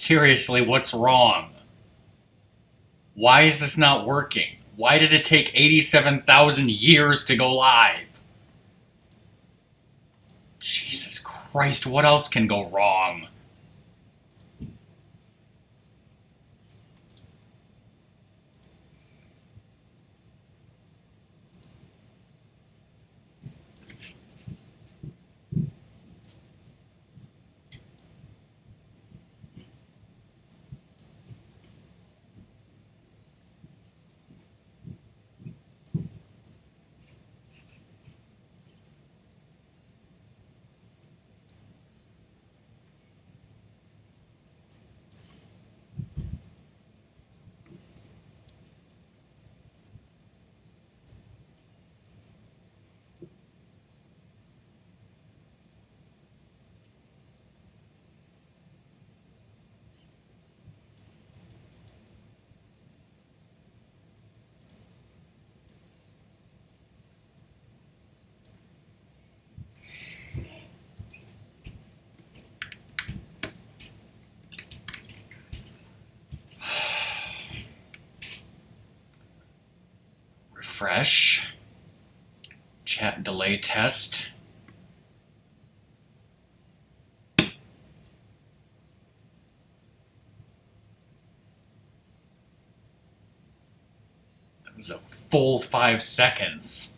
Seriously, what's wrong? Why is this not working? Why did it take 87,000 years to go live? Jesus Christ, what else can go wrong? Refresh. Chat delay test. That was a full 5 seconds.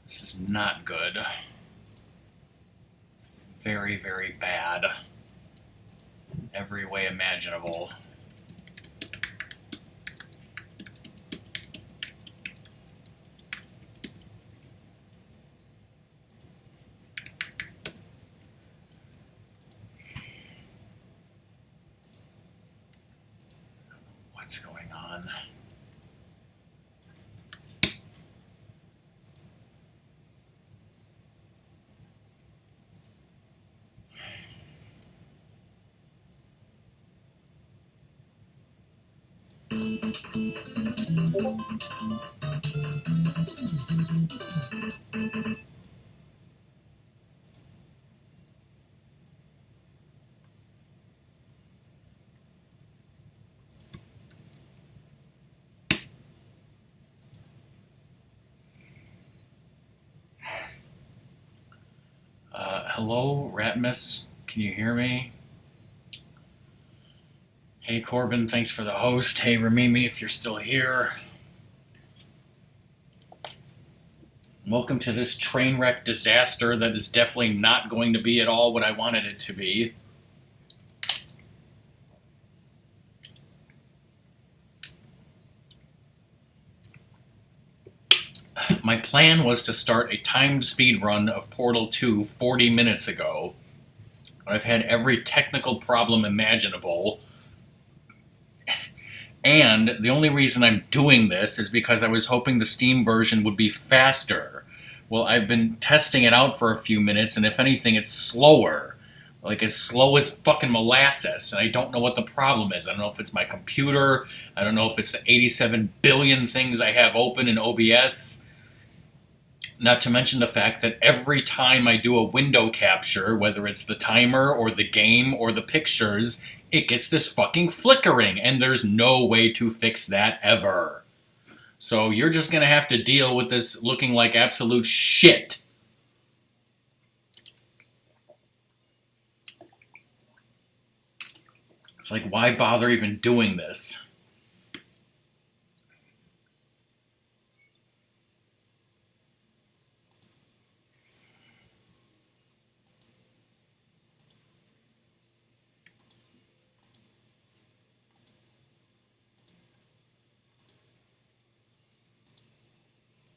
This is not good. Very, very bad. In every way imaginable. What's going on? Hello, Ratmus? Can you hear me? Hey, Corbin, thanks for the host. Hey, Ramimi, if you're still here. Welcome to this train wreck disaster that is definitely not going to be at all what I wanted it to be. My plan was to start a timed speed run of Portal 2 40 minutes ago. I've had every technical problem imaginable. And the only reason I'm doing this is because I was hoping the Steam version would be faster. Well, I've been testing it out for a few minutes, and if anything, it's slower. Like, as slow as fucking molasses, and I don't know what the problem is. I don't know if it's my computer. I don't know if it's the 87 billion things I have open in OBS. Not to mention the fact that every time I do a window capture, whether it's the timer or the game or the pictures, it gets this fucking flickering, and there's no way to fix that ever. So you're just gonna have to deal with this looking like absolute shit. It's like, why bother even doing this?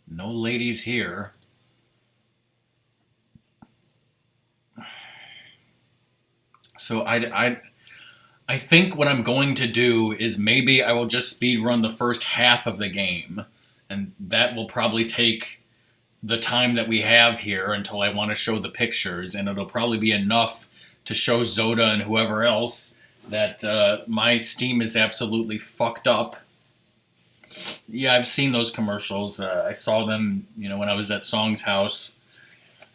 No ladies here. So I think what I'm going to do is maybe I will just speed run the first half of the game, and that will probably take the time that we have here until I want to show the pictures, and it'll probably be enough to show Zoda and whoever else that my Steam is absolutely fucked up. Yeah, I've seen those commercials. I saw them, when I was at Song's house.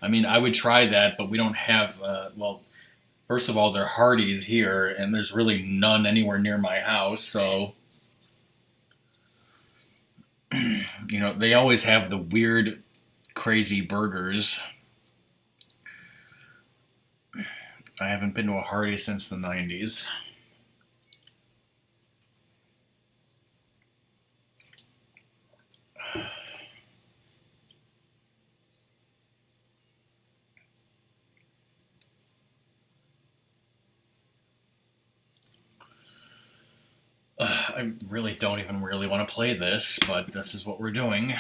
I mean, I would try that, but we don't have. Well, first of all, they're Hardee's here, and there's really none anywhere near my house. So, they always have the weird, crazy burgers. I haven't been to a Hardee's since the '90s. I really don't even really want to play this, but this is what we're doing.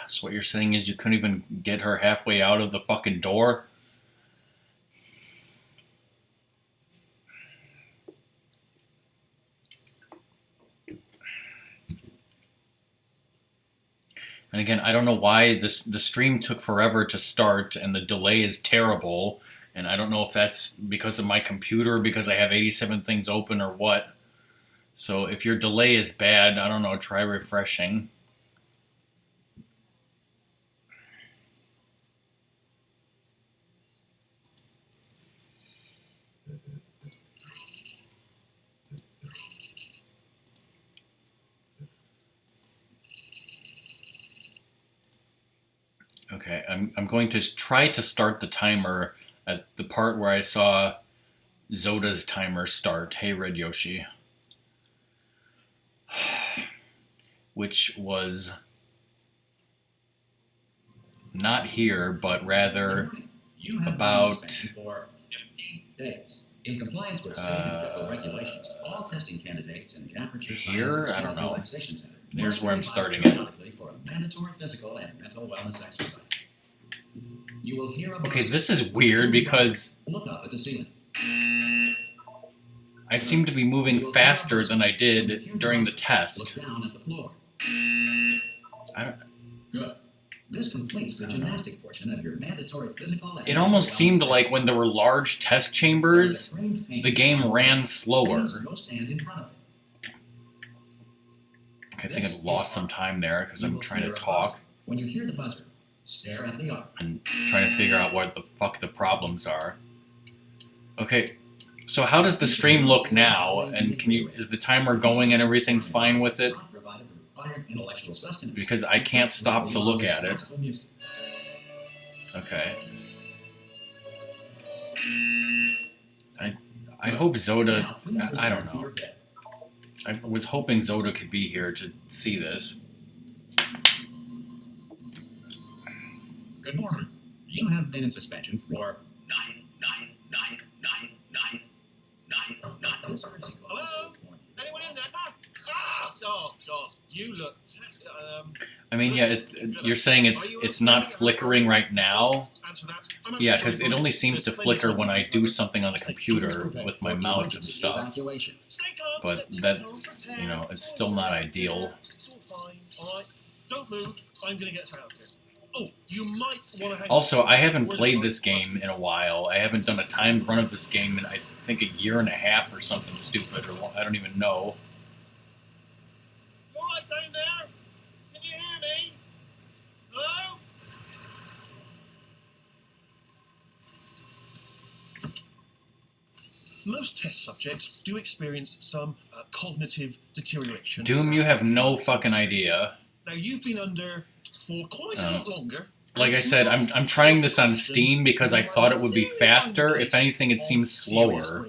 So what you're saying is you couldn't even get her halfway out of the fucking door? And again, I don't know why the stream took forever to start and the delay is terrible. And I don't know if that's because of my computer, because I have 87 things open or what. So if your delay is bad, I don't know, try refreshing. Okay, I'm going to try to start the timer at the part where I saw Zoda's timer start. Hey, Red Yoshi. Which was not here, but rather about in compliance with state and federal regulations, all testing candidates in the Aperture here. I don't know. Center There's where I'm starting it. For a mandatory physical and mental wellness exercise. You will hear okay, this is weird because look up at the ceiling. I seem to be moving faster than I did during the test. Look down at the floor. I don't. Good. This completes the gymnastic portion of your mandatory physical. And it almost seemed like when there were large test chambers, the game ran slower. I think I've lost some time there because I'm trying to talk. When you hear the buzzer, stare at the arm. And trying to figure out what the fuck the problems are. Okay, so how does the stream look now? And is the timer going and everything's fine with it? Because I can't stop to look at it. Okay. I hope Zoda. I don't know. I was hoping Zoda could be here to see this. Good morning. You have been in suspension for 9. Hello? Anyone in there? Oh, God. You look. I mean, yeah. You're saying it's not flickering right now. Yeah, because it only seems to flicker when I do something on the computer with my mouse and stuff. But that, it's still not ideal. It's all fine. All right. Don't move. I'm gonna get us out of here. Oh, you might want to. Also, I haven't played this game in a while. I haven't done a timed run of this game in I think a year and a half or something stupid, or I don't even know. You all right down there? Can you hear me? Hello? Most test subjects do experience some cognitive deterioration. Doom, you have no fucking idea. Now, you've been under for quite a lot longer. Like I said, I'm trying this on Steam because I thought it would be faster. If anything, it seems slower.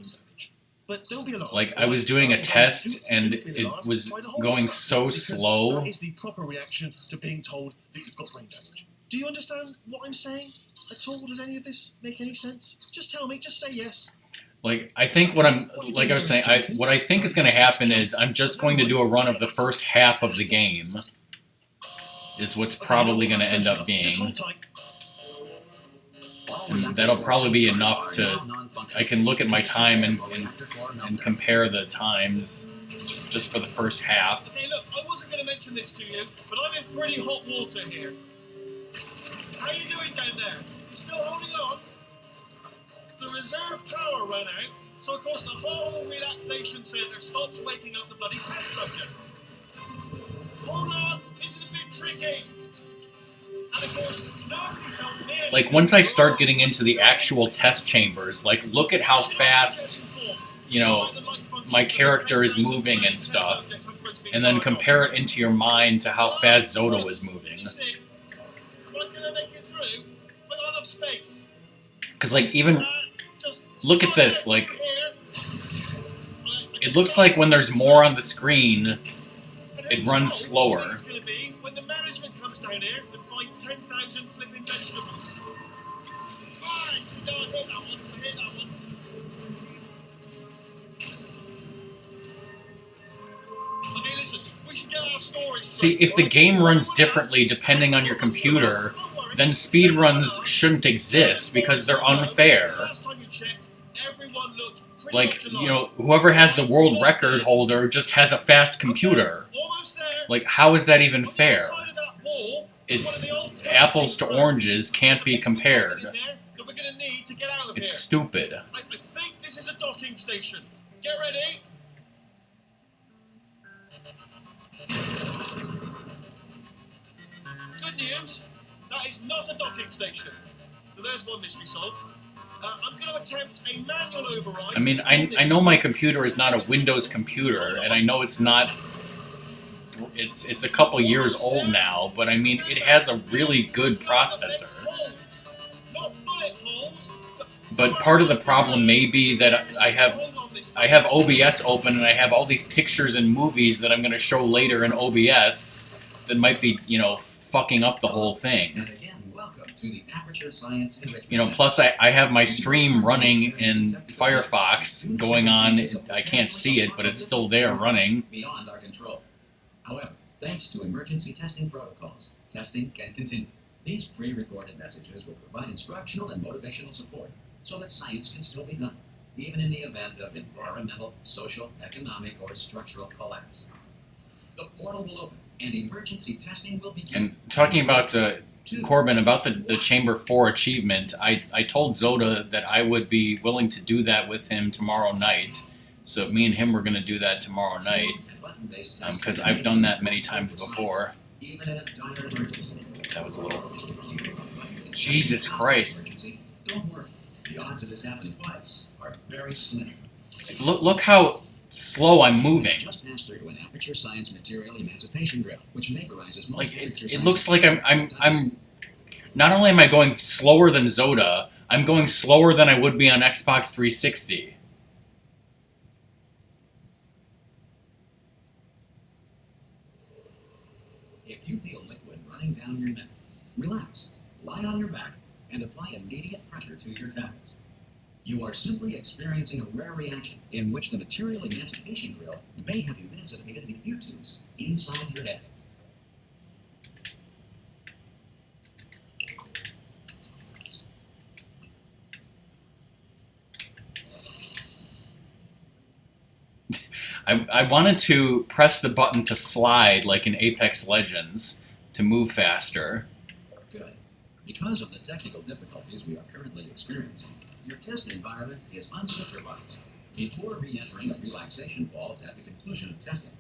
But don't be alarmed. Like, I was doing a test, and it was going so slow. That is the proper reaction to being told that you've got brain damage. Do you understand what I'm saying at all? Does any of this make any sense? Just tell me. Just say yes. Like, I think what I think is going to happen is I'm just going to do a run of the first half of the game. Is what's probably going to end up being. And that'll probably be enough to... I can look at my time and compare the times just for the first half. Okay, look, I wasn't going to mention this to you, but I'm in pretty hot water here. How you doing down there? You still holding on? The reserve power ran out, so of course the whole relaxation centre stops waking up the bloody test subjects. Hold on, this is a bit tricky. And of course, nobody tells me. Like, once I start getting into the actual test chambers, like, look at how fast, you know, my character is moving and stuff, and then compare it into your mind to how fast Zoda was moving. Because, like, even, look at this, like, it looks like when there's more on the screen, it runs slower. When the management comes down here and finds 10,000 flipping vegetables. Alright, so I hit that one. I hit that one. Okay, listen, we should get our stories. See, if the game runs differently depending on your computer, then speedruns shouldn't exist because they're unfair. Last time you checked, everyone looked pretty Like, much alike. you know, whoever has the world record holder just has a fast computer. Almost there. Like, how is that even On the fair? other side of that wall is one of It's the old test apples to tubes. oranges can't be There's some compared. equipment in there that we're gonna need to get out of It's here. stupid. I think this is a docking station. Get ready. Good news. That is not a docking station. So there's one mystery solved. I'm going to attempt a manual override. I mean, I know my computer is not a Windows computer, and I know it's not... It's a couple years old now, but I mean, it has a really good processor. Not bullet holes, But part of the problem may be that I have OBS open and I have all these pictures and movies that I'm going to show later in OBS that might be, you know, fucking up the whole thing. And again, welcome to the Aperture Science Enrichment You know, plus I have my stream running in Firefox going on. I can't see it, but it's still there running. Beyond our control. However, thanks to emergency testing protocols, testing can continue. These pre-recorded messages will provide instructional and motivational support so that science can still be done, even in the event of environmental, social, economic, or structural collapse. The portal will open, and emergency testing will begin. And talking about Corbin, about the Chamber 4 achievement, I told Zoda that I would be willing to do that with him tomorrow night. So me and him were going to do that tomorrow night, because I've done that many times before. Even in a dire emergency. That was a little... Jesus Christ. Don't worry. The odds of this happening twice are very slim. Look how slow I'm moving. Just pass through an Aperture Science Material Emancipation Drill, which vaporizes most Like, Aperture it Science looks like I'm... Not only am I going slower than Zoda, I'm going slower than I would be on Xbox 360. If you feel liquid running down your neck, relax, lie on your back, and apply immediate pressure to your temples. You are simply experiencing a rare reaction in which the material emancipation drill may have emancipated the ear tubes inside your head. I wanted to press the button to slide like in Apex Legends to move faster. Good. Because of the technical difficulties we are currently experiencing, your test environment is unsupervised. Before re-entering a relaxation vault at the conclusion of testing,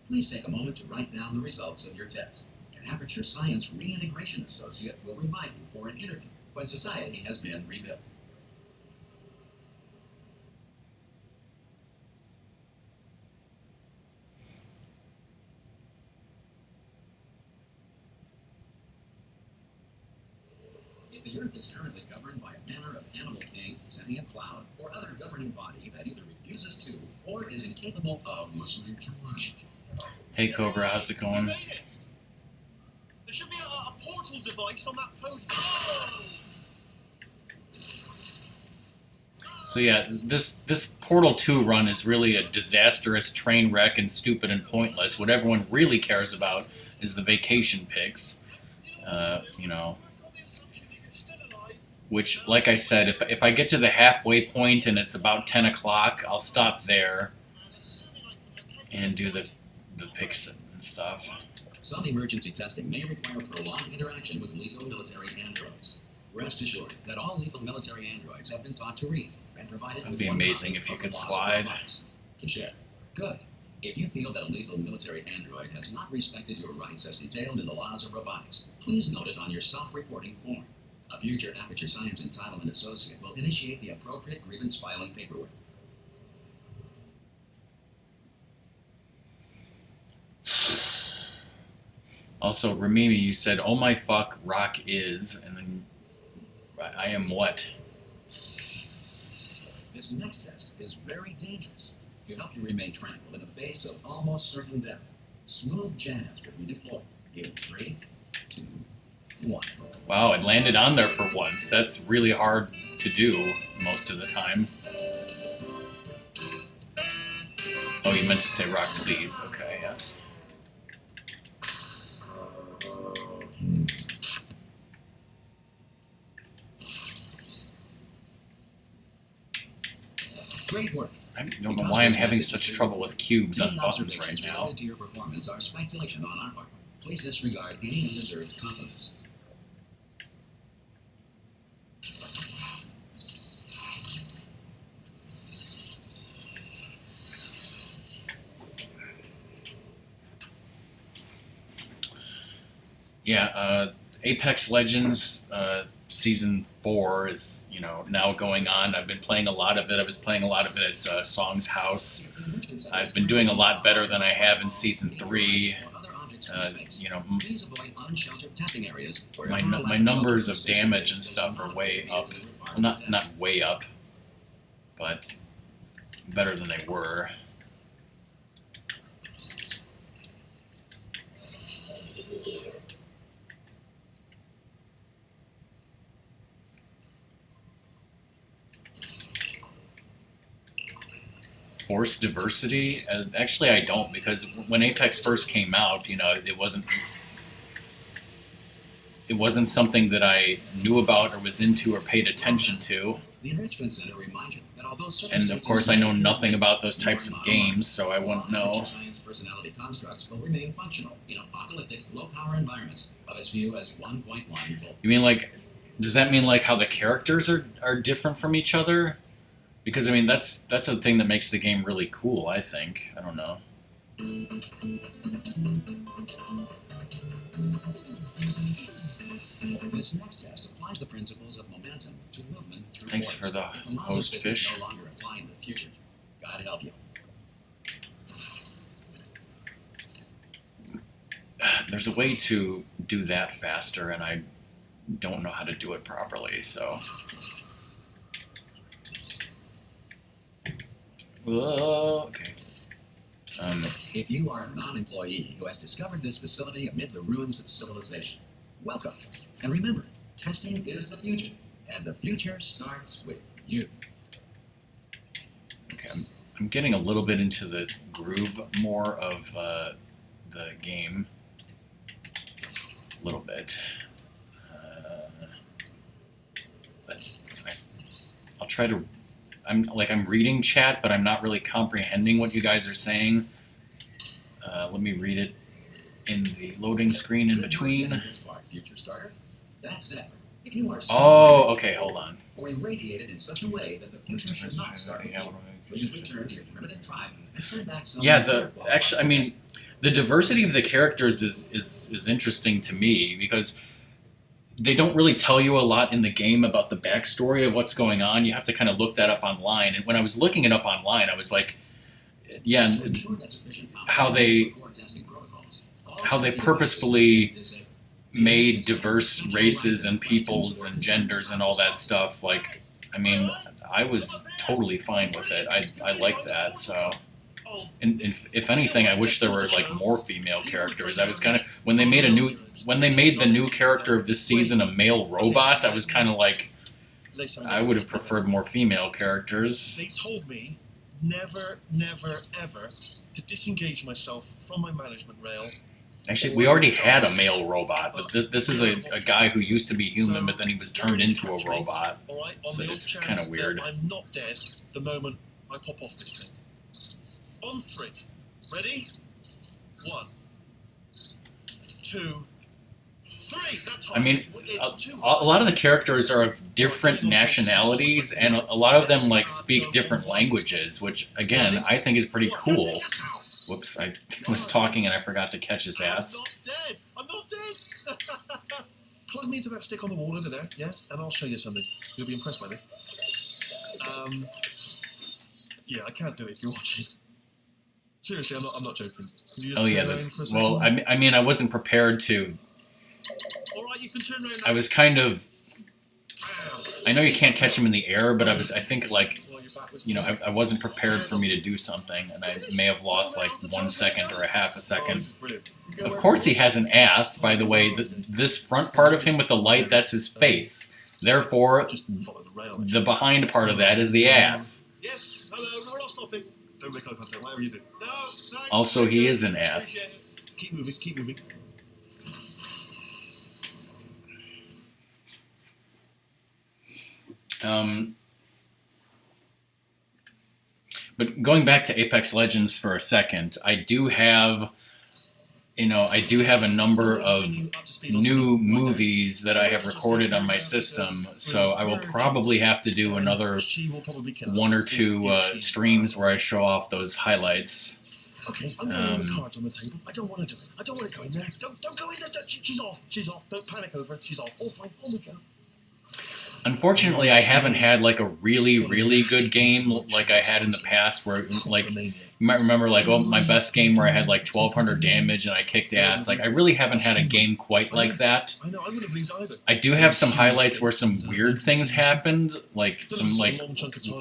please take a moment to write down the results of your test. An Aperture Science Reintegration Associate will remind you for an interview when society has been rebuilt. If the Earth is currently governed by a manner of animal king, sentient cloud, or other governing body that either refuses to or is incapable of listening to us. Hey Cobra, how's it You going? made it. There should be a portal device on that podium. Oh! So yeah, this Portal 2 run is really a disastrous train wreck and stupid and pointless. What everyone really cares about is the vacation pics. You know, which, like I said, if I get to the halfway point and it's about 10 o'clock, I'll stop there and do the pics and stuff. Some emergency testing may require prolonged interaction with lethal military androids. Rest assured that all lethal military androids have been taught to read and provided That'd with be one amazing copy if you of the could laws of slide. robotics to share. Good. If you feel that a lethal military android has not respected your rights as detailed in the laws of robotics, please note it on your self-reporting form. A future Aperture Science Entitlement Associate will initiate the appropriate grievance filing paperwork. Also, Ramimi, you said, "Oh my fuck, Rock is," and then I am what? This next test is very dangerous. To help you remain tranquil in the face of almost certain death, smooth jazz will be deployed. In 3, 2, 1. Wow, it landed on there for once. That's really hard to do most of the time. Oh, you meant to say Rock, please. Okay, yes. Great work. I don't know why I'm having such trouble with cubes on Any buttons right observations now. related to your performance are speculation on our part. Please disregard any undeserved compliments. Yeah, Apex Legends Season 4 is, now going on. I've been playing a lot of it. I was playing a lot of it at Song's house. I've been doing a lot better than I have in Season 3. Please avoid unsheltered testing areas where My numbers of damage and stuff are way up. Well, not way up, but better than they were. Forced diversity? Actually, I don't, because when Apex first came out, it wasn't something that I knew about or was into or paid attention to. The Enrichment Center reminds you that although And of course, I know nothing about those types of games, so I wouldn't know. Science personality constructs will remain functional in apocalyptic, low-power environments of as few as 1.1 volts. You mean does that mean how the characters are different from each other? Because that's a thing that makes the game really cool, I think. I don't know. This next test applies the principles of momentum to movement through Thanks force. for the If a mouse host is fish. no longer apply in the future, God help you. There's a way to do that faster, and I don't know how to do it properly, so. Whoa, okay. If you are a non-employee who has discovered this facility amid the ruins of civilization, welcome. And remember, testing is the future, and the future starts with you. Okay, I'm getting a little bit into the groove more of the game. A little bit. But I'll try to... I'm reading chat, but I'm not really comprehending what you guys are saying. Let me read it in the loading screen in between. Future starter. That's it. If you are Oh, okay, hold on. or irradiated in such a way that the future should not start with you, please return to your primitive tribe and send back some. Yeah, the diversity of the characters is interesting to me, because they don't really tell you a lot in the game about the backstory of what's going on. You have to kind of look that up online. And when I was looking it up online, I was like, yeah, how they purposefully made diverse races and peoples and genders and all that stuff. I was totally fine with it. I like that. So, and if anything, I wish there were more female characters. I was kind of when they made the new character of this season a male robot, I was kind of like, I would have preferred more female characters. They told me never, never, ever to disengage myself from my management rail. Actually, we already had a male robot, but this is a guy who used to be human, but then he was turned into a robot. All right, on So the off it's chance kinda that weird. I'm not dead the moment I pop off this thing. On 3. Ready? 1, 2, 3. That's I mean, it's too a lot of the characters are of different nationalities, and a lot of them like speak different languages, which again I think is pretty cool. Whoops, I was talking and I forgot to catch his ass. I'm not dead. I'm not dead. Plug me into that stick on the wall over there, yeah, and I'll show you something. You'll be impressed by this. Yeah, I can't do it if you're watching. Seriously, I'm not joking. Can you just Oh turn yeah, around that's for a second? well. I mean, I wasn't prepared to. All right, you can turn around. I was kind of. Ow. I know you can't catch him in the air, but I think like, Well, your back was you know, I wasn't prepared for me to do something, and I may have lost like 1 second or a half a Oh, this second. is brilliant. Of course, he has an ass. By the way, this front part of him with the light, that's his face. Therefore, Just follow the rail. the behind part of that is the ass. Yes. Hello. No, we're not stopping. Don't make eye contact. Whatever you do. No. Thanks. Also, he is an ass. Appreciate it. Keep moving. Keep moving. But going back to Apex Legends for a second, I do have a number of new movies that I have recorded on my system, so I will probably have to do another She will probably kill us 1 or if 2 she- streams where I show off those highlights. Okay, I'm going to lay the cards on the table. I don't want to do it. I don't want to go in there. Don't go in there. She's off. She's off. Don't panic over it. She's off. All fine. On we go. Unfortunately, I haven't had like a really, really good game like I had in the past where like you might remember like, oh, my best game where I had like 1,200 damage and I kicked ass. Like I really haven't had a game quite like that. I know. I wouldn't have believed either. I do have some highlights where some weird things happened, like some like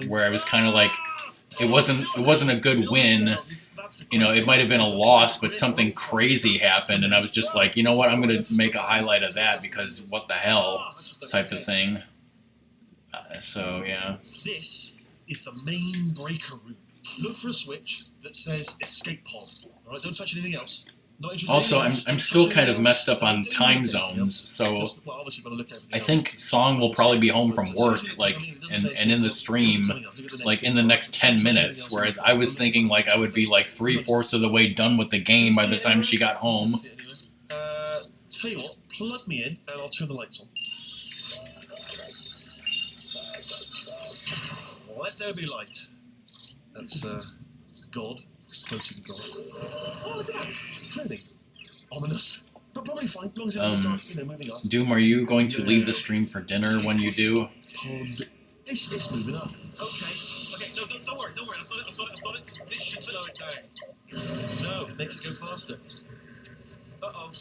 where I was kind of like it wasn't a good win. You know, it might have been a loss, but something crazy happened, and I was just like, you know what, I'm gonna make a highlight of that because what the hell, type of thing. So yeah. This is the main breaker room. Look for a switch that says escape pod. All right, don't touch anything else. Not interested in Also, anything else. I'm Don't still touch kind of anything messed else. up on Don't do time anything zones, else. so Just, well, obviously, gotta look at everything I else. think Song will probably be home from work, like, and in the stream, like in the next 10 minutes. Whereas I was thinking like I would be like 3/4 of the way done with the game by the time she got home. Tell you what, plug me in and I'll turn the lights on. Let there be light. That's God, quoting God. Oh, look at that, turning. Ominous, but probably fine. As long as it doesn't start, moving on. Doom, are you going to leave the stream for dinner when you do? Pod. It's moving up. Okay. No, don't worry. I've got it. This should slow it down. No, it makes it go faster. Uh-oh.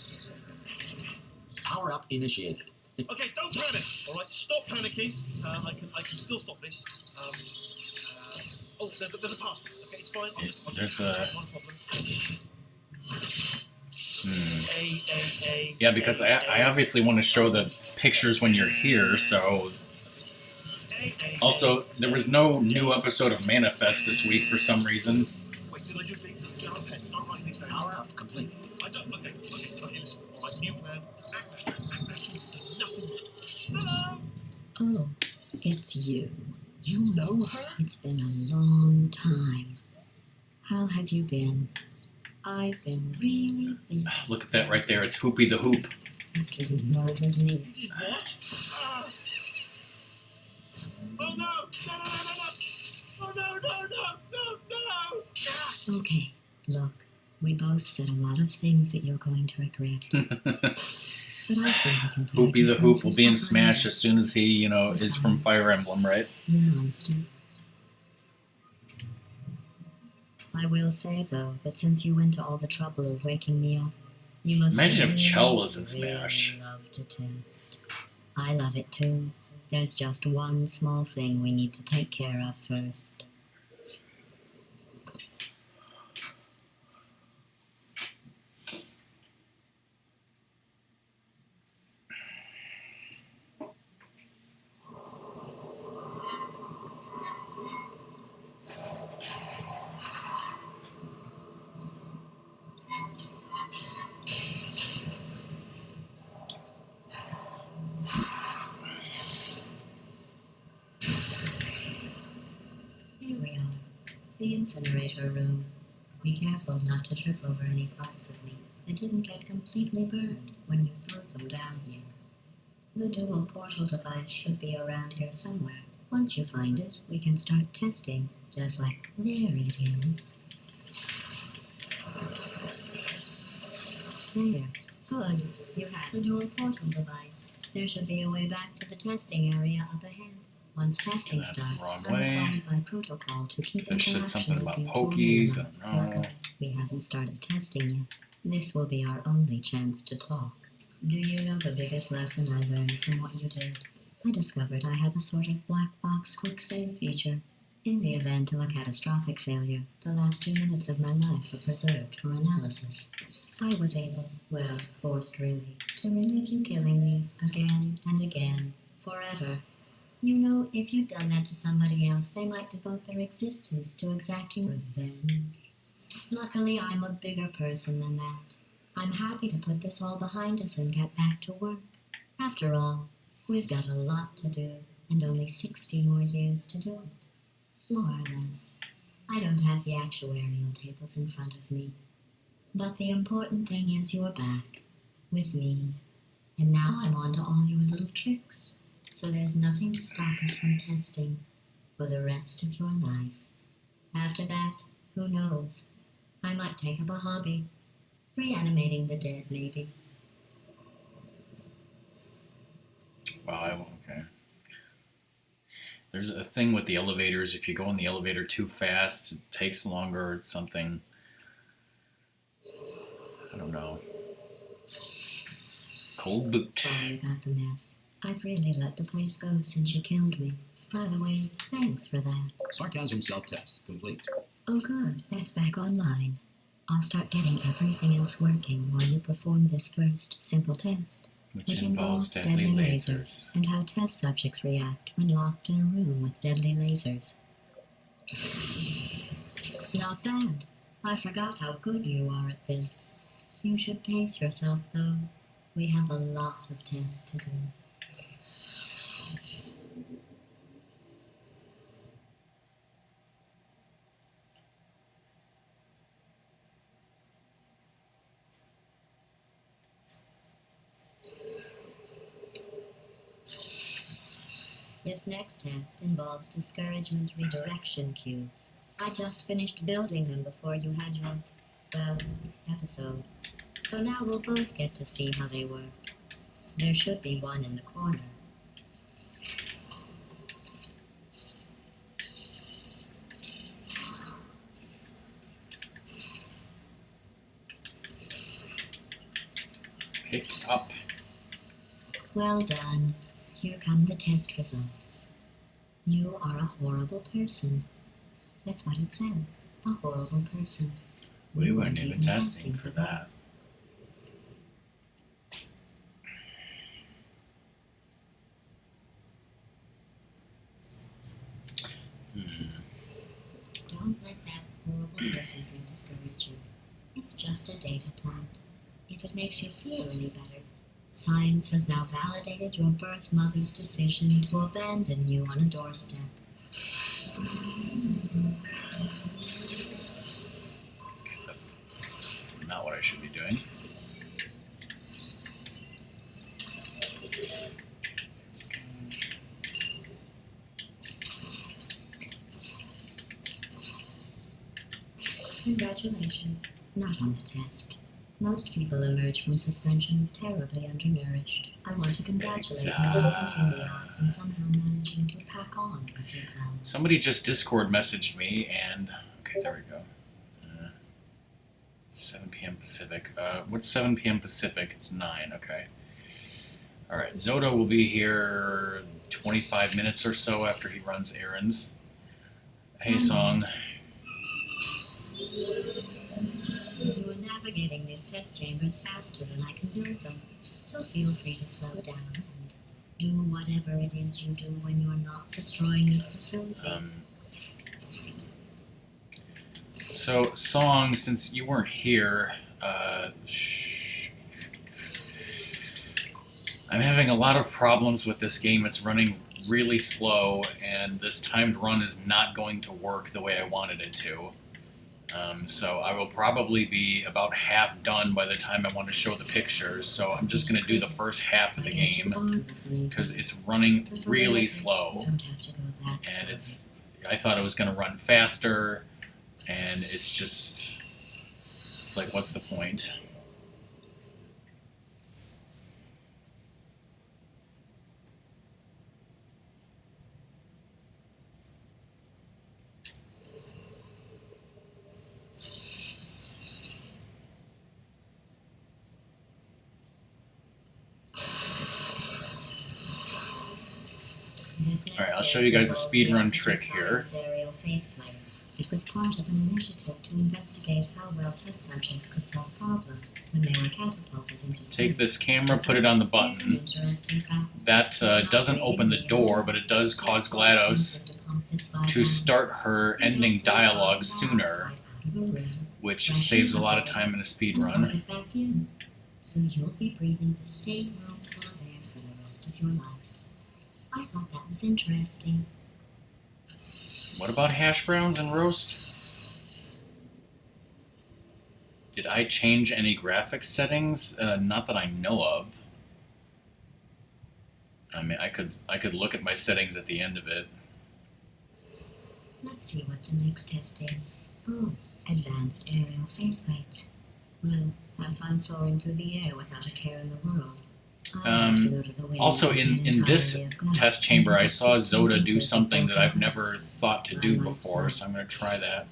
Power up initiated. Okay, don't panic. All right, stop panicking. I can still stop this. Oh, there's a password. Okay, it's fine. There's a- Not a problem. A. Yeah, because I obviously want to show the pictures when you're here, so... Also, there was no new episode of Manifest this week for some reason. Wait, did I do things? Jar pen. Start writing things down. Power up complete. I don't. Okay. Listen. All right, new plan. Act natural. Nothing. Hello. Oh, it's you. You know her? It's been a long time. How have you been? I've been really busy Look at that right there. It's Hoopy the Hoop. after you murdered me. You did what? Oh no! Oh no! Okay, look, we both said a lot of things that you're going to regret. But I think we can put our Hoopy the Hoop will differences be in behind Smash us, as soon as he, is from Fire Emblem, right? You monster. I will say, though, that since you went to all the trouble of waking me up, you must Imagine if really, Chell was in really Smash. love to test. I love it too. There's just one small thing we need to take care of first. Here we are, the incinerator room. Be careful not to trip over any parts of me. it didn't get completely burned when you threw them down here. The dual portal device should be around here somewhere. Once you find it, we can start testing, just like there it is. There. Good. You have the dual portal device. There should be a way back to the testing area up ahead. Once testing That's the starts, wrong I'm way. required by protocol to keep They said interaction something about looking pokies. formal I enough. don't know. Luckily, we haven't started testing yet. This will be our only chance to talk. Do you know the biggest lesson I learned from what you did? I discovered I have a sort of black box quick save feature. In the event of a catastrophic failure, the last 2 minutes of my life are preserved for analysis. I was able, well, forced really, to relive you killing me again and again, forever. You know, if you'd done that to somebody else, they might devote their existence to exacting revenge. Luckily, I'm a bigger person than that. I'm happy to put this all behind us and get back to work. After all, we've got a lot to do, and only 60 more years to do it. More or less. I don't have the actuarial tables in front of me. But the important thing is you're back, with me. And now I'm on to all your little tricks. So there's nothing to stop us from testing for the rest of your life. After that, who knows? I might take up a hobby. Reanimating the dead, maybe. Wow, okay. There's a thing with the elevators. If you go in the elevator too fast, it takes longer or something. I don't know. Cold boot. Sorry about the mess. I've really let the place go since you killed me. By the way, thanks for that. Sarcasm self-test complete. Oh good, that's back online. I'll start getting everything else working while you perform this first simple test, which involves deadly lasers and how test subjects react when locked in a room with deadly lasers. Not bad. I forgot how good you are at this. You should pace yourself, though. We have a lot of tests to do. This next test involves discouragement redirection cubes. I just finished building them before you had your, well, episode. So now we'll both get to see how they work. There should be one in the corner. Pick up. Well done. Here come the test results. You are a horrible person. That's what it says. A horrible person. We weren't even testing for that. Don't let that horrible person thing discourage you. It's just a data point. If it makes you feel any better, science has now validated your birth mother's decision to abandon you on a doorstep. Not what I should be doing. Congratulations. Not on the test. Most people emerge from suspension terribly undernourished. I want to congratulate you on beating the odds and somehow managing to pack on a few pounds. Somebody just Discord messaged me and... Okay, there we go. 7 p.m. Pacific. What's 7 p.m. Pacific? It's 9, okay. Alright, Zodo will be here 25 minutes or so after he runs errands. Hey, Song. You are navigating these test chambers faster than I can build them, so feel free to slow down and do whatever it is you do when you're not destroying this facility. So, Song, since you weren't here, I'm having a lot of problems with this game. It's running really slow, and this timed run is not going to work the way I wanted it to. So I will probably be about half done by the time I want to show the pictures. So I'm just going to do the first half of the game because it's running really slow, and I thought it was going to run faster, and it's like, what's the point? Alright, I'll show you guys a speedrun trick here. It was part of an initiative to investigate how well test subjects could solve problems when they were catapulted into space. Take this camera, put it on the button. That doesn't open the door, but it does cause GLaDOS to start her ending dialogue sooner, which saves a lot of time in a speedrun. So you'll be breathing the same room full of air for the rest of your life. I thought that was interesting. What about hash browns and roast? Did I change any graphics settings? Not that I know of. I mean, I could look at my settings at the end of it. Let's see what the next test is. Oh, advanced aerial faceplates. Well, have fun soaring through the air without a care in the world. Also, in this test chamber, I saw Zoda do something that I've never thought to do before, so I'm going to try that.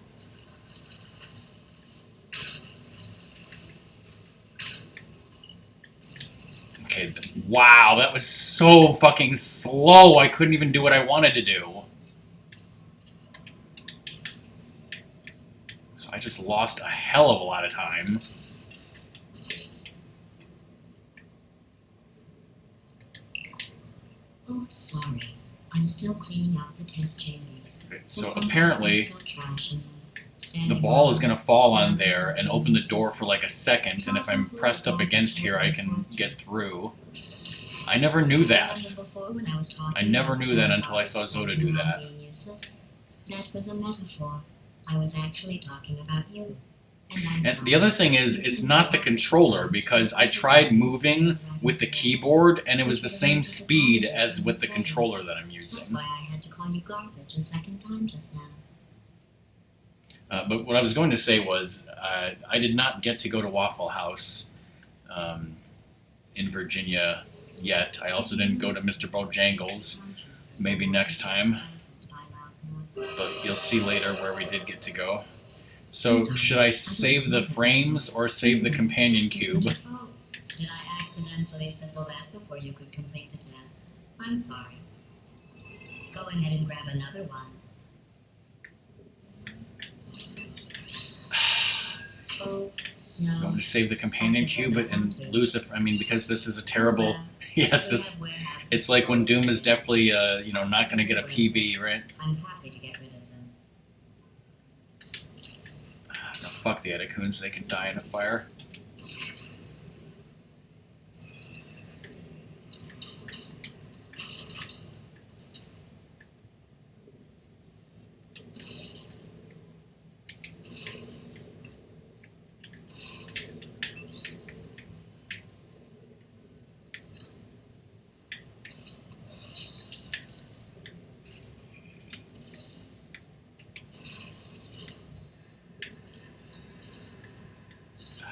Okay, wow, that was so fucking slow, I couldn't even do what I wanted to do. So I just lost a hell of a lot of time. Oh, sorry. I'm still cleaning out the test chambers. Okay, so apparently the ball is going to fall on there and open the door for like a second, and if I'm pressed up against here, I can get through. I never knew that. I never knew that until I saw Zoda do that. That was a metaphor. I was actually talking about you. And the other thing is, it's not the controller, because I tried moving with the keyboard, and it was the same speed as with the controller that I'm using. That's why I had to call you garbage a second time just now. But what I was going to say was, I did not get to go to Waffle House in Virginia yet. I also didn't go to Mr. Bojangles. Maybe next time. But you'll see later where we did get to go. So, should I save the frames or save the companion cube? Oh, did I accidentally fizzle that before you could complete the test? I'm sorry. Go ahead and grab another one. Oh, no. I'm going to save the companion cube and lose the... I mean, because this is a terrible... Yes, this... It's like when Doom is definitely, not going to get a PB, right? I'm happy to get rid of them. No, fuck the Edacoons, they can die in a fire.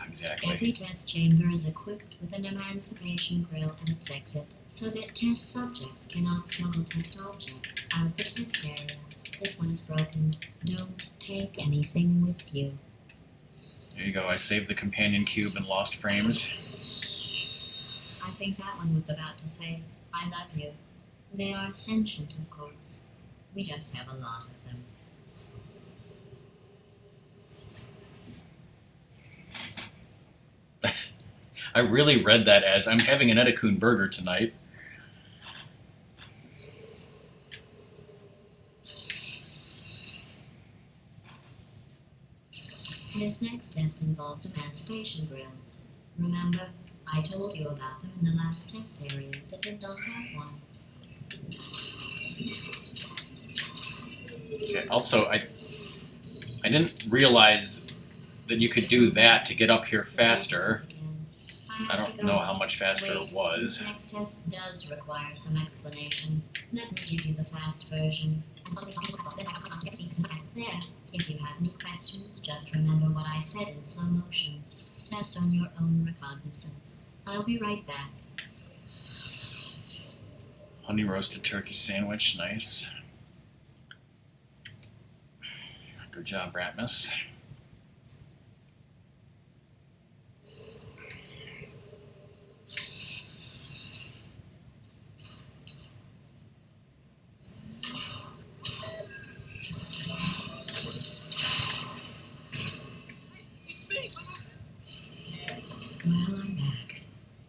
Exactly. Every test chamber is equipped with an emancipation grill at its exit, so that test subjects cannot smuggle test objects out of the test area. This one is broken. Don't take anything with you. There you go, I saved the companion cube and lost frames. I think that one was about to say, I love you. They are sentient, of course. We just have a lot of them. I really read that as, I'm having an Edacoon burger tonight. This next test involves emancipation grills. Remember, I told you about them in the last test area that did not have one. Okay, also, I didn't realize that you could do that to get up here faster. I don't know how much faster it was. This next test does require some explanation. Let me give you the fast version. There. If you have any questions, just remember what I said in slow motion. Test on your own recognizance. I'll be right back. Honey roasted turkey sandwich, nice. Good job, Ratmus. Well, I'm back.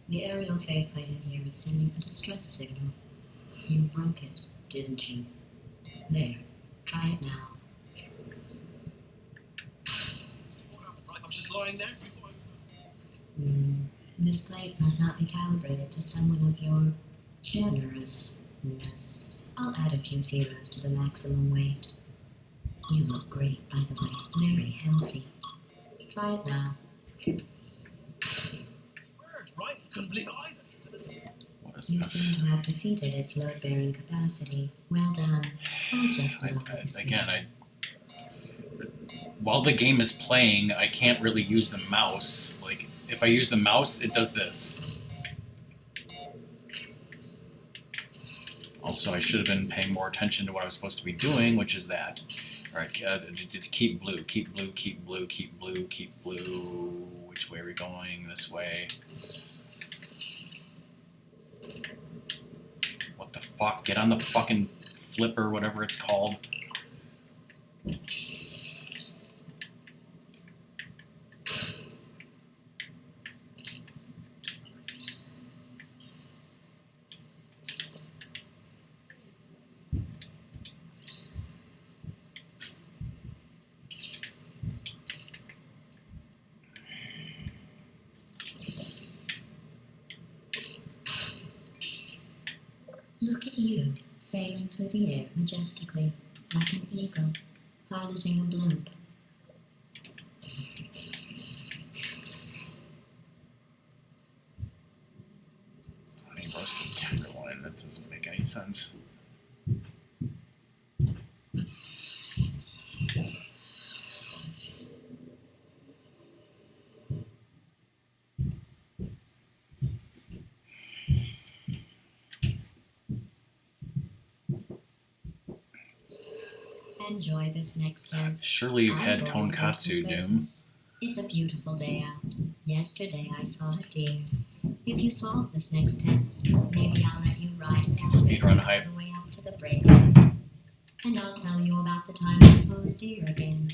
The aerial faith light in here is sending a distress signal. You broke it, didn't you? There. Try it now. Right, I was just lying there. This plate must not be calibrated to someone of your generousness. I'll add a few zeros to the maximum weight. You look great, by the way. Very healthy. Try it now. Word, right? Couldn't believe it either. You seem to have defeated its load-bearing capacity. Well done. I'll just while the game is playing, I can't really use the mouse. Like, if I use the mouse, it does this. Also, I should have been paying more attention to what I was supposed to be doing, which is that. Alright, keep blue, keep blue, keep blue, keep blue, keep blue. Which way are we going? This way. What the fuck? Get on the fucking flipper, whatever it's called. Look at you, sailing through the air majestically, like an eagle, piloting a blimp. Honey roasted tenderloin, that doesn't make any sense. Enjoy this next test. Surely you've had I'm going to go to tonkatsu, the Doom. circus. It's a beautiful day out. Yesterday I saw a deer. If you solve this next test, maybe I'll let you ride an Speedrun elevator hype. all the way up to the break. And I'll tell you about the time I saw a deer again.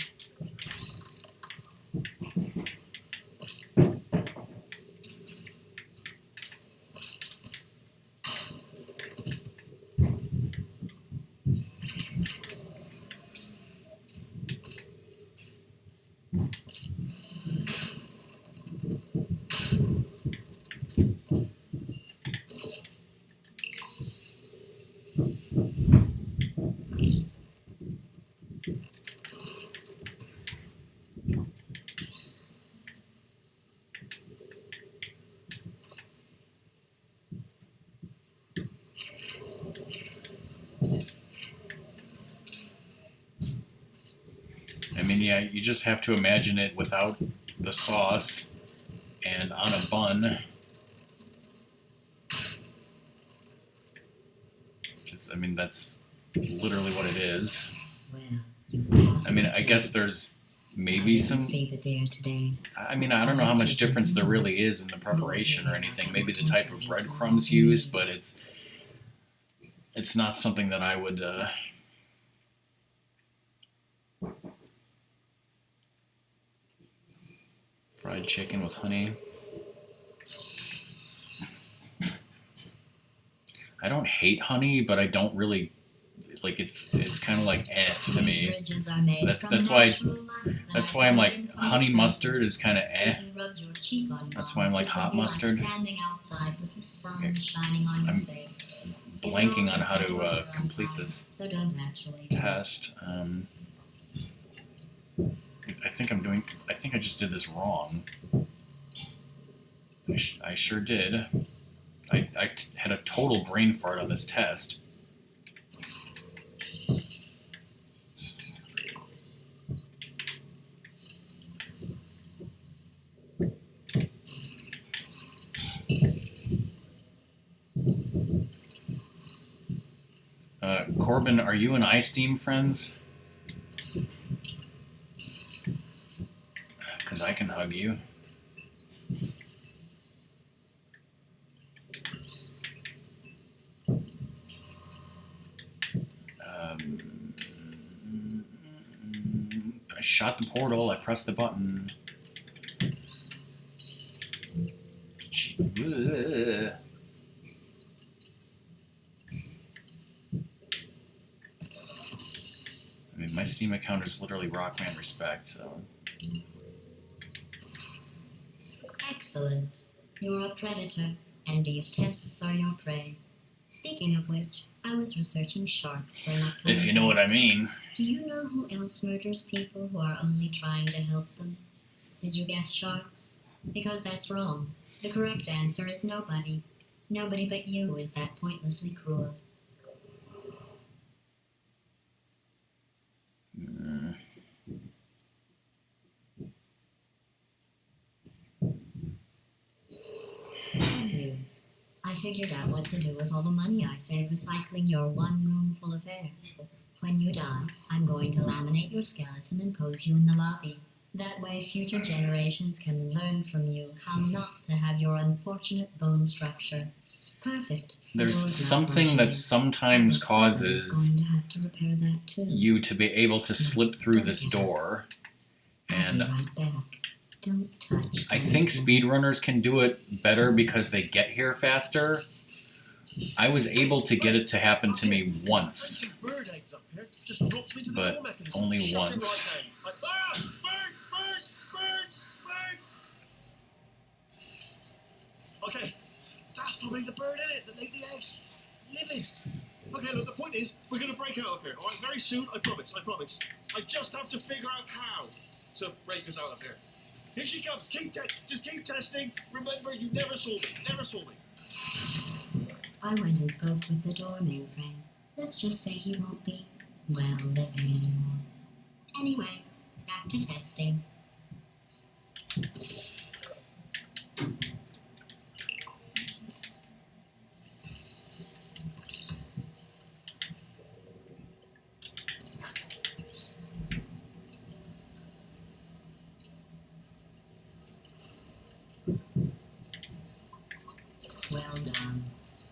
I mean, yeah, you just have to imagine it without the sauce and on a bun. I mean, that's literally what it is. Well, I mean, I guess there's maybe some... See the deer today. I mean, I don't know how much difference there really is in the preparation or anything. Maybe the type of breadcrumbs used, but it's not something that I would... Fried chicken with honey. I don't hate honey, but I don't really like it's kind of like to me. That's why I'm like honey mustard is kind of That's why I'm like hot mustard. I'm blanking on how to complete this test. I think I just did this wrong. I sure did. I had a total brain fart on this test. Corbin, are you and iSteam friends? Because I can hug you. I shot the portal. I pressed the button. Ugh. I mean, my Steam account is literally Rockman Respect, so... Excellent. You're a predator, and these tests are your prey. Speaking of which, I was researching sharks for an upcoming If you know what I mean. Do you know who else murders people who are only trying to help them? Did you guess sharks? Because that's wrong. The correct answer is nobody. Nobody but you is that pointlessly cruel. Good news. I figured out what to do with all the money I saved recycling your one room full of air. When you die, I'm going to laminate your skeleton and pose you in the lobby. That way future generations can learn from you how not to have your unfortunate bone structure. Perfect. There's something that sometimes causes going to have to repair that too. you to be able to slip through this door. And I'll be right back. Don't touch I think speedrunners can do it better because they get here faster. I was able to get it to happen to me once, but only once. Okay, that's probably the bird in it that laid the eggs. Livid. Okay, look, the point is, we're going to break out of here, all right? Very soon, I promise, I promise. I just have to figure out how to break us out of here. Here she comes. Just keep testing. Remember, you never saw me. Never saw me. I went and spoke with the door mainframe. Let's just say he won't be, well, living anymore. Anyway, back to testing. Well done.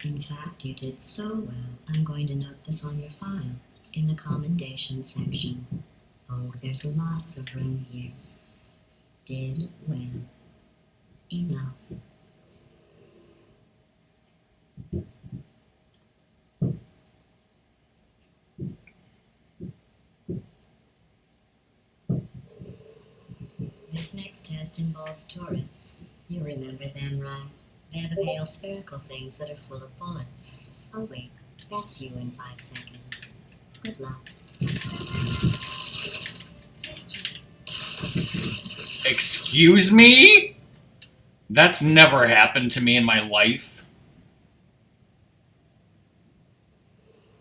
In fact, you did so well, I'm going to note this on your file, in the commendation section. Oh, there's lots of room here. Did well. Enough. This next test involves turrets. You remember them, right? They're the pale spherical things that are full of bullets. Oh wait, that's you in 5 seconds. Good luck. Excuse me? That's never happened to me in my life.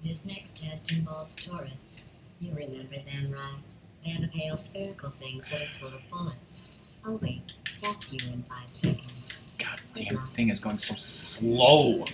This next test involves turrets. You remember them, right? They're the pale spherical things that are full of bullets. Oh wait, that's you in 5 seconds. God damn, the thing is going so slow.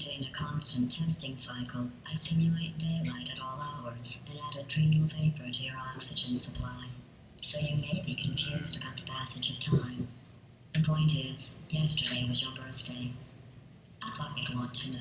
maintain a constant testing cycle, I simulate daylight at all hours and add adrenal vapor to your oxygen supply. So you may be confused about the passage of time. The point is, yesterday was your birthday. I thought you'd want to know.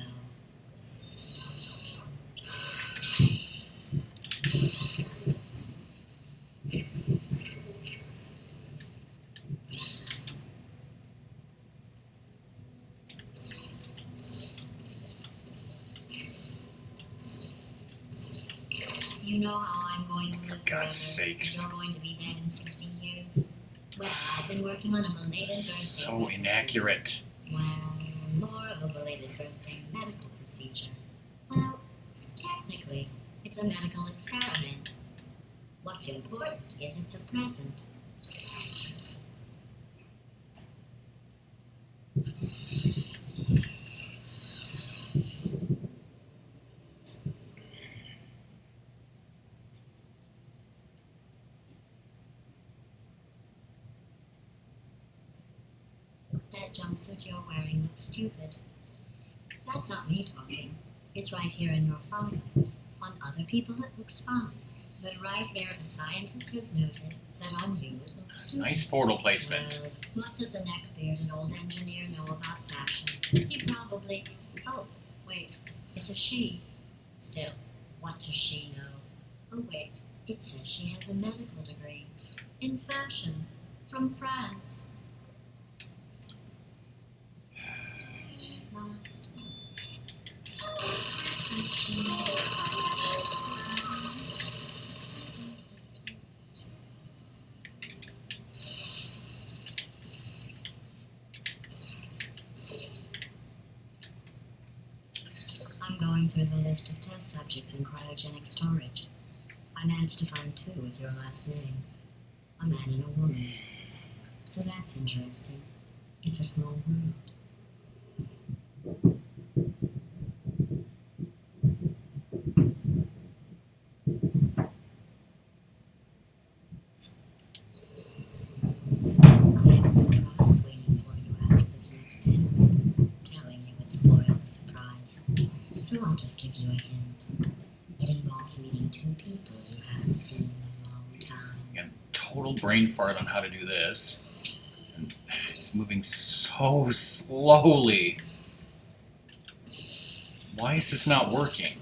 You know how I'm going to live For forever. God's sakes. You're going to be dead in 60 years. Well, I've been working on a belated birthday. So recipe. inaccurate. Well, more of a belated birthday medical procedure. Well, technically, it's a medical experiment. What's important is it's a present. That jumpsuit you're wearing looks stupid. That's not me talking. It's right here in your file. On other people it looks fine. But right here a scientist has noted that on you it looks stupid. Nice portal placement. Well, what does a neck-bearded old engineer know about fashion? He probably... Oh, wait. It's a she. Still, what does she know? Oh, wait. It says she has a medical degree. In fashion. From France. Last. I'm going through the list of test subjects in cryogenic storage. I managed to find 2 with your last name. A man and a woman. So that's interesting. It's a small world. I have a surprise waiting for you after this next test. Telling you would spoil the surprise. So I'll just give you a hint. It involves meeting 2 people you haven't seen in a long time. Again, total brain fart on how to do this. And it's moving so slowly. Why is this not working?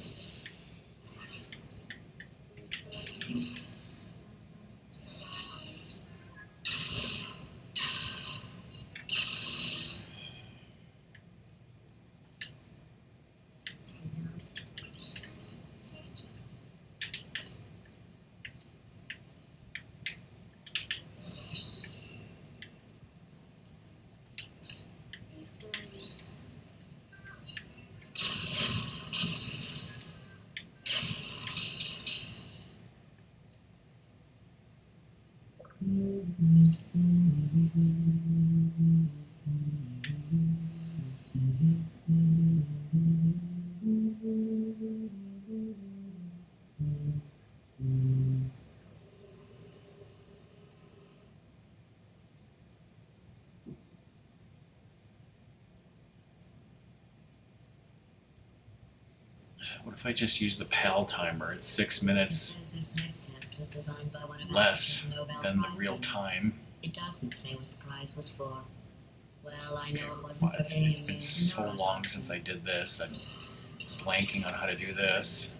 What if I just use the PAL timer? It's 6 It minutes says this next test was designed by one of less America's Nobel than the Prize real winners. time. It doesn't say what the prize was for. Well, I know it wasn't But for it's paying been you so neurotoxin. long since I did this. I'm blanking on how to do this.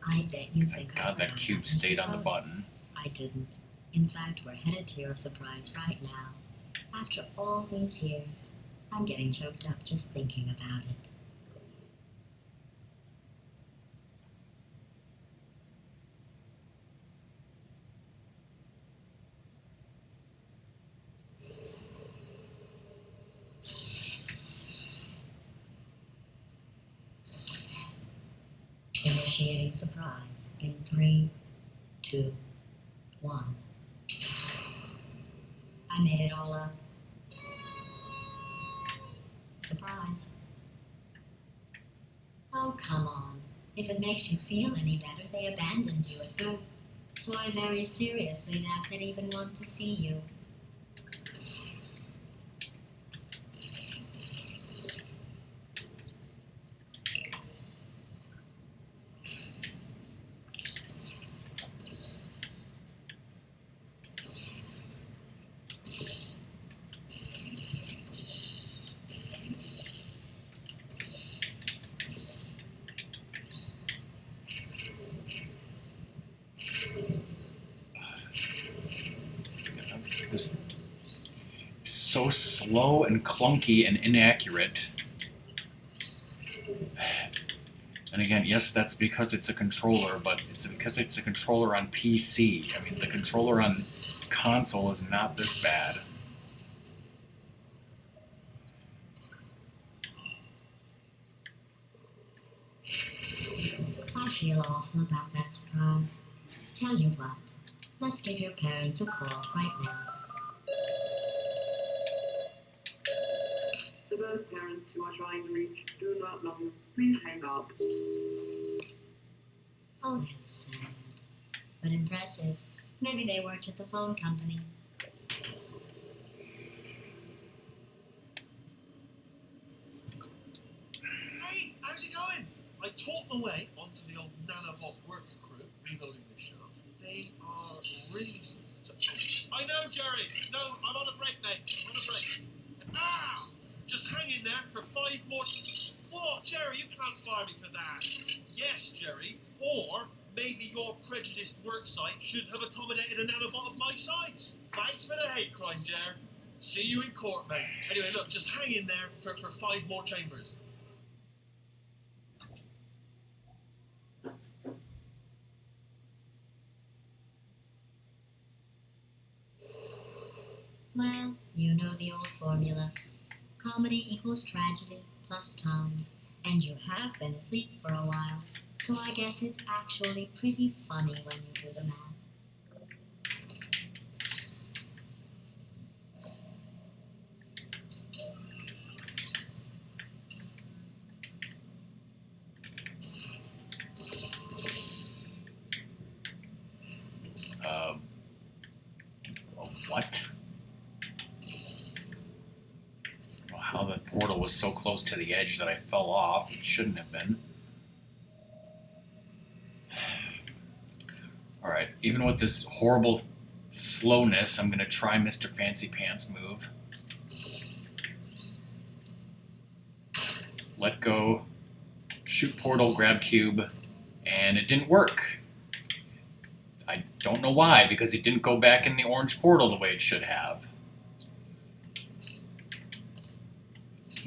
I bet you think Thank God I that forgot cube about stayed on the surprise. button. I didn't. In fact, we're headed to your surprise right now. After all these years, I'm getting choked up just thinking about it. Initiating surprise in 3, 2, 1. made it all up. Surprise. Oh, come on. If it makes you feel any better, they abandoned you at birth. So I very seriously doubt they'd even want to see you. This is so slow and clunky and inaccurate. And again, yes, that's because it's a controller, but it's because it's a controller on PC. I mean, the controller on console is not this bad. I feel awful about that surprise. Tell you what, let's give your parents a call right now. To those parents who are trying to reach, do not long. Please hang up. Oh, that's sad. But impressive. Maybe they worked at the phone company. Hey, how's it going? I talked my way onto the old nanobot working crew rebuilding this shaft. They are really I know, Jerry. No, I'm on a break, mate. On a break. Ah! Just hang in there for 5 more... What, Jerry? You can't fire me for that. Yes, Jerry. Or maybe your prejudiced worksite should have accommodated a nanobot of my size. Thanks for the hate crime, Jer. See you in court, mate. Anyway, look, just hang in there for 5 more chambers. Well, you know the old formula. Comedy equals tragedy plus time. And you have been asleep for a while, so I guess it's actually pretty funny when you do the math. What? Well, how the portal was so close to the edge that I fell off. It shouldn't have been. Alright, even with this horrible slowness, I'm going to try Mr. Fancy Pants move. Let go, shoot portal, grab cube, and it didn't work. I don't know why, because it didn't go back in the orange portal the way it should have.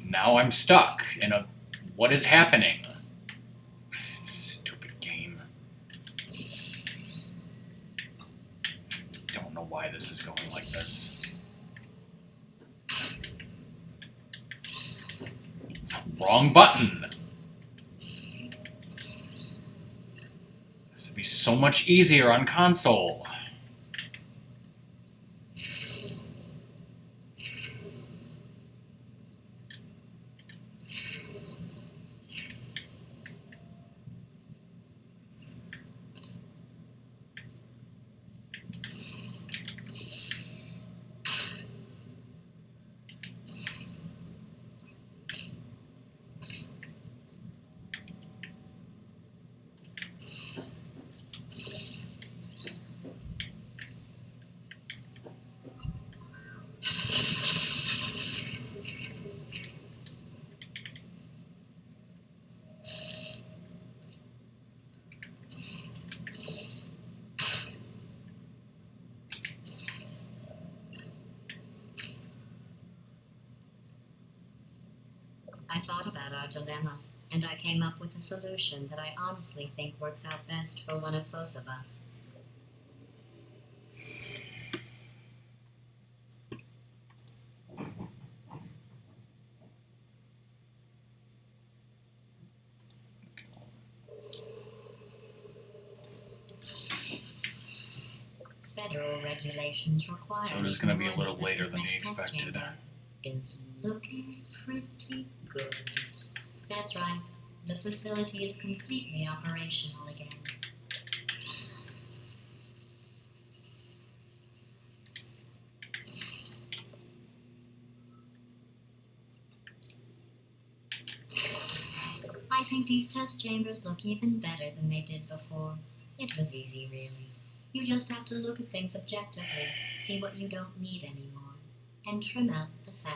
Now I'm stuck in a... What is happening? Stupid game. Don't know why this is going like this. Wrong button! This would be so much easier on console. I thought about our dilemma, and I came up with a solution that I honestly think works out best for one of both of us. Federal regulations require. So it is going to be a little that later this than we next test expected. chamber is looking pretty good. That's right. The facility is completely operational again. I think these test chambers look even better than they did before. It was easy, really. You just have to look at things objectively, see what you don't need anymore, and trim out the fat.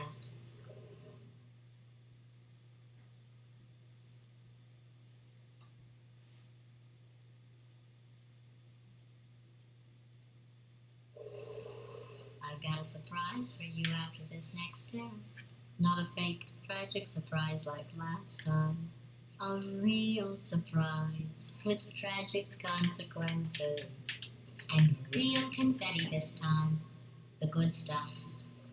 I've got a surprise for you after this next test. Not a fake, tragic surprise like last time. A real surprise with tragic consequences. And real confetti this time. The good stuff.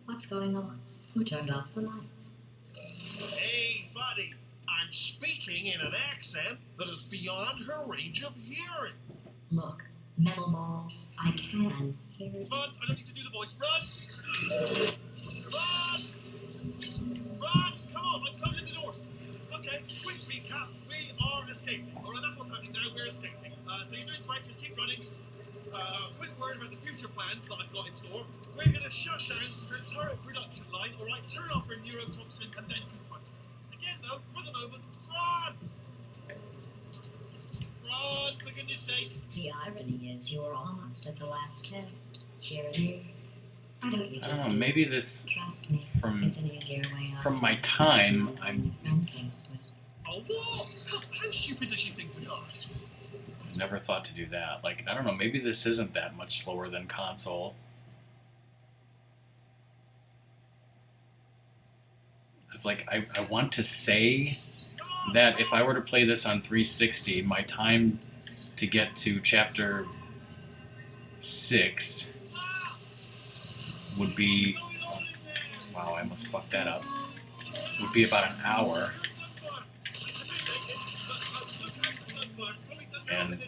What's going on? Who turned off the lights? Hey, buddy, I'm speaking in an accent that is beyond her range of hearing. Look, metal ball, I can hear you. Run, I don't need to do the voice. Run! Run! Run! Come on, I'm closing the doors. Okay, quick recap. We are escaping. Alright, that's what's happening now. We're escaping. So you're doing great, just keep running. Quick word about the future plans that I've got in store. We're going to shut down her turret production line, alright? Turn off her neurotoxin and then confront her. Again, though, for the moment, run! Run, for goodness sake. The irony is you're almost at the last test. Here it is. Why don't you I just don't know, maybe this, trust me? from It's an easier way out. from my time, Friends I came up with. Oh, what? How stupid does she think we are? never thought to do that. Like, I don't know, maybe this isn't that much slower than console. It's like, I want to say that if I were to play this on 360, my time to get to chapter 6 would be, wow, I almost fucked that up, would be about an hour. And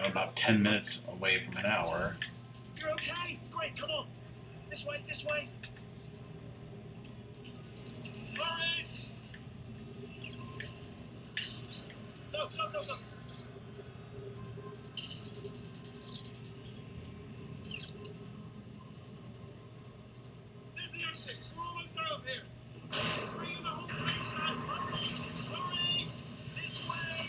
I'm about 10 minutes away from an hour. You're okay? Great, come on. This way, this way. Courage! No, no, no, no. There's the exit. We're almost out here. Bring in the whole place now. Hurry! This way!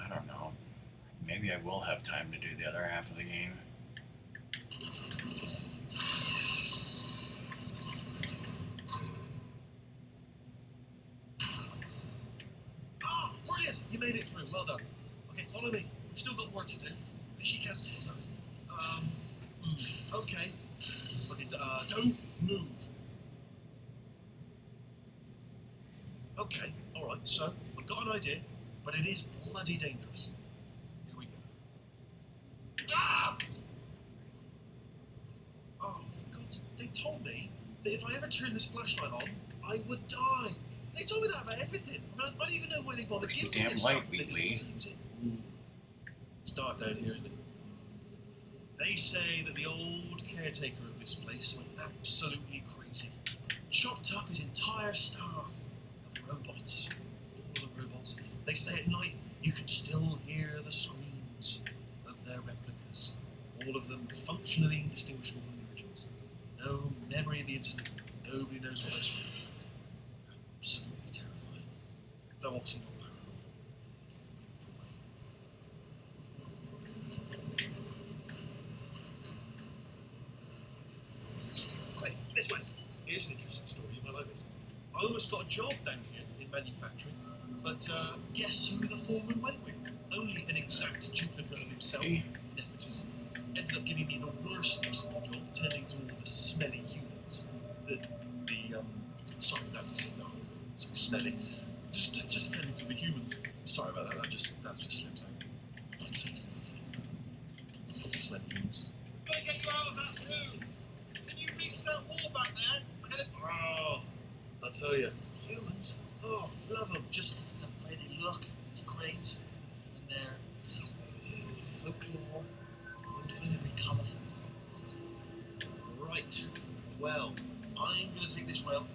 I don't know. Maybe I will have time to do the other half of the game. Ah, brilliant! You made it through. Well done. Okay, follow me. We've still got work to do. She can't. Okay. Okay, don't move. Okay, alright, so I've got an idea, but it is bloody dangerous. Here we go. Ah! Oh, for God's sake, they told me that if I ever turned this flashlight on, I would die. They told me that about everything. I don't even know why they bothered Makes me giving me damn this light, stuff. They didn't Wheatley. use it. It's dark down here, isn't it? They say that the old caretaker of this place went absolutely crazy. Chopped up his entire staff of robots. All the robots. They say at night you could still hear the screams of their replicas. All of them functionally indistinguishable from the originals. No memory of the incident. Nobody knows what they're screaming about. Absolutely terrifying. Though obviously not paranormal. Right, this way. Here's an interesting story. You might like this. I almost got a job down here in manufacturing, but guess who the foreman went with? only an exact duplicate of himself, Okay. nepotism, ended up giving me the worst possible job tending to all the smelly humans. Sorry, that's something smelly. Just tending to the humans. Sorry about that. That just slipped out. I'm sensitive. Smelly humans. Gotta get you out of that room. Can you reach that wall back there? Oh, I tell you, humans. Oh, love them. Just the way they look. It's great. And their folklore, wonderful in every colour. Right. Well, I'm going to take this rail.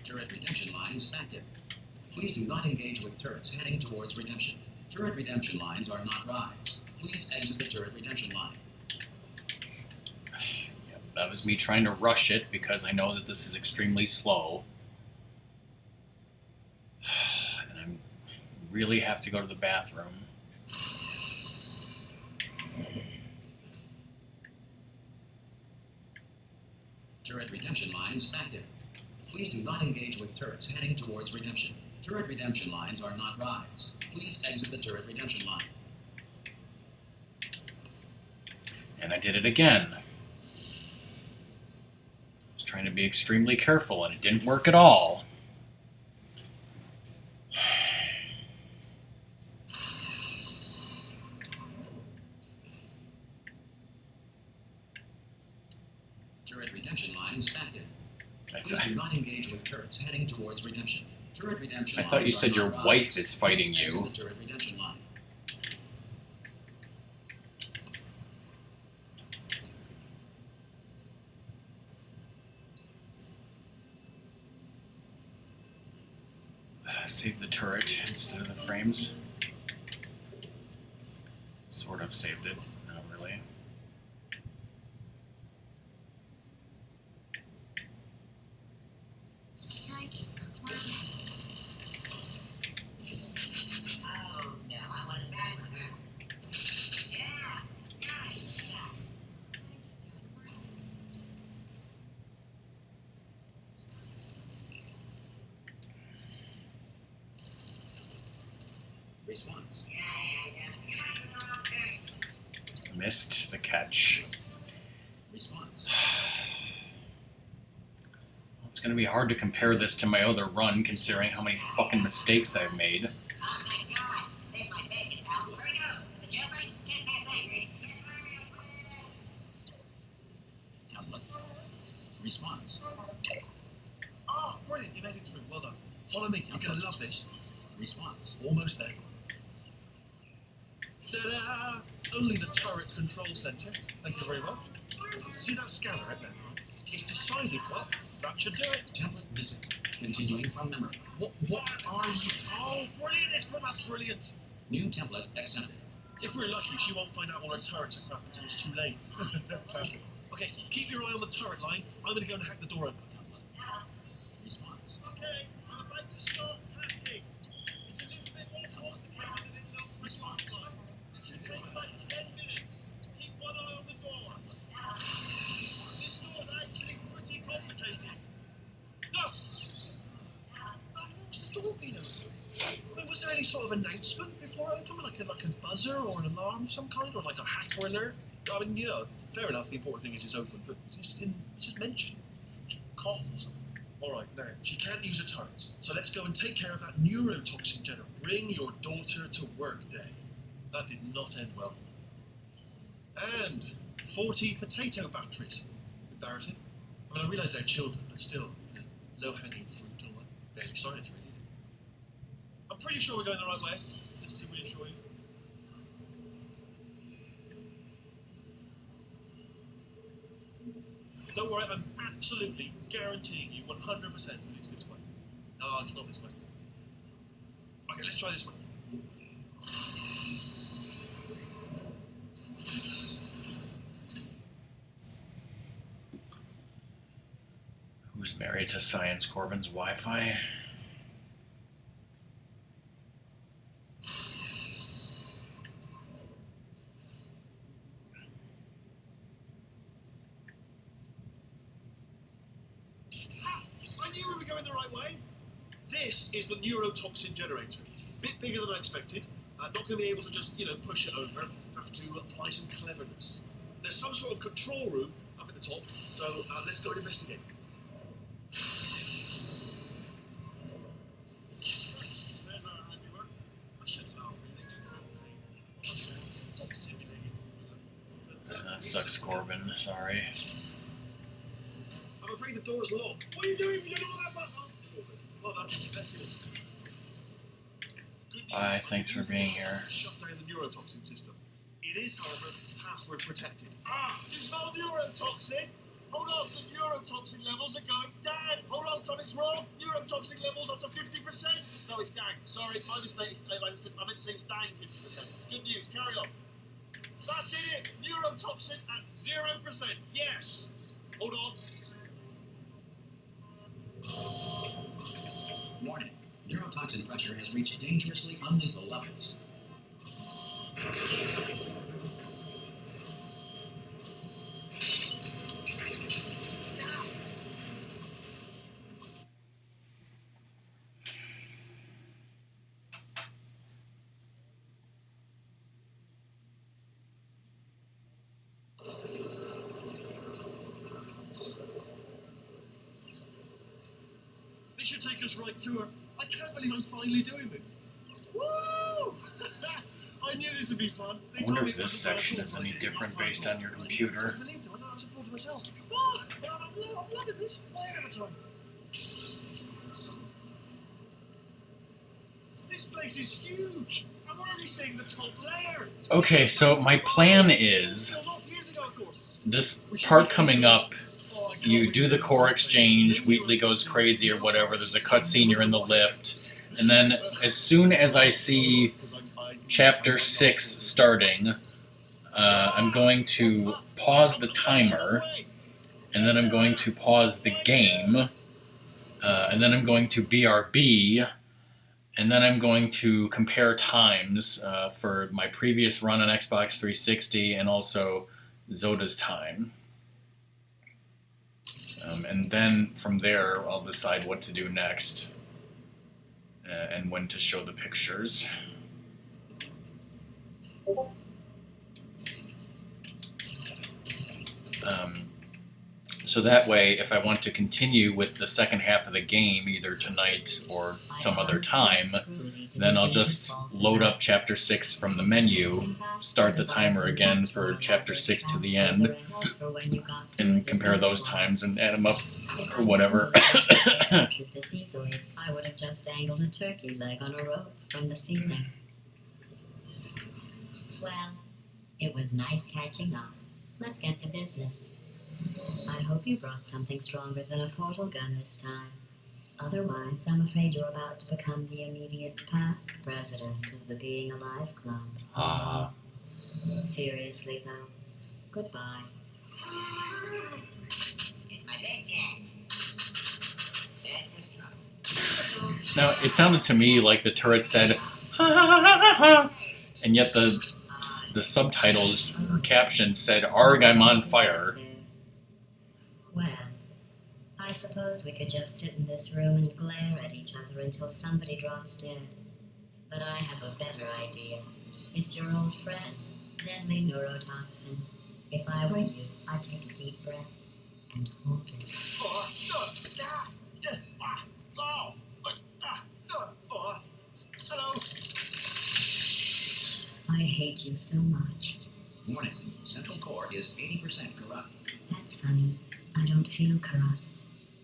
Turret redemption lines active. Please do not engage with turrets heading towards redemption. Turret redemption lines are not rides. Please exit the turret redemption line. Yep, that was me trying to rush it because I know that this is extremely slow. And I really have to go to the bathroom. Turret redemption lines active. Please do not engage with turrets heading towards redemption. Turret redemption lines are not rides. Please exit the turret redemption line. And I did it again. I was trying to be extremely careful and it didn't work at all. Turret redemption lines active. Please do not engage with turrets heading towards redemption. Turret redemption I thought you lines said are your not wife rides. is fighting Please exit you. the turret redemption line. Save the turret instead of the frames. Sort of saved it. Not really. Response. Missed the catch. Response. Well, it's gonna be hard to compare this to my other run considering how many fucking mistakes I've made. Oh my god, save my bacon, pal. Where we go? Is it jailbreak? Can't say a thing. Tablet. Response. Ah, brilliant. You made it through. Well done. Follow me. You're going to love this. Response. Almost there. Ta-da! Only the turret control center. Thank you very much. See that scanner right there? It's decided what? That should do it. Template missing. Continuing from memory. What are you? Oh, brilliant! That's brilliant. New template accepted. If we're lucky, she won't find out all her turrets are crap until it's too late. Classic. Okay, keep your eye on the turret line. I'm going to go and hack the door open. Template. Response. Okay, I'm about to start hacking. It's a little bit more complicated than it looked. Response. It should take about 10 minutes. Keep one eye on the door. This door's actually pretty complicated. No! How long's the door been open? I mean, was there any sort of announcement before I opened, like a buzzer or an alarm of some kind, or like a hacker alert? I mean, you know, fair enough. The important thing is it's open, but just mention cough or something. All right, now she can't use her turrets, so let's go and take care of that neurotoxin generator. Bring your daughter to work day. That did not end well. And 40 potato batteries. Embarrassing. I mean, I realise they're children, but still, low-hanging fruit and all that. Barely science, really. I'm pretty sure we're going the right way, just to reassure you. Don't worry, I'm absolutely guaranteeing you 100% that it's this way. No, it's not this way. Okay, let's try this one. Who's married to Science Corbin's Wi-Fi? I knew we were going the right way. This is the neurotoxin generator. Bit bigger than I expected. Not going to be able to just, push it over. Have to apply some cleverness. There's some sort of control room up at the top, so let's go and investigate. There's our handiwork. I shouldn't laugh, really. Top stimulated. That sucks, Corbin. Sorry. I'm afraid the door's locked. What are you doing? You don't know that button. Well done. Let's see. Bye, thanks for being here. Shut down the neurotoxin system. It is, however, password protected. Do you smell neurotoxin? Hold on, the neurotoxin levels are going down. Hold on, something's wrong. Neurotoxin levels up to 50%. No, it's down. Sorry, my mistake. I meant to say it's down 50%. Good news. Carry on. That did it. Neurotoxin at 0%. Yes. Hold on. Warning. Neurotoxin pressure has reached dangerously unlethal levels. This should take us right to her. I can't believe I'm finally doing this. Woo! I knew this would be fun. I wonder if this section is any different based on your computer. I believed it. I was looking forward to myself. Oh, I'm loving this. Why another time? This place is huge. I'm already seeing the top layer. Okay, so my plan is this part coming up. You do the core exchange, Wheatley goes crazy or whatever, there's a cutscene, you're in the lift, and then as soon as I see Chapter 6 starting, I'm going to pause the timer, and then I'm going to pause the game, and then I'm going to BRB, and then I'm going to compare times for my previous run on Xbox 360 and also Zoda's time. And then from there, I'll decide what to do next and when to show the pictures. So that way, if I want to continue with the second half of the game, either tonight or some other time, then I'll just load up Chapter 6 from the menu, start the timer again for Chapter 6 to the end, and compare those times and add them up, or whatever. I would have just dangled a turkey leg on a rope from the ceiling. Well, it was nice catching up. Let's get to business. I hope you brought something stronger than a portal gun this time. Otherwise, I'm afraid you're about to become the immediate past president of the Being Alive Club. Seriously, though, goodbye. It's my big chance. This is trouble. Now, it sounded to me like the turret said, ha ha ha ha ha, and yet the subtitles or caption said, Arg, I'm on fire. Well, I suppose we could just sit in this room and glare at each other until somebody drops dead. But I have a better idea. It's your old friend, deadly neurotoxin. If I were you, I'd take a deep breath and hold it. Hello. I hate you so much. Warning. Central core is 80% corrupt. That's funny. I don't feel corrupt.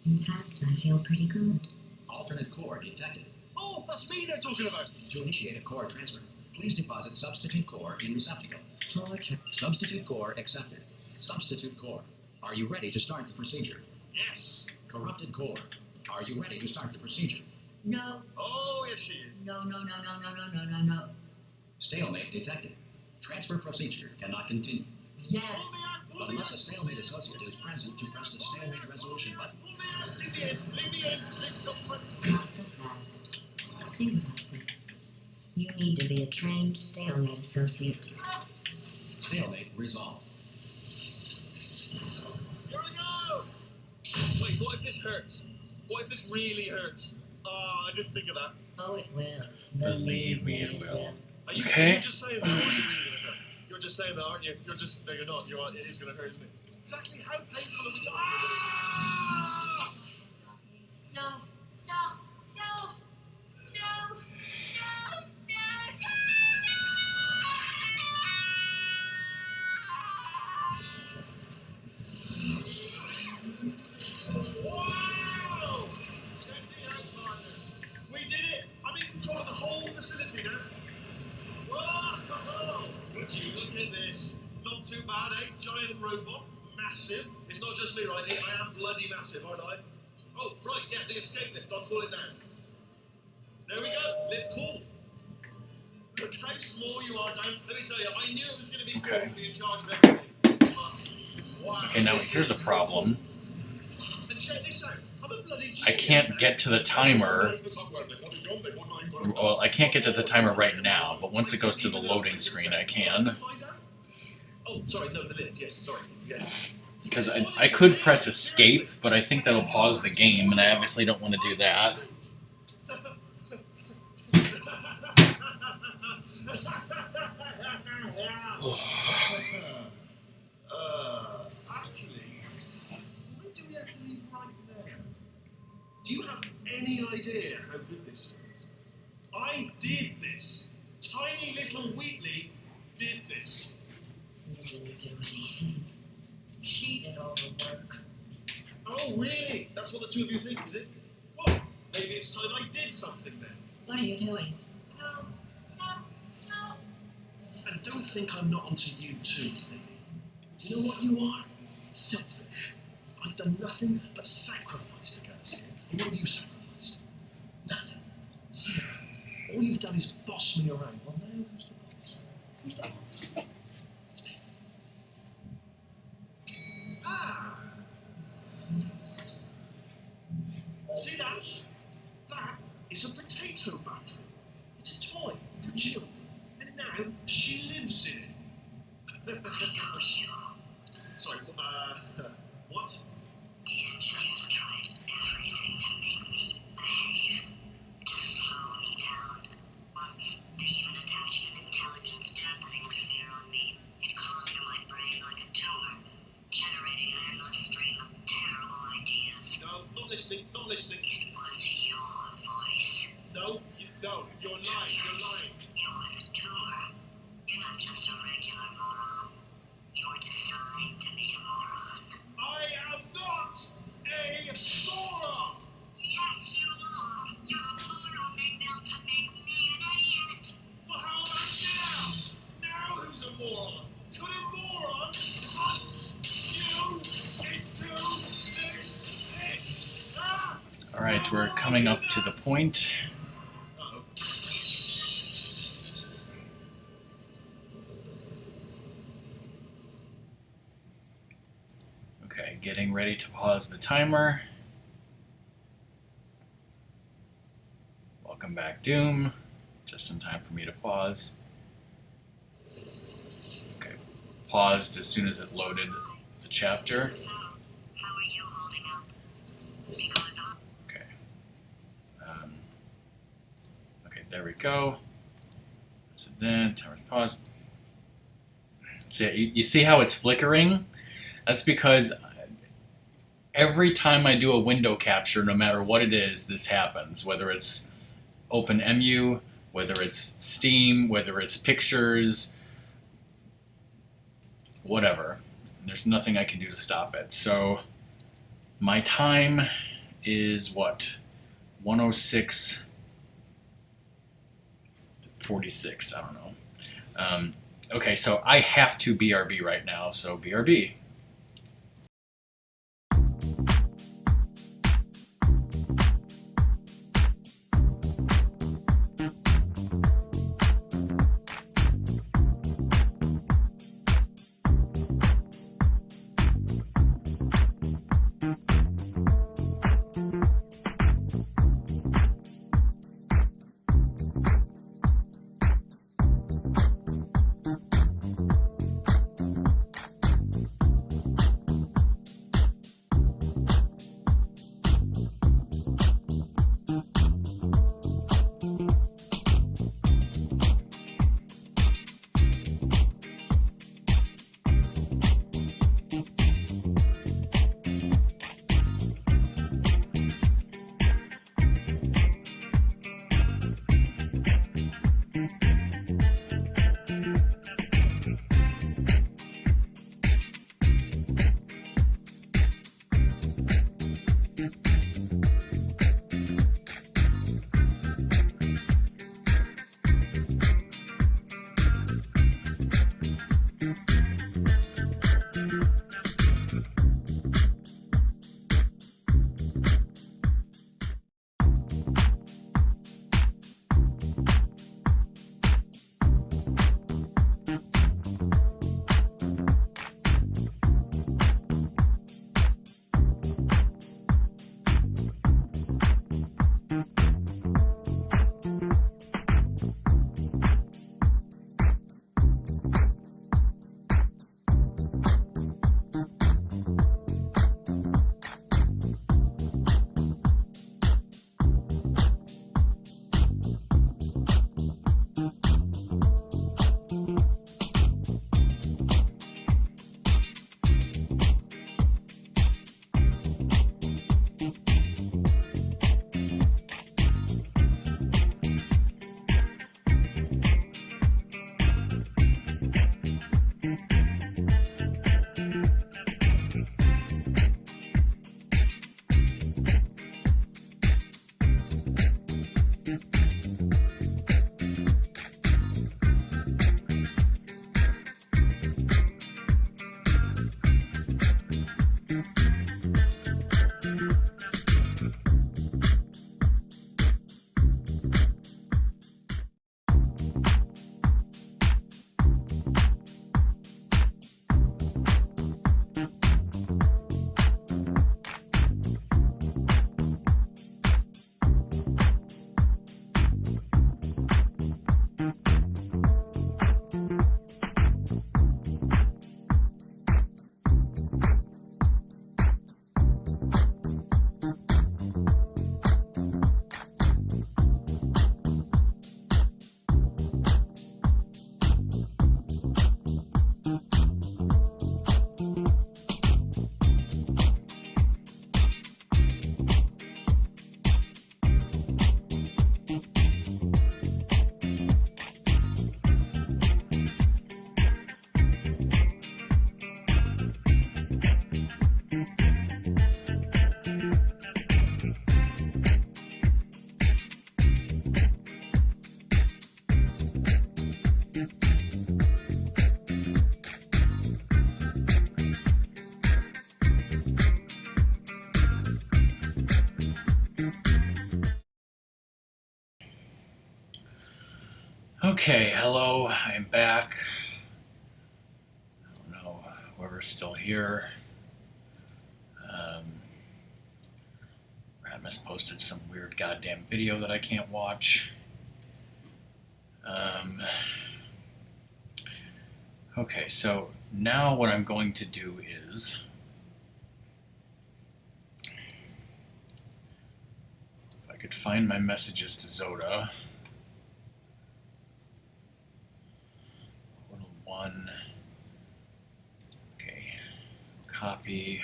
In fact, I feel pretty good. Alternate core detected. Oh, that's me they're talking about. To initiate a core transfer, please deposit substitute core in receptacle. Substitute core accepted. Substitute core. Are you ready to start the procedure? Yes. Corrupted core. Are you ready to start the procedure? No. Oh, yes, she is. No. Stalemate detected. Transfer procedure cannot continue. Yes. But unless a stalemate associate is present to press the stalemate resolution button. Not so fast. Think about this. You need to be a trained stalemate associate. Stalemate resolved. Here we go! Wait, what if this hurts? What if this really hurts? Oh, I didn't think of that. Oh, it will. Believe me, it will. Are you, Okay. are you just saying that, or is it really going to hurt? You're just saying that, aren't you? You're just, no, you're not. You're, it is going to hurt, isn't it? Exactly how painful are we talking? Ah! No, stop, no, no, no, Wow! Check me out, partner. We did it! I'm in control of the whole facility now. Whoa! Would you look at this? Not too bad, eh? Giant robot, massive. It's not just me, right? I am bloody massive, aren't I? Oh, right, yeah, the escape lift. I'll call it now. There we go. Lift called. Look how small you are, Dan. Let me tell you, I knew it was going to be cool Okay. to be in charge of everything. Wow. Okay, now here's a problem. And check this out. I'm a bloody genius, I can't get to the timer. Well, I can't get to the timer right now, but once it goes to the loading screen, I can. Oh, sorry, no, the lift. Yes, sorry. Yeah. Because I could press escape, but I think that'll pause the game, and I obviously don't want to do that. Actually, why do we have to leave right there? Do you have any idea how good this was? I did this. Tiny little Wheatley did this. You didn't do anything. She did all the work. Oh, really? That's what the two of you think, is it? Well, maybe it's time I did something then. What are you doing? no, no, no. And don't think I'm not onto you too, baby. Do you know what you are? Selfish. I've done nothing but sacrifice to get us here. And what have you sacrificed? Nothing. Zero. All you've done is boss me around. Well, now who's the boss? Who's the boss? It's me. Ah! See that? That is a potato battery. It's a toy for children. And now she lives in it. Sorry, what? The engineers tried everything to make me behave, to slow me down. Once, they even attached an intelligence dampening sphere on me. It clung to my brain like a tumor, generating an endless stream of terrible ideas. No, not listening, not listening. It was your voice. No, you're lying, you're lying. You're the doer. You're not just a regular moron. You're designed to be a moron. I am not a moron! Yes, you are. You're a moron they built to make me an idiot. Well, how about now? Now who's a moron? Could a moron punch you into this pit? Ah! Alright, we're coming up to the point. Uh-oh. Okay, getting ready to pause the timer. Welcome back, Doom. Just in time for me to pause. Okay, paused as soon as it loaded the chapter. So, how are you holding up? Because I'm Okay. Okay, there we go. So then, timer's paused. So yeah, you see how it's flickering? That's because every time I do a window capture, no matter what it is, this happens. Whether it's OpenMU, whether it's Steam, whether it's pictures, whatever. There's nothing I can do to stop it. So my time is what? 106:46. I don't know. Okay, so I have to BRB right now. So BRB. Okay, hello, I'm back. I don't know whoever's still here. Radmus posted some weird goddamn video that I can't watch. Okay, so now what I'm going to do is if I could find my messages to Zoda. Little one. Okay, copy.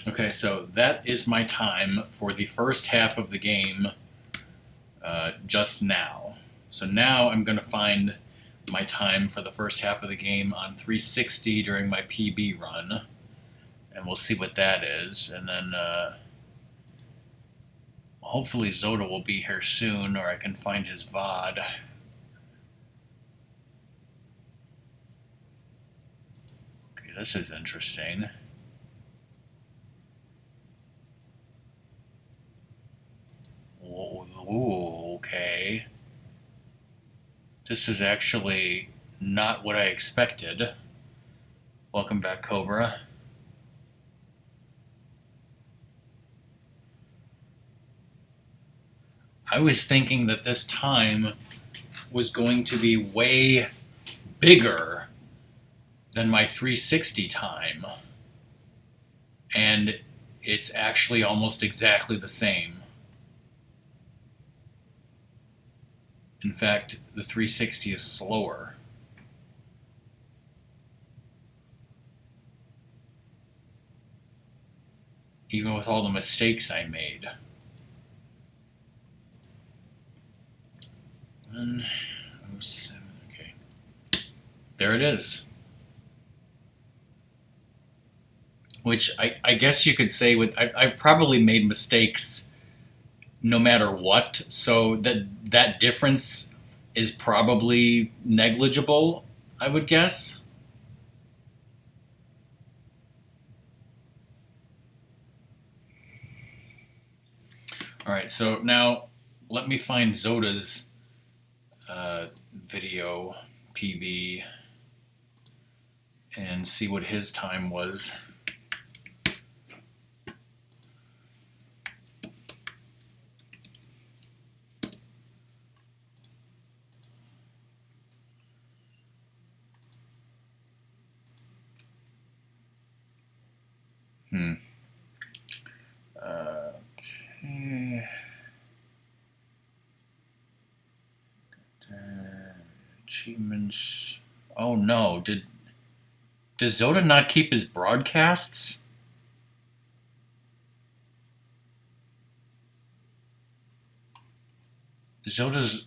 Okay, so that is my time for the first half of the game just now. So now I'm going to find my time for the first half of the game on 360 during my PB run. And we'll see what that is. And then hopefully Zoda will be here soon, or I can find his VOD. Okay, this is interesting. Ooh, okay. This is actually not what I expected. Welcome back, Cobra. I was thinking that this time was going to be way bigger than my 360 time. And it's actually almost exactly the same. In fact, the 360 is slower. Even with all the mistakes I made. And 07, okay. There it is. Which I guess you could say I've probably made mistakes no matter what, so that difference is probably negligible, I would guess. Alright, so now let me find Zoda's video PB and see what his time was. Okay. Achievements. Oh no, does Zoda not keep his broadcasts? Zoda's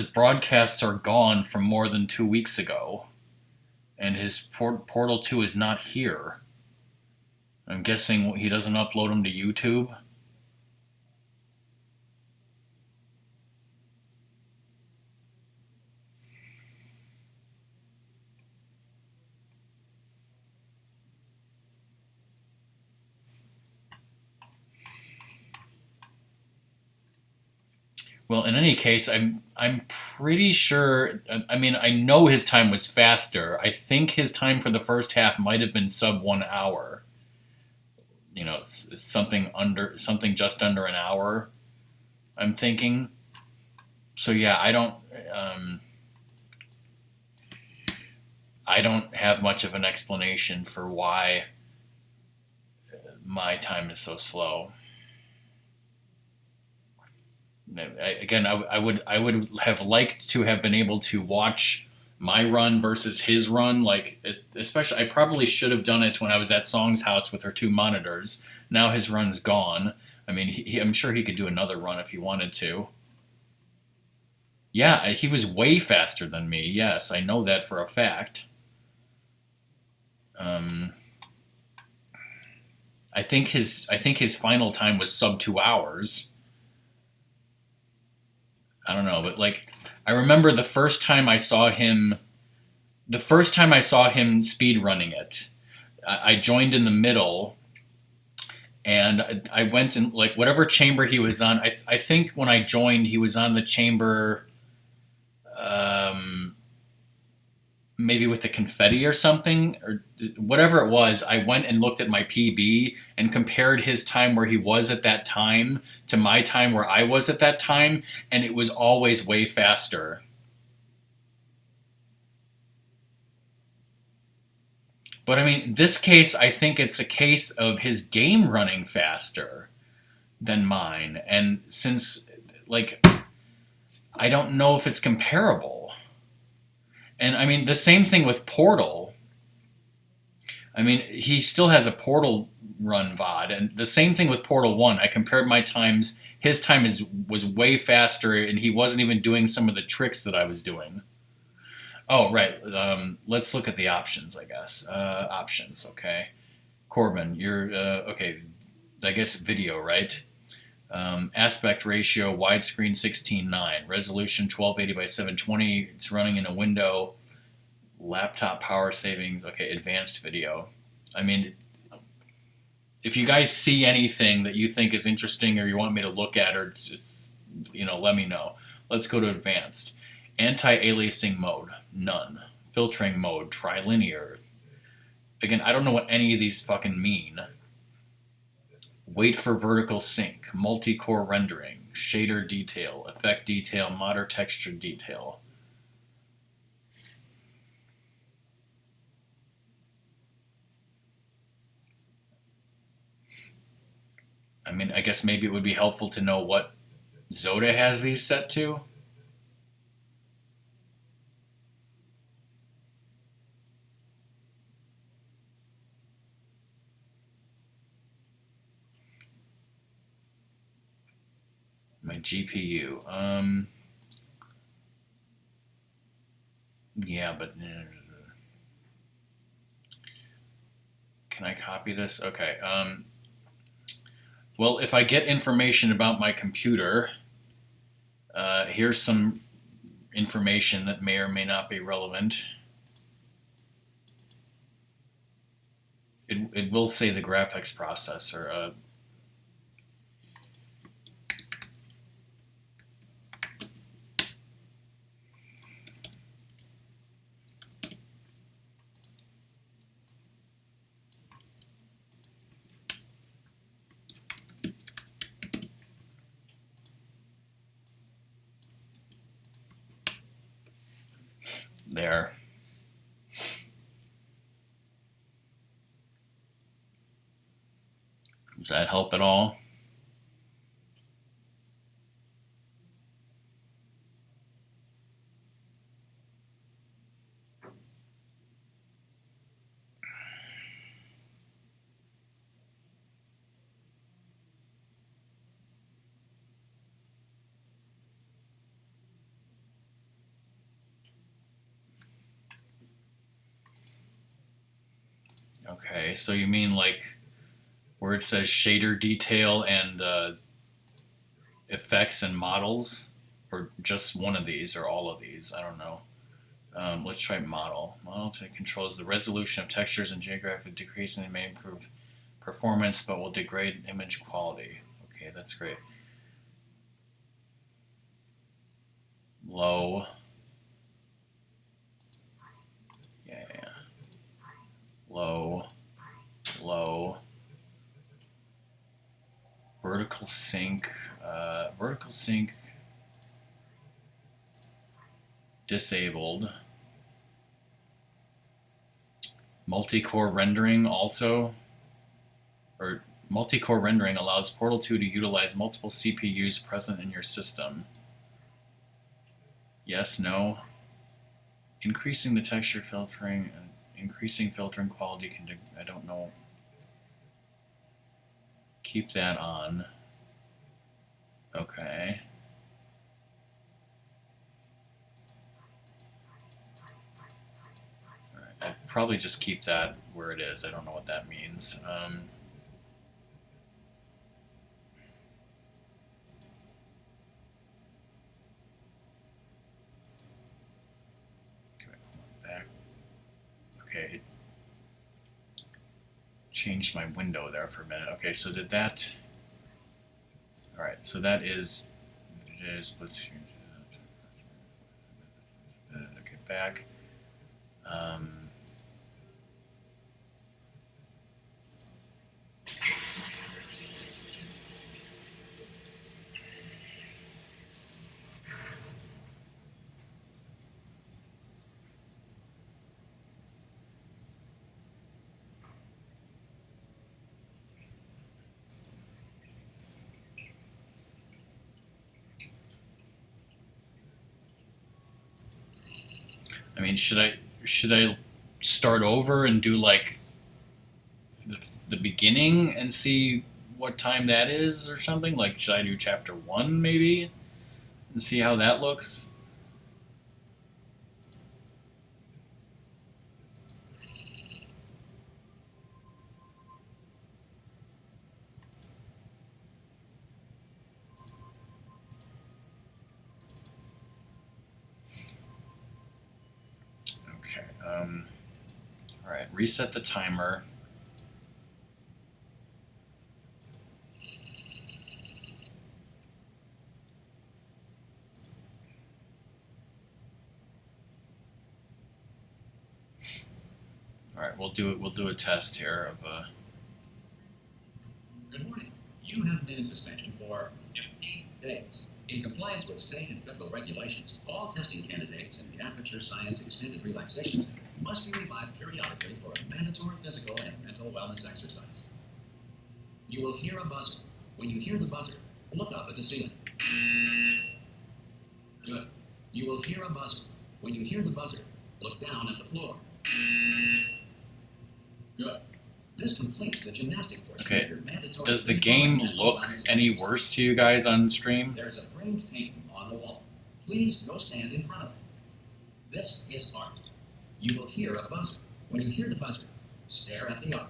broadcasts are gone from more than 2 weeks ago, and his Portal 2 is not here. I'm guessing he doesn't upload them to YouTube. Well, in any case, I'm pretty sure. I mean, I know his time was faster. I think his time for the first half might have been sub 1 hour. You know, something just under an hour. I'm thinking. So yeah, I don't have much of an explanation for why my time is so slow. I would have liked to have been able to watch my run versus his run. Like, especially, I probably should have done it when I was at Song's house with her 2 monitors. Now his run's gone. I mean, I'm sure he could do another run if he wanted to. Yeah, he was way faster than me. Yes, I know that for a fact. Um, I think his final time was sub 2 hours. I don't know, but like I remember the first time I saw him. The first time I saw him speed running it, I joined in the middle, and I went in like whatever chamber he was on. I think when I joined, he was on the chamber, um, maybe with the confetti or something or whatever it was. I went and looked at my PB and compared his time where he was at that time to my time where I was at that time, and it was always way faster. But I mean, this case, I think it's a case of his game running faster than mine. And since, like, I don't know if it's comparable. And I mean, the same thing with Portal. I mean, he still has a Portal run VOD. And the same thing with Portal 1. I compared my times. His time was way faster, and he wasn't even doing some of the tricks that I was doing. Oh, right. Let's look at the options, I guess. Options, okay. Corbin, you're, okay, I guess video, right? Aspect ratio, widescreen 16:9, resolution 1280 by 720. It's running in a window. Laptop power savings. Okay, advanced video. I mean, if you guys see anything that you think is interesting or you want me to look at or let me know. Let's go to advanced. Anti-aliasing mode, none. Filtering mode, trilinear. Again, I don't know what any of these fucking mean. Wait for vertical sync, multi-core rendering, shader detail, effect detail, modder texture detail. I mean, I guess maybe it would be helpful to know what Zoda has these set to. My GPU. Yeah, but can I copy this? Okay. Well, if I get information about my computer, here's some information that may or may not be relevant. It will say the graphics processor. There. Does that help at all? Okay, so you mean like where it says shader detail and effects and models, or just one of these, or all of these? I don't know. Let's try model. Model controls the resolution of textures and geographic decreasing may improve performance, but will degrade image quality. Okay, that's great. Low. Yeah. Low. Low. Vertical sync. Vertical sync disabled. Multi-core rendering also, or multi-core rendering allows Portal 2 to utilize multiple CPUs present in your system. Yes, no. Increasing the texture filtering and increasing filtering quality can I don't know. Keep that on. Okay. probably just keep that where it is. I don't know what that means. Back. Okay. It changed my window there for a minute. Okay, so did that... Alright, so that is... It is... Let's change it. Okay, back. I mean, should I start over and do like the beginning and see what time that is or something? Like, should I do chapter 1 maybe and see how that looks? Okay. All right. Reset the timer. All right, we'll do a test here of Good morning. You have been in suspension for 15 days. In compliance with state and federal regulations, all testing candidates in the Aperture Science Extended Relaxation Center must be revived periodically for a mandatory physical and mental wellness exercise. You will hear a buzzer. When you hear the buzzer, look up at the ceiling. Good. You will hear a buzzer. When you hear the buzzer, look down at the floor. Good. This completes the gymnastic portion Okay. of your mandatory Does the physical game and mental look wellness any exercise. worse to you guys on stream? There is a framed painting on the wall. Please go stand in front of it. This is art. You will hear a buzzer. When you hear the buzzer, stare at the art.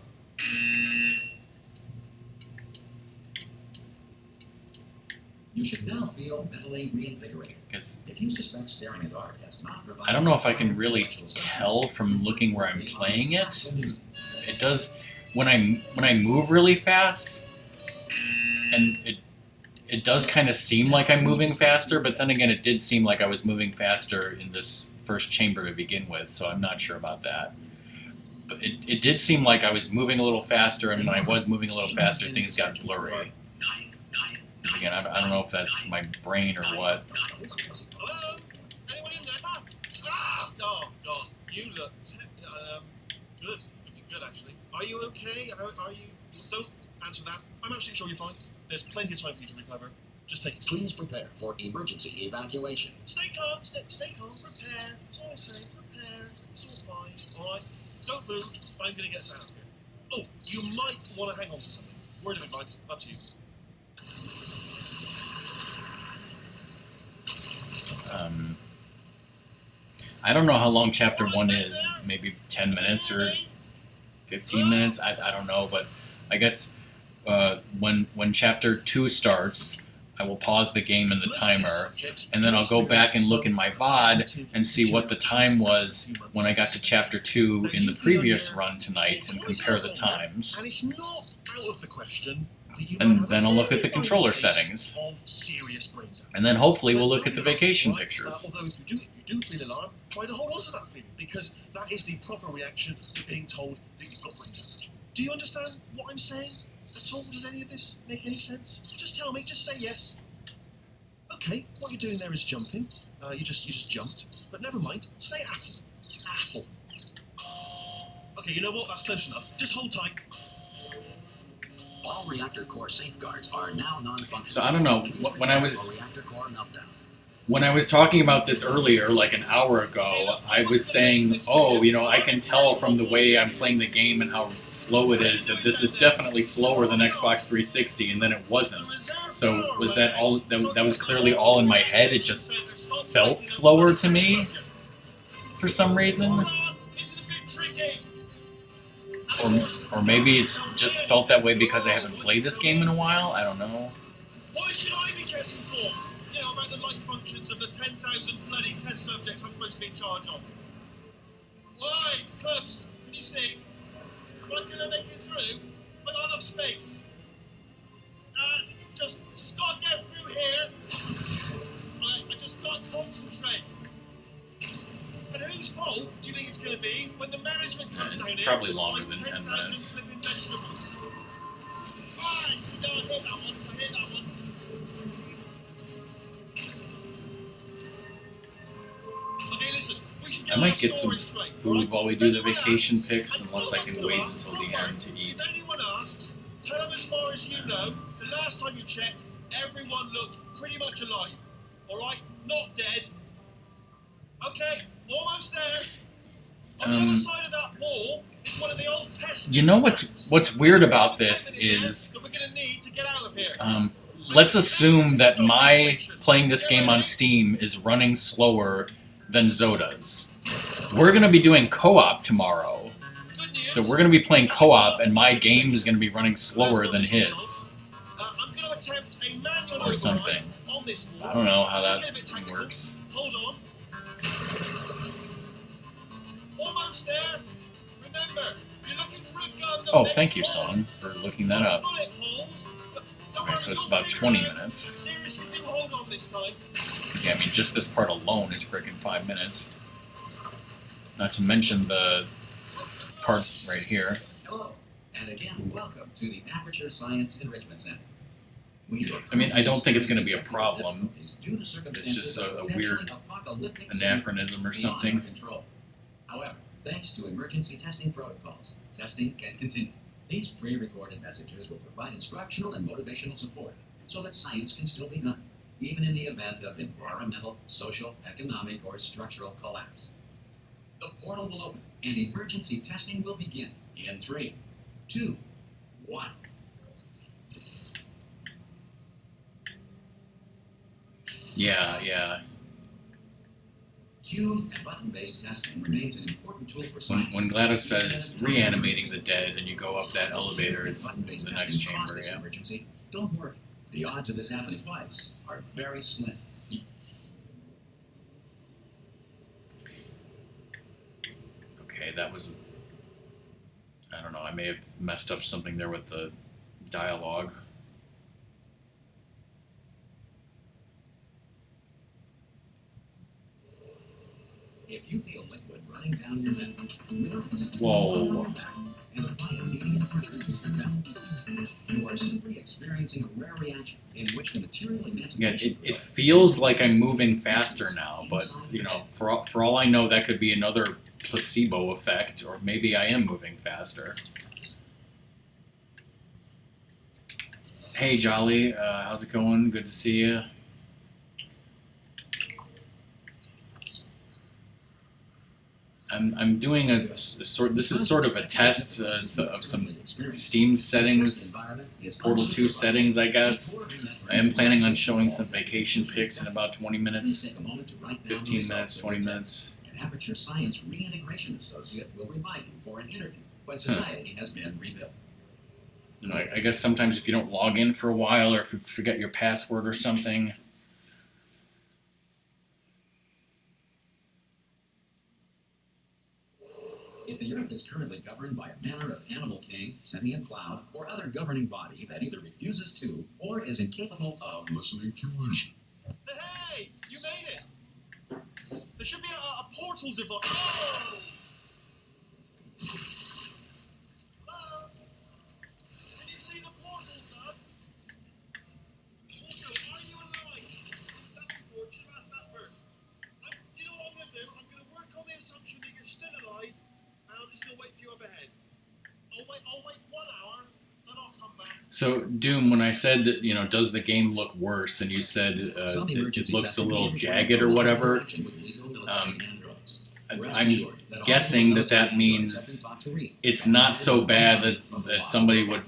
You should now feel mentally reinvigorated. Because If you suspect staring at art has not provided I don't know if I can really intellectual tell substance, from looking where I'm be playing honest, it. It does when I move really fast, and it does kind of seem like I'm moving faster, but then again, it did seem like I was moving faster in this first chamber to begin with, so I'm not sure about that. But it did seem like I was moving a little faster, and when I was moving a little faster, things got blurry. Again, I don't know if that's my brain or what. Hello? Anyone in there? Ah! Oh, God. You look good. Looking good, actually. Are you okay? Are you... Don't answer that. I'm absolutely sure you're fine. There's plenty of time for you to recover. Just take it slow. Please prepare for emergency evacuation. Stay calm. Stay calm. Prepare. That's all I say. Prepare. It's all fine. All right? Don't move. I'm going to get us out of here. Oh, you might want to hang on to something. Word of advice. Up to you. I don't know how long chapter 1 is. Maybe 10 minutes or 15 minutes. I don't know, but I guess when chapter 2 starts, I will pause the game and the timer, and then I'll go back and look in my VOD and see what the time was when I got to chapter 2 in the previous run tonight and compare the times. And it's not out of the question that you And might have then a I'll look at the very controller minor case settings. of serious brain damage. And then hopefully we'll look Don't at the give up, vacation right? pictures. Although if you do feel alarmed, try to hold on to that feeling, because that is the proper reaction to being told that you've got brain damage. Do you understand what I'm saying at all? Does any of this make any sense? Just tell me. Just say yes. Okay, what you're doing there is jumping. You just jumped. But never mind. Say apple. Apple. Okay, you know what? That's close enough. Just hold tight. All reactor core safeguards are now non-functional. So I don't know, Please when I prepare was- for reactor core meltdown. When I was talking about this earlier, like an hour ago, I was saying, oh, you know, I can tell from the way I'm playing the game and how slow it is that this is definitely slower than Xbox 360, and then it wasn't. So was that all? That was clearly all in my head. It just felt slower to me for some reason. This is a bit tricky. Or maybe it's just felt that way because I haven't played this game in a while. I don't know. Why should I be kept informed? You know, about the life functions of the 10,000 bloody test subjects I'm supposed to be in charge of. Right, clubs, can you see? Am I gonna make it through? But not enough space. Just gotta get through here. I just gotta concentrate. And whose fault do you think it's gonna be when the management comes down here? It's probably and longer finds than 10 10,000 minutes. flipping vegetables? Right, so I hit that one. I hit that one. Okay, listen. We should get I might our get some story straight, food right? while we do the If anyone vacation asks, pics, and unless I no can one's wait gonna ask, until don't the worry. end to eat. If anyone asks, tell them as far as you know, the last time you checked, everyone looked pretty much alive. Alright? Not dead. Okay, almost there. On the other side of that wall is one of the old test. You know what's weird about this is, that we're gonna need to get out of here. let's assume that my playing this game on Steam is running slower than Zoda's. We're gonna be doing co-op tomorrow, Good news. so we're gonna be playing co-op, and my game is gonna be running slower than his, I'm gonna attempt a manual or something. on this wall. I don't know how Get that a bit technical. works. Hold on. Almost there. Remember, you're looking for a gun that Oh, makes thank you, holes. Son, for looking that up. Bullet holes. Don't Okay, worry, so it's you'll about figure 20 it out. minutes. Seriously, do hold on this time. Because, yeah, I mean, just this part alone is freaking 5 minutes. Not to mention the part right here. Hello, and again, welcome to the Aperture Science Enrichment Center. I mean, I don't think it's gonna be a problem. It's just a weird anachronism or something. However, thanks to emergency testing protocols, testing can continue. These pre-recorded messages will provide instructional and motivational support so that science can still be done, even in the event of environmental, social, economic, or structural collapse. The portal will open, and emergency testing will begin in 3, 2, 1. Yeah. Cube and button-based testing remains an important tool for When, science. when Gladys says reanimating the dead and you go up that elevator, it's Button-based the next testing caused chamber, this yeah. emergency. Don't worry. The odds of this happening twice are very slim. Okay, that was... I don't know, I may have messed up something there with the dialogue. If you feel liquid running down your neck, relax. Whoa. And apply immediate pressure to your belly. You are simply experiencing a rare reaction in which the material in Yeah, it feels like I'm moving faster now, but, you know, for all I know, that could be another placebo effect, or maybe I am moving faster. Hey, Jolly, how's it going? Good to see you. I'm doing a sort. This is sort of a test of some Steam settings, Portal 2 settings, I guess. I am planning on showing some vacation pics in about 20 minutes, 15 minutes, 20 minutes. An Aperture Science Reintegration Associate will remind you for an interview when society has been rebuilt. You know, I guess sometimes if you don't log in for a while, or if you forget your password or something. If the Earth is currently governed by a manner of animal king, sentient cloud, or other governing body that either refuses to or is incapable of listening to reason. Hey, you made it. There should be a portal device. Oh! Hello? Can you see the portal, Dad? Also, are you alive? That's important. Should have asked that first. Do you know what I'm going to do? I'm going to work on the assumption that you're still alive, and I'm just going to wait for you up ahead. I'll wait 1 hour, then I'll come back. So, Doom, when I said that, you know, does the game look worse, and you said that it looks a little jagged or whatever, I'm guessing that means it's not so bad that somebody would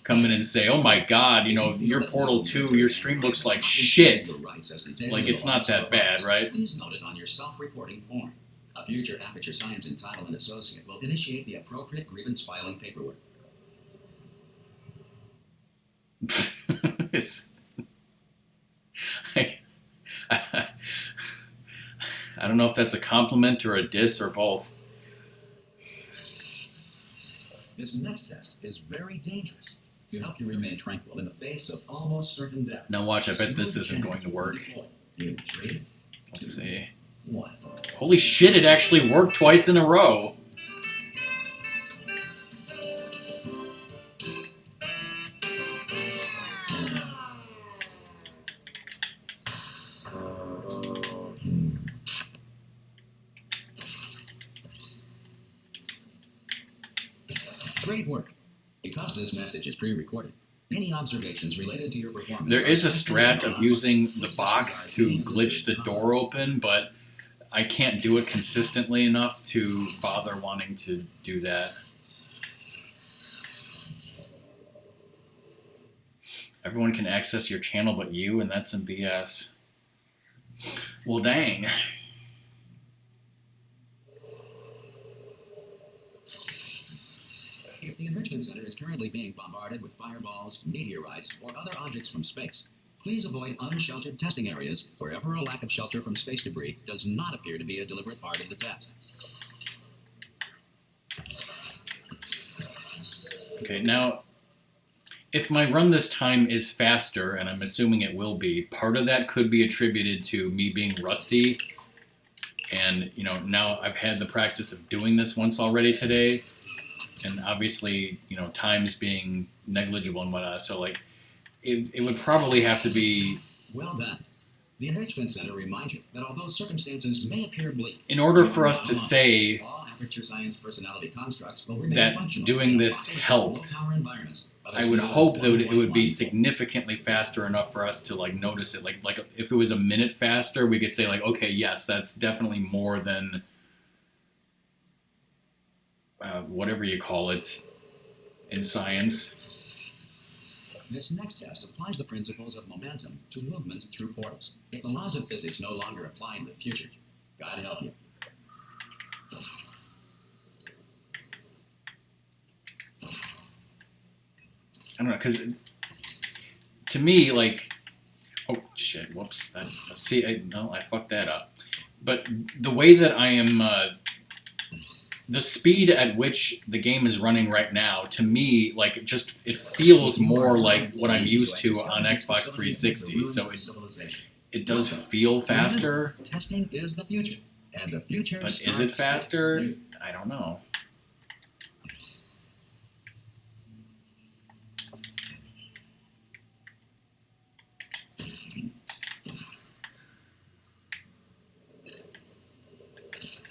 come in and say, oh my god, you know, your Portal 2, your stream looks like shit. Like, it's not that bad, right? Please note it on your self-reporting form. A future Aperture Science entitlement associate will initiate the appropriate grievance filing paperwork. I, I don't know if that's a compliment or a diss or both. This next test is very dangerous. To help you remain tranquil in the face of almost certain death. Now watch, I bet this Smooth isn't going to channels work. will deploy in 3, Let's 2, see. 1. Holy shit, it actually worked twice in a row. Great work. Because this message is pre-recorded, any observations related to your performance... There is a strat are of using the box to glitch the door open, but I can't do it consistently enough to bother wanting to do that. Everyone can access your channel but you, and that's some BS. Well, dang. If the Enrichment Center is currently being bombarded with fireballs, meteorites, or other objects from space, please avoid unsheltered testing areas wherever a lack of shelter from space debris does not appear to be a deliberate part of the test. Okay, now, if my run this time is faster, and I'm assuming it will be, part of that could be attributed to me being rusty. And, you know, now I've had the practice of doing this once already today. And obviously, you know, times being negligible and whatnot. So, like, it would probably have to be... Well done. The Enrichment Center reminds you that although circumstances may appear bleak... In order for us to say all Aperture Science personality constructs will remain that functional doing in this hostile helped, low-power environments of I as would few as hope that it would be 1.1. significantly faster enough for us to, like, notice it. Like if it was a minute faster, we could say, like, okay, yes, that's definitely more than... whatever you call it in science. This next test applies the principles of momentum to movements through portals. If the laws of physics no longer apply in the future, God help you. I don't know, because to me, like, oh shit, whoops, see, I fucked that up. But the way that I am, the speed at which the game is running right now, to me, like, it feels more like what I'm used to on Xbox 360. So it does feel faster. Testing is the future, and the future. But is it faster? I don't know.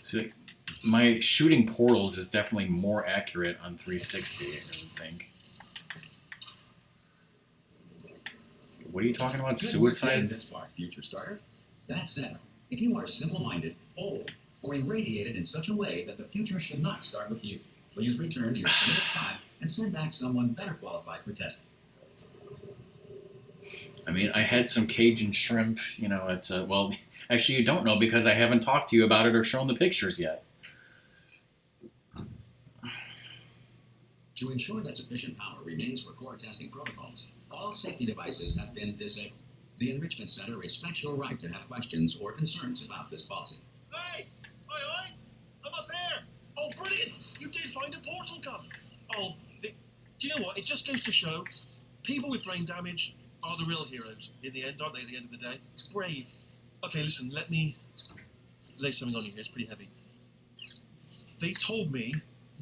So my shooting portals is definitely more accurate on 360, I would think. What are you talking about? Suicides? This far, future starter. That said, if you are simple-minded, old, or irradiated in such a way that the future should not start with you, please return to your primitive tribe and send back someone better qualified for testing. I mean, I had some Cajun shrimp, you know, at, well, actually you don't know because I haven't talked to you about it or shown the pictures yet. To ensure that sufficient power remains for core testing protocols, all safety devices have been disabled. The Enrichment Center respects your right to have questions or concerns about this policy. Hey! Aye, aye! I'm up here! Oh, brilliant! You did find a portal gun! Oh, do you know what? It just goes to show people with brain damage are the real heroes in the end, aren't they, at the end of the day? Brave. Okay, listen, let me lay something on you here. It's pretty heavy. They told me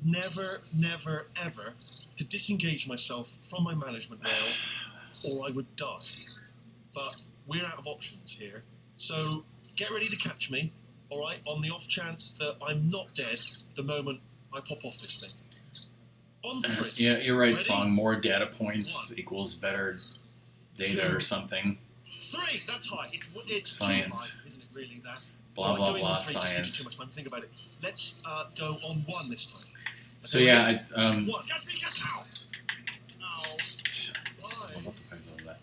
never, never, ever to disengage myself from my management rail or I would die. But we're out of options here. So get ready to catch me, all right, on the off chance that I'm not dead the moment I pop off this thing. On 3. Yeah, you're right, Ready? Song. More data points equals better data 2, or something. 3, that's high. It's Science. too high, isn't it, really, that? Blah, blah, Doing blah, on 3 just gives you science. too much time to think about it. Let's go on 1 this time. So Okay, yeah, ready? I, 1. Catch me, catch! Ow! Ow. Why? what the fuck is all that?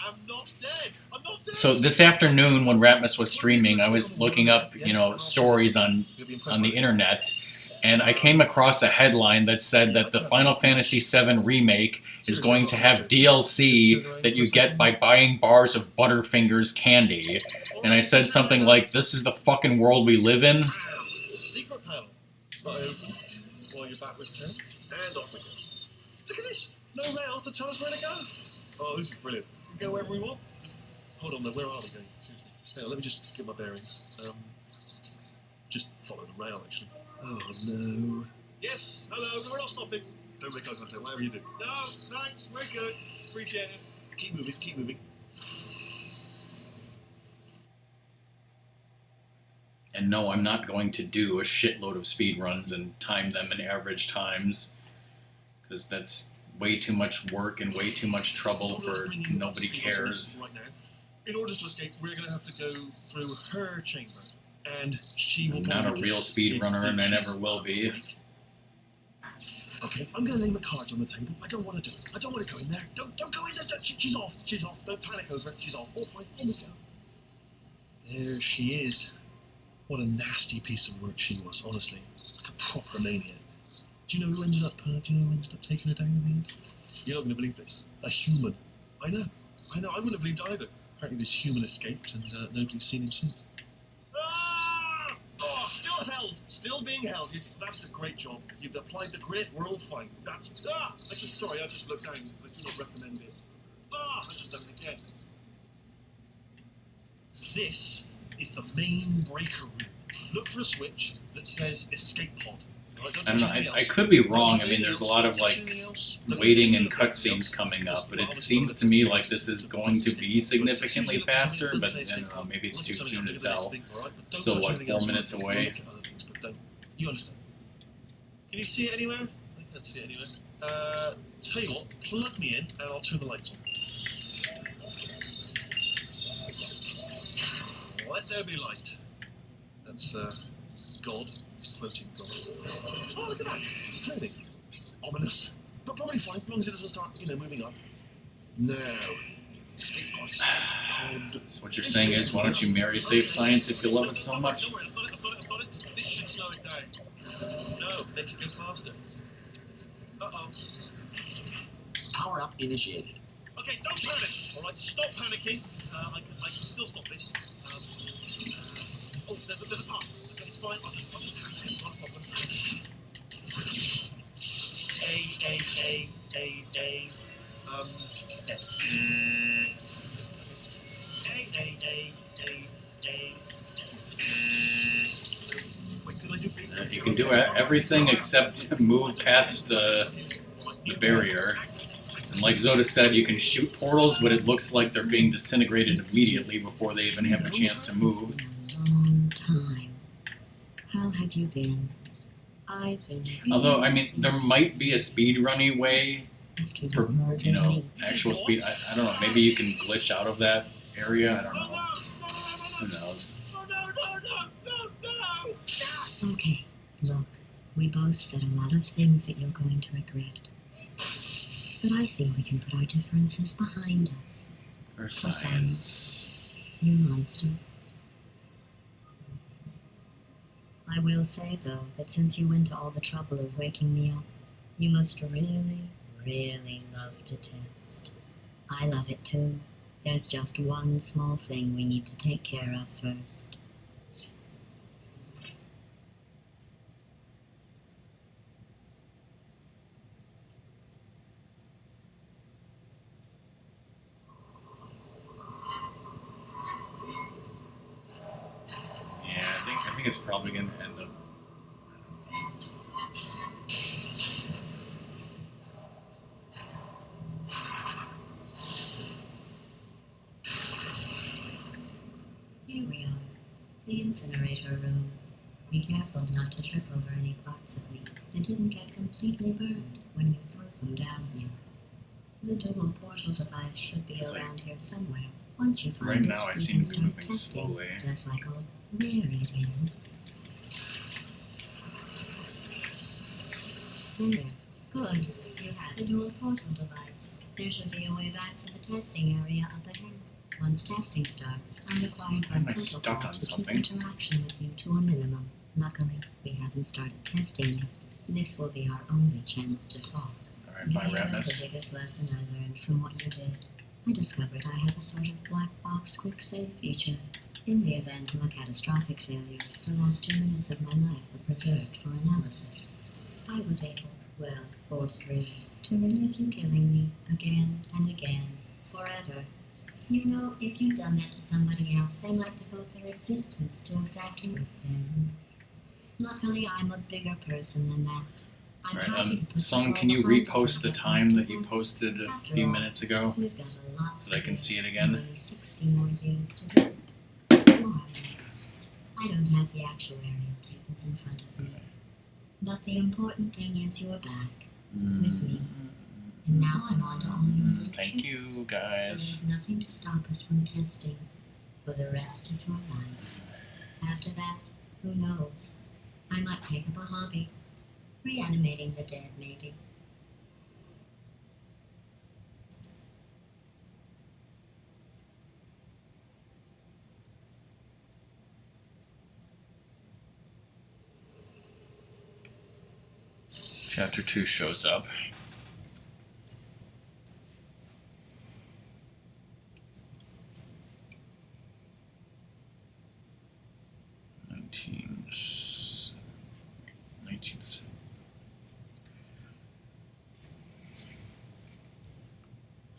am not dead. I'm not dead. So this afternoon when Ratmus was streaming, I was looking up, stories on the internet, and I came across a headline that said that the Final Fantasy VII Remake is going to have DLC that you get by buying bars of Butterfingers candy. And I said something like, "This is the fucking world we live in." Secret panel. Not open. While your back was turned. And off we go. Look at this. No rail to tell us where to go. Oh, this is brilliant. We can go wherever we want. Hold on, though. Where are we going? Seriously. Hang on, let me just get my bearings. Just follow the rail, actually. Oh, no. Yes, hello. We're not stopping. Don't make eye contact, whatever you do. No, thanks. We're good. Appreciate it. Keep moving, keep moving. And no, I'm not going to do a shitload of speed runs and time them in average times, because that's way too much work and way too much trouble for nobody cares. Right now. In order to escape, we're going to have to go through her chamber, and she will. I'm not a real speed runner, and I never will be. Okay, I'm going to lay my cards on the table. I don't want to do it. I don't want to go in there. Don't go in there. She's off. She's off. Don't panic over it. She's off. All fine. In we go. There she is. What a nasty piece of work she was, honestly. Like a proper maniac. Do you know who ended up taking her down in the end? You're not going to believe this. A human. I know. I wouldn't have believed either. Apparently this human escaped and nobody's seen him since. Ah! Oh, still held. Still being held. That's a great job. You've applied the grit. We're all fine. I just looked down. I do not recommend it. I should have done it again. This is the main breaker room. Look for a switch that says escape pod. Right, I don't know. I could be wrong. I mean, there's a lot of waiting and cutscenes coming up, but it seems to me like this is going to be significantly faster. But I don't know. Maybe it's too soon to tell. Still, what, 4 minutes away? You understand? Can you see it anywhere? I can't see it anywhere. Tell you what, plug me in and I'll turn the lights on. Let there be light. That's God. He's quoting God. Oh, look at that. Turning. Ominous. But probably fine, as long as it doesn't start, moving up. Now, escape pods. So what you're saying is, why don't you marry safe science if you love it so much? Don't worry, I've got it. This should slow it down. No, makes it go faster. Uh-oh. Power up initiated. Okay, don't panic. All right, stop panicking. I can still stop this. Oh, there's a pass. Okay, it's fine. I'll just hack it. Not a problem. S. Wait, can I do? You can do everything except move past the barrier. And like Zoda said, you can shoot portals, but it looks like they're being disintegrated immediately before they even have a chance to move. Long time. How have you been? I've been. Although, I mean, there might be a speedrunny way for, actual speed. I don't know, maybe you can glitch out of that area, I don't know. Who knows? Okay, look, we both said a lot of things that you're going to regret. But I think we can put our differences behind us. For science. You monster. I will say, though, that since you went to all the trouble of waking me up, you must really, really love to test. I love it too. There's just one small thing we need to take care of first. Yeah, I think it's probably going to end up. Here we are, the incinerator room. Be careful not to trip over any parts of me that didn't get completely burned when you threw them down here. The double portal device should be around here somewhere. Once you find Right it, now I we seem can to be start moving testing, slowly. just like old. There it is. There. Good. You had the dual portal device. There should be a way back to the testing area up ahead. Once testing starts, I'm required by Am I protocol stuck on to something? keep interaction with you to a minimum. Luckily, we haven't started testing yet. This will be our only chance to talk. Alright, Do bye, you know the Ratness. biggest lesson I learned from what you did? I discovered I have a sort of black box quick save feature. In the event of a catastrophic failure, the last 2 minutes of my life were preserved for analysis. I was able, well, forced really, to relive you killing me again and again, forever. You know, if you'd done that to somebody else, they might devote their existence to exacting revenge. Luckily, I'm a bigger person than that. I'm happy to Alright, put this Song, all can you behind us repost and the get time back that to you work. posted a After few all, minutes ago? We've got a lot So that I can to see it do, again? nearly 60 more years to do. More or less. I don't have the actuarial tables in front of me. But the important thing is you're back, with me. And now I'm on to all your little Thank tricks. you, So guys. there's nothing to stop us from testing for the rest of your life. After that, who knows? I might take up a hobby. Reanimating the dead, maybe. Chapter 2 shows up.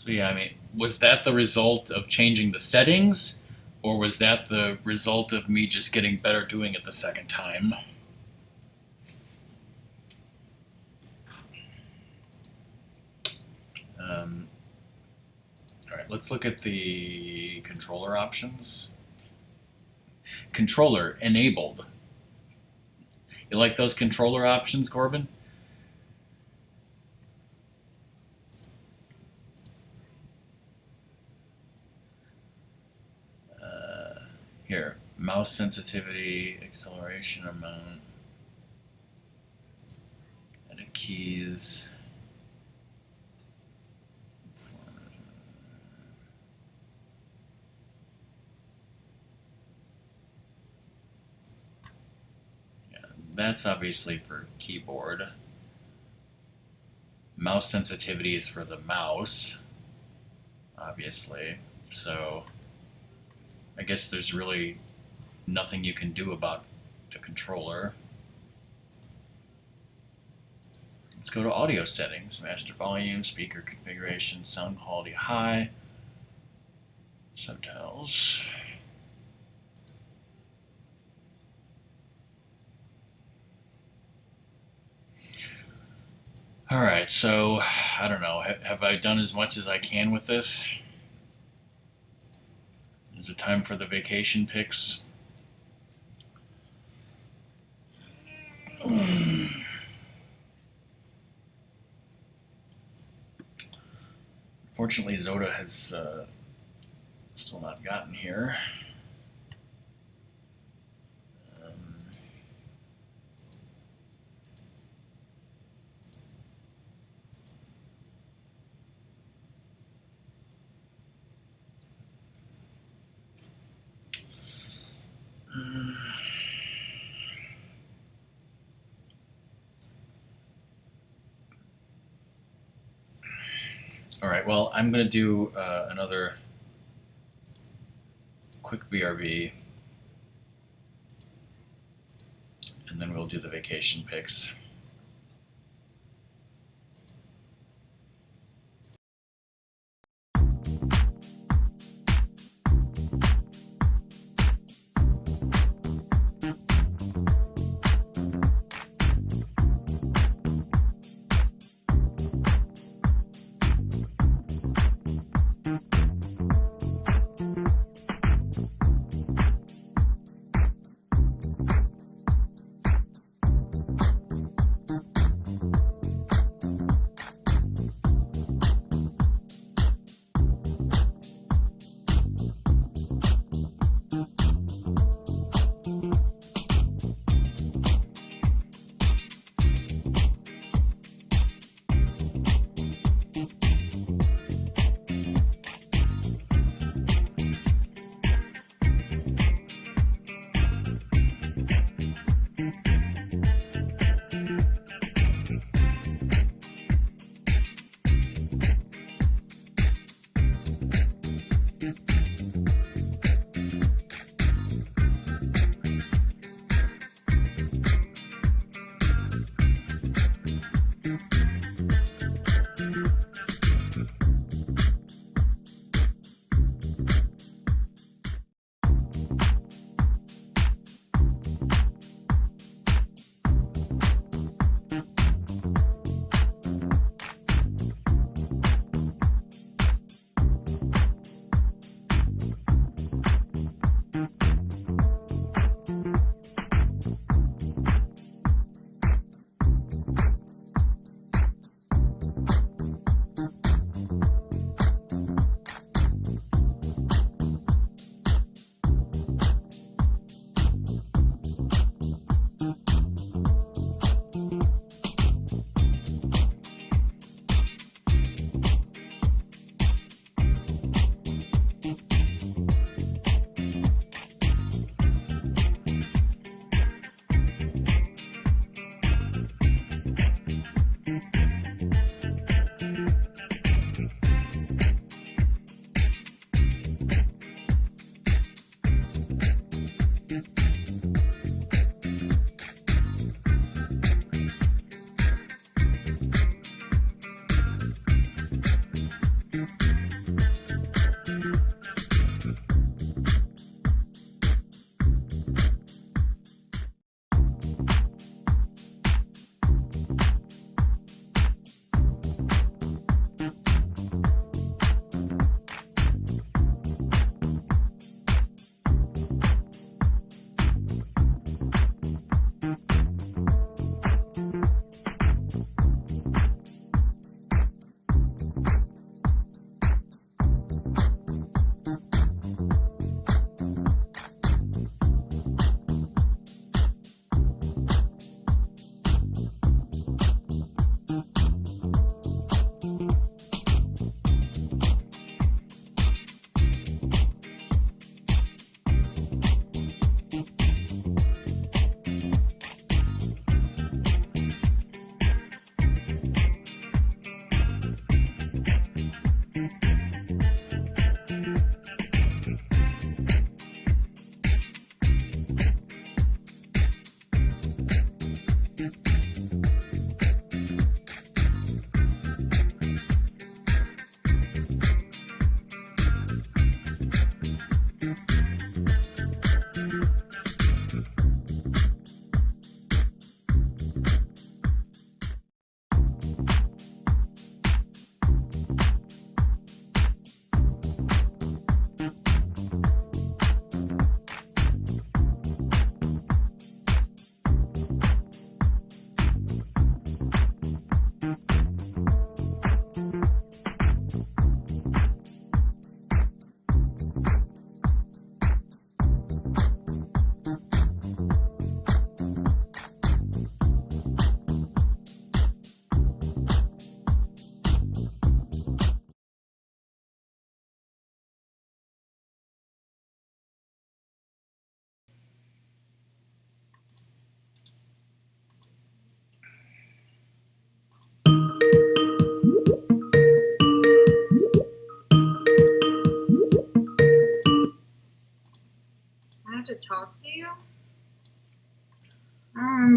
So yeah, I mean, was that the result of changing the settings, or was that the result of me just getting better doing it the second time? Alright, let's look at the controller options. Controller enabled. You like those controller options, Corbin? Here, mouse sensitivity, acceleration amount, edit keys. Yeah, that's obviously for keyboard. Mouse sensitivity is for the mouse, obviously. So I guess there's really nothing you can do about the controller. Let's go to audio settings, master volume, speaker configuration, sound quality high, subtitles. Alright, so I don't know, have I done as much as I can with this? Is it time for the vacation pics? Fortunately, Zoda has still not gotten here. Alright, well, I'm going to do another quick BRB, and then we'll do the vacation pics.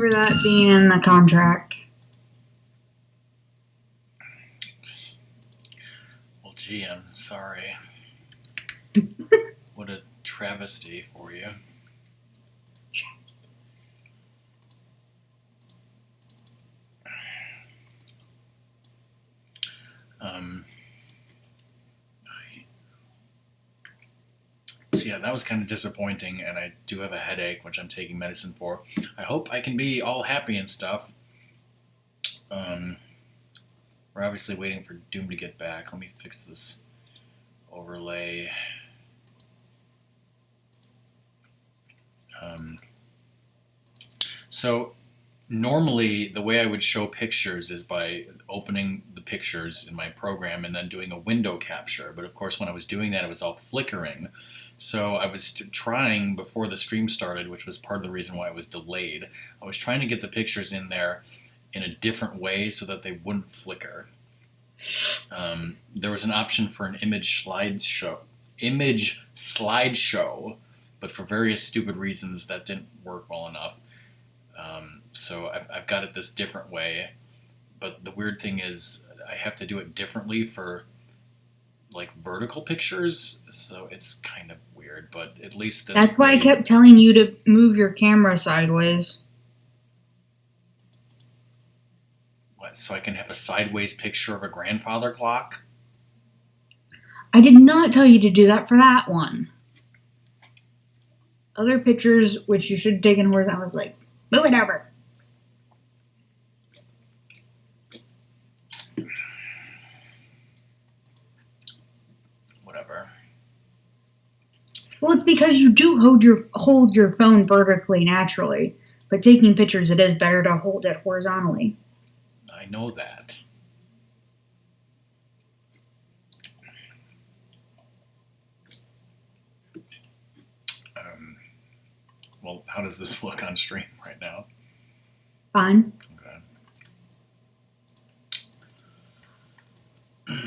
remember that being in the contract. Well, gee, I'm sorry. What a travesty for you. So yeah, that was kind of disappointing, and I do have a headache, which I'm taking medicine for. I hope I can be all happy and stuff. We're obviously waiting for Doom to get back. Let me fix this overlay. So normally the way I would show pictures is by opening the pictures in my program and then doing a window capture. But of course, when I was doing that, it was all flickering. So I was trying before the stream started, which was part of the reason why it was delayed. I was trying to get the pictures in there in a different way so that they wouldn't flicker. There was an option for an image slideshow, but for various stupid reasons that didn't work well enough. So I've got it this different way, but the weird thing is I have to do it differently for like vertical pictures, so it's kind of weird, but at least this That's why I way- kept telling you to move your camera sideways. What, so I can have a sideways picture of a grandfather clock? I did not tell you to do that for that one. Other pictures, which you should have taken horizontal, I was like, move it over. Whatever. Well, it's because you do hold your phone vertically naturally, but taking pictures, it is better to hold it horizontally. I know that. Well, how does this look on stream right now? Fine. Okay.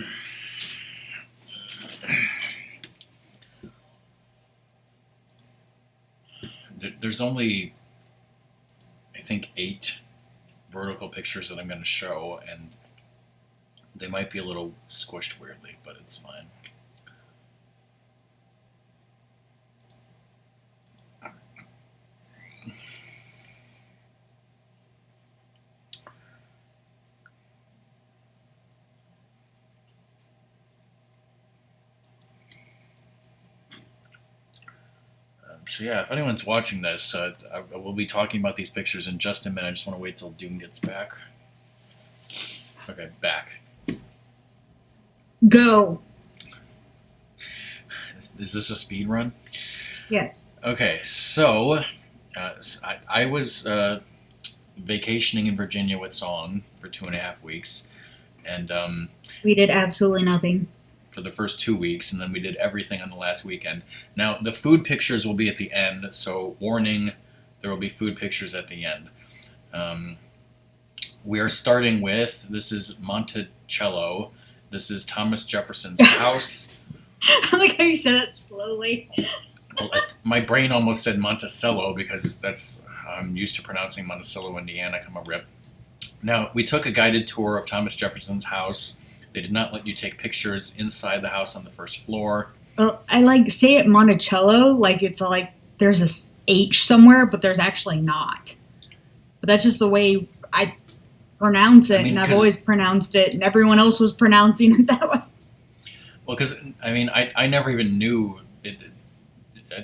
There's only, I think, 8 vertical pictures that I'm going to show, and they might be a little squished weirdly, but it's fine. So yeah, if anyone's watching this, I will be talking about these pictures in just a minute. I just want to wait till Doom gets back. Okay, back. Go. Is this a speed run? Yes. Okay, so I was vacationing in Virginia with Song for 2.5 weeks, and We did absolutely nothing. for the first 2 weeks, and then we did everything on the last weekend. Now, the food pictures will be at the end, so warning, there will be food pictures at the end. We are starting with, this is Monticello. This is Thomas Jefferson's house. I like how you said it slowly. Well, my brain almost said Monticello because I'm used to pronouncing Monticello, Indiana. Come a rip. Now, we took a guided tour of Thomas Jefferson's house. They did not let you take pictures inside the house on the first floor. Well, I say it Monticello, like it's like there's a H somewhere, but there's actually not. But that's just the way I pronounce it, and I've always pronounced it, and everyone else was pronouncing it that way. Well, because, I never even knew it,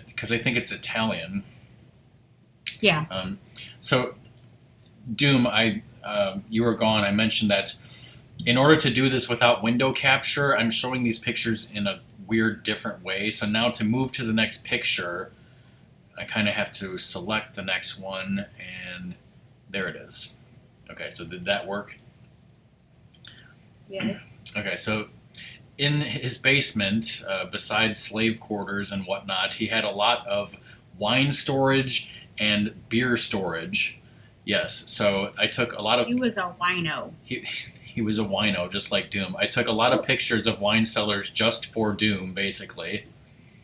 because I think it's Italian. Yeah. So, Doom, you were gone. I mentioned that in order to do this without window capture, I'm showing these pictures in a weird, different way. So now to move to the next picture, I kind of have to select the next one, and there it is. Okay, so did that work? Yeah. Okay, so in his basement, besides slave quarters and whatnot, he had a lot of wine storage and beer storage. Yes, so I took a lot of... He was a wino. He was a wino, just like Doom. I took a lot of pictures of wine cellars just for Doom, basically.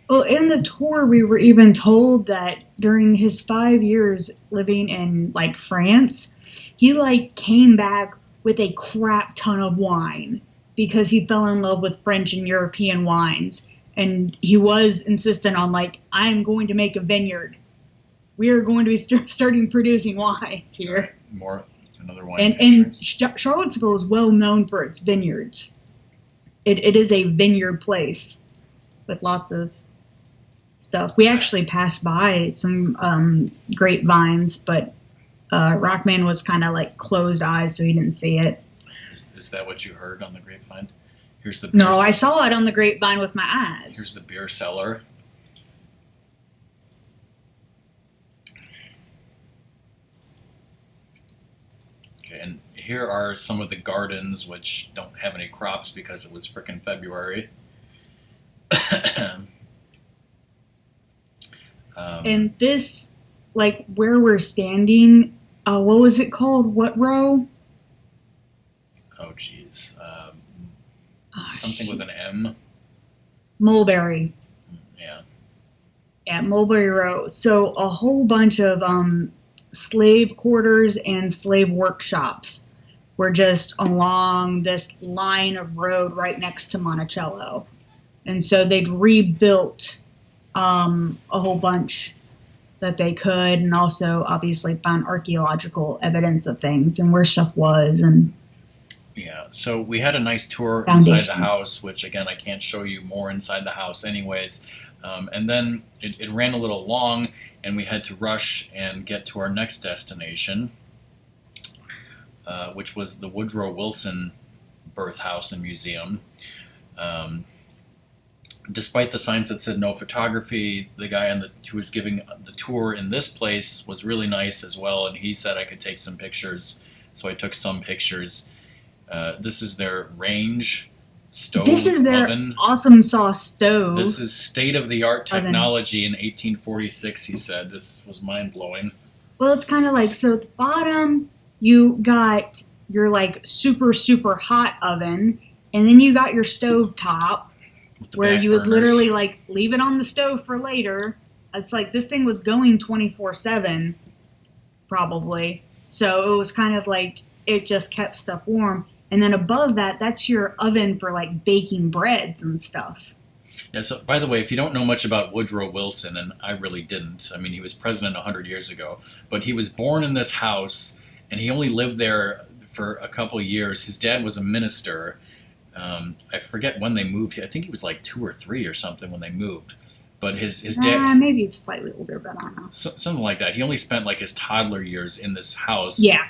Well, in the tour, we were even told that during his 5 years living in like France, he like came back with a crap ton of wine because he fell in love with French and European wines. And he was insistent on like, I'm going to make a vineyard. We are going to be starting producing wines here. More another wine. And Charlottesville is well known for its vineyards. It is a vineyard place with lots of stuff. We actually passed by some grapevines, but Rockman was kind of like closed eyes, so he didn't see it. Is that what you heard on the grapevine? Here's the No, I saw it on the grapevine with my eyes. Here's the beer cellar. Okay, and here are some of the gardens which don't have any crops because it was frickin' February. And this, like where we're standing, what was it called? What row? Oh, jeez. Something with an M. Mulberry. Yeah. Yeah, Mulberry Row. So a whole bunch of slave quarters and slave workshops were just along this line of road right next to Monticello. And so they'd rebuilt a whole bunch that they could, and also obviously found archaeological evidence of things and where stuff was. And yeah, so we had a nice tour foundations. inside the house, which again I can't show you more inside the house anyways. And then it ran a little long, and we had to rush and get to our next destination, which was the Woodrow Wilson Birth House and Museum. Despite the signs that said no photography, the guy who was giving the tour in this place was really nice as well, and he said I could take some pictures, so I took some pictures. This is their range stove oven. This is their awesome sauce stove. This is state-of-the-art technology in 1846, he said. This was mind-blowing. Well, it's kind of like, so at the bottom, you got your like super, super hot oven, and then you got your stove top, where you would literally like leave it on the stove for later. It's like this thing was going 24/7, probably. So it was kind of like it just kept stuff warm. And then above that, that's your oven for like baking breads and stuff. Yeah, so by the way, if you don't know much about Woodrow Wilson, and I really didn't, I mean, he was president 100 years ago, but he was born in this house, and he only lived there for a couple of years. His dad was a minister. I forget when they moved. I think he was like 2 or 3 or something when they moved. But his dad... maybe slightly older, but I don't know. Something like that. He only spent like his toddler years in this house. Yeah.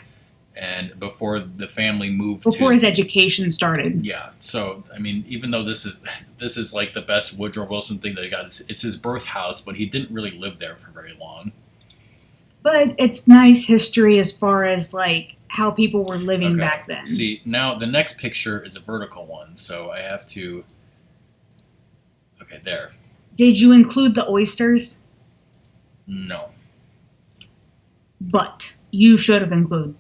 And before the family moved before his education started. Yeah. So, I mean, even though this is like the best Woodrow Wilson thing that he got, it's his birth house, but he didn't really live there for very long. But it's nice history as far as like how people were living back then. See, now the next picture is a vertical one, so I have to... Okay, there. Did you include the oysters? No. But you should have included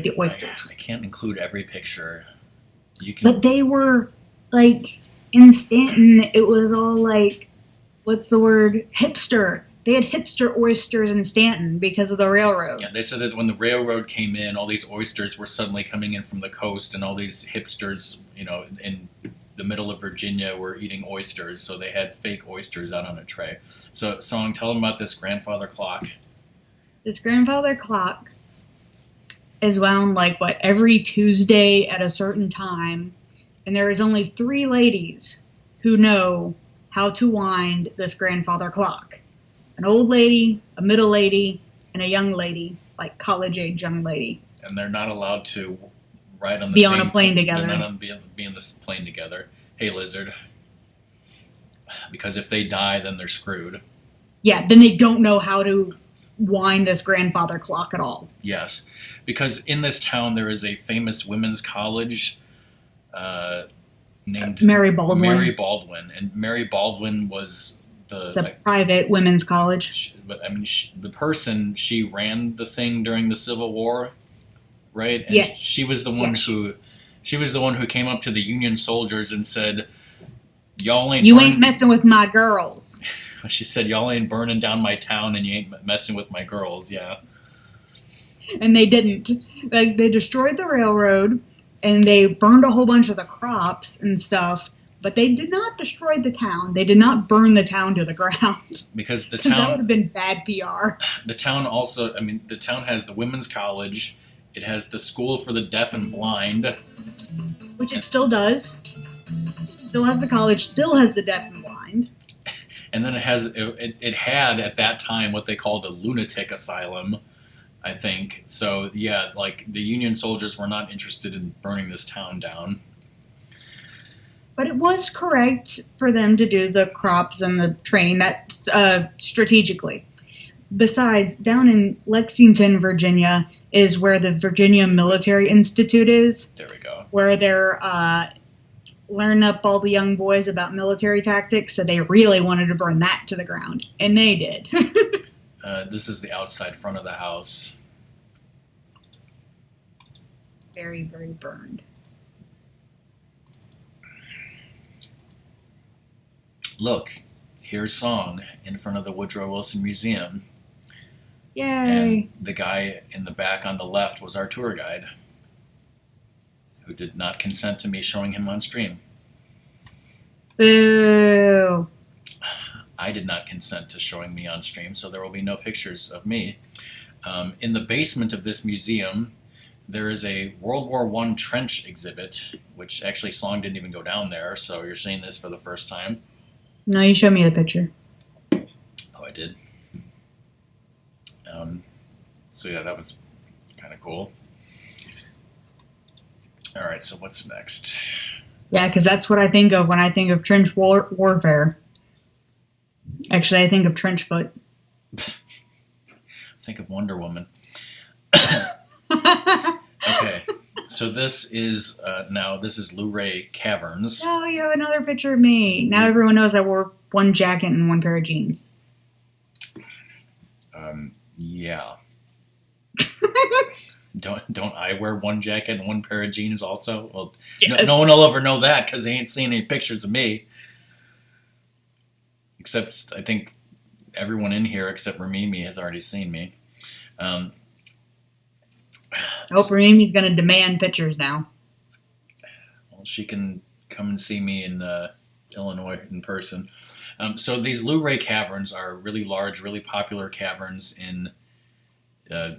the oysters. I can't include every picture. You can... But they were, like, in Stanton, it was all like, what's the word? Hipster. They had hipster oysters in Stanton because of the railroad. Yeah, they said that when the railroad came in, all these oysters were suddenly coming in from the coast, and all these hipsters, you know, in the middle of Virginia were eating oysters, so they had fake oysters out on a tray. So, Song, tell them about this grandfather clock. This grandfather clock is wound like, every Tuesday at a certain time, and there is only 3 ladies who know how to wind this grandfather clock. An old lady, a middle lady, and a young lady, like college-age young lady. And they're not allowed to ride on the be on a plane together. They're not on be on this plane together. Hey, lizard. Because if they die, then they're screwed. Yeah, then they don't know how to wind this grandfather clock at all. Yes, because in this town there is a famous women's college named Mary Baldwin. Mary Baldwin, and Mary Baldwin was it's a private women's college. But I mean, the person, she ran the thing during the Civil War, right? And yes. She was the one who came up to the Union soldiers and said, y'all ain't You ain't messing with my girls. She said, y'all ain't burning down my town and you ain't messing with my girls. Yeah. And they didn't. Like, they destroyed the railroad and they burned a whole bunch of the crops and stuff, but they did not destroy the town. They did not burn the town to the ground. Because the Because that would town, have been bad PR. the town also, I mean, the town has the women's college. It has the school for the deaf and blind. Which it still does. Still has the college, still has the deaf and blind. And then it had at that time what they called a lunatic asylum, I think. So yeah, like the Union soldiers were not interested in burning this town down. But it was correct for them to do the crops and the training that strategically. Besides, down in Lexington, Virginia, is where the Virginia Military Institute is. There we go. Where they're learning up all the young boys about military tactics, so they really wanted to burn that to the ground. And they did. This is the outside front of the house. Very, very burned. Look, here's Song in front of the Woodrow Wilson Museum. Yay! And the guy in the back on the left was our tour guide, who did not consent to me showing him on stream. Boo! I did not consent to showing me on stream, so there will be no pictures of me. In the basement of this museum, there is a World War I trench exhibit, which actually Song didn't even go down there, so you're seeing this for the first time. No, you show me the picture. Oh, I did. So yeah, that was kind of cool. All right, so what's next? Yeah, because that's what I think of when I think of trench warfare. Actually, I think of trench foot. Think of Wonder Woman. Okay, so this is Luray Caverns. Oh, you have another picture of me. Now everyone knows I wore one jacket and one pair of jeans. Yeah. Don't I wear one jacket and one pair of jeans also? Well, Yes. no one will ever know that because they ain't seen any pictures of me. Except, I think everyone in here except Ramimi has already seen me. I hope Ramimi's going to demand pictures now. Well, she can come and see me in Illinois in person. So these Luray Caverns are really large, really popular caverns in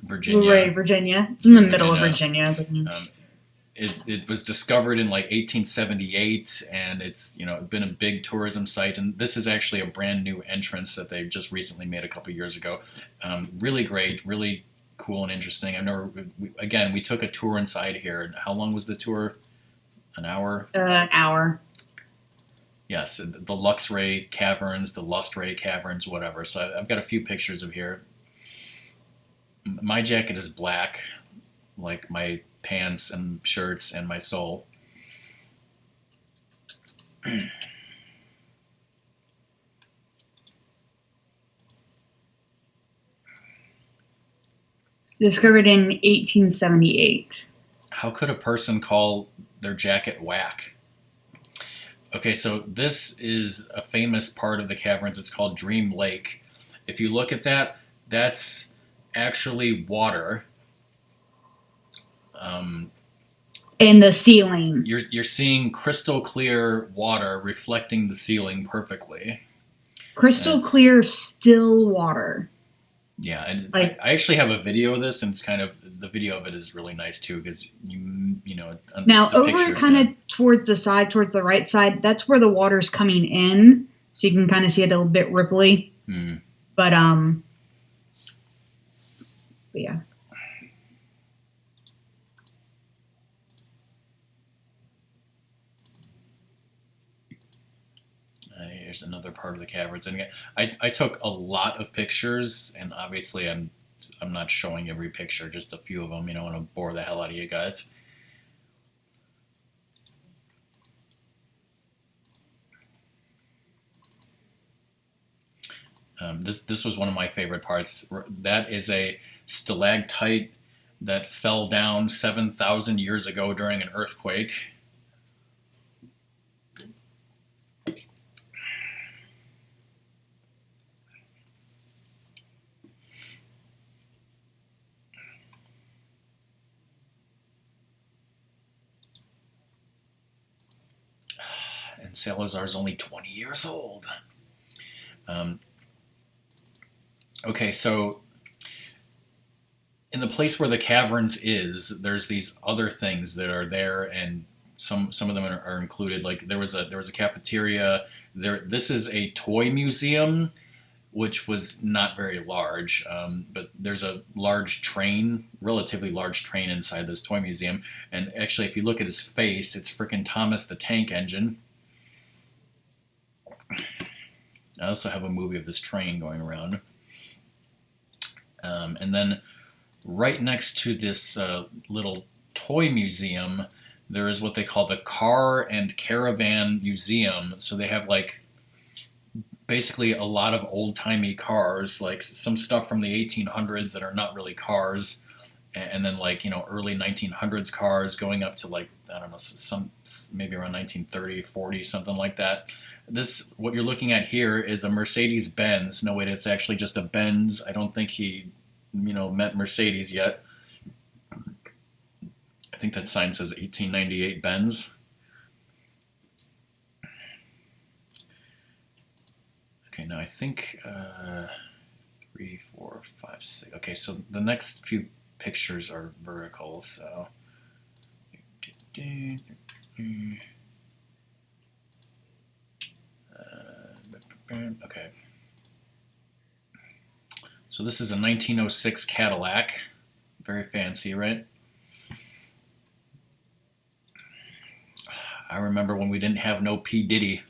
Virginia. Luray, Virginia. It's in the middle of Virginia. But... It was discovered in like 1878, and it's been a big tourism site. And this is actually a brand new entrance that they just recently made a couple years ago. Really great, really cool and interesting. We took a tour inside here. And how long was the tour? An hour? An hour. Yes, the Luxray Caverns, the Lustray Caverns, whatever. So I've got a few pictures of here. My jacket is black, like my pants and shirts and my soul. Discovered in 1878. How could a person call their jacket whack? Okay, so this is a famous part of the caverns. It's called Dream Lake. If you look at that, that's actually water. In the ceiling. You're seeing crystal clear water reflecting the ceiling perfectly. Crystal clear, still water. Yeah, and I actually have a video of this, and it's kind of the video of it is really nice too because you know. Now over kind of towards the side, towards the right side, that's where the water's coming in, so you can kind of see it a little bit ripply. But yeah. Here's another part of the caverns, and again, I took a lot of pictures, and obviously I'm not showing every picture, just a few of them. I don't want to bore the hell out of you guys. This was one of my favorite parts. That is a stalactite that fell down 7,000 years ago during an earthquake. Salazar's only 20 years old. Okay, so in the place where the caverns is, there's these other things that are there, and some of them are included. Like there was a cafeteria. This is a toy museum, which was not very large, but there's a large train, relatively large train inside this toy museum. And actually, if you look at his face, it's frickin' Thomas the Tank Engine. I also have a movie of this train going around. And then right next to this little toy museum, there is what they call the Car and Caravan Museum. So they have like basically a lot of old-timey cars, like some stuff from the 1800s that are not really cars, and then like, you know, early 1900s cars going up to like, I don't know, some maybe around 1930, 40, something like that. This, what you're looking at here, is a Mercedes-Benz. No, wait, it's actually just a Benz. I don't think he, you know, met Mercedes yet. I think that sign says 1898 Benz. Okay, now I think 3, 4, 5, 6. Okay, so the next few pictures are vertical, so. Okay. So this is a 1906 Cadillac. Very fancy, right? I remember when we didn't have no P. Diddy.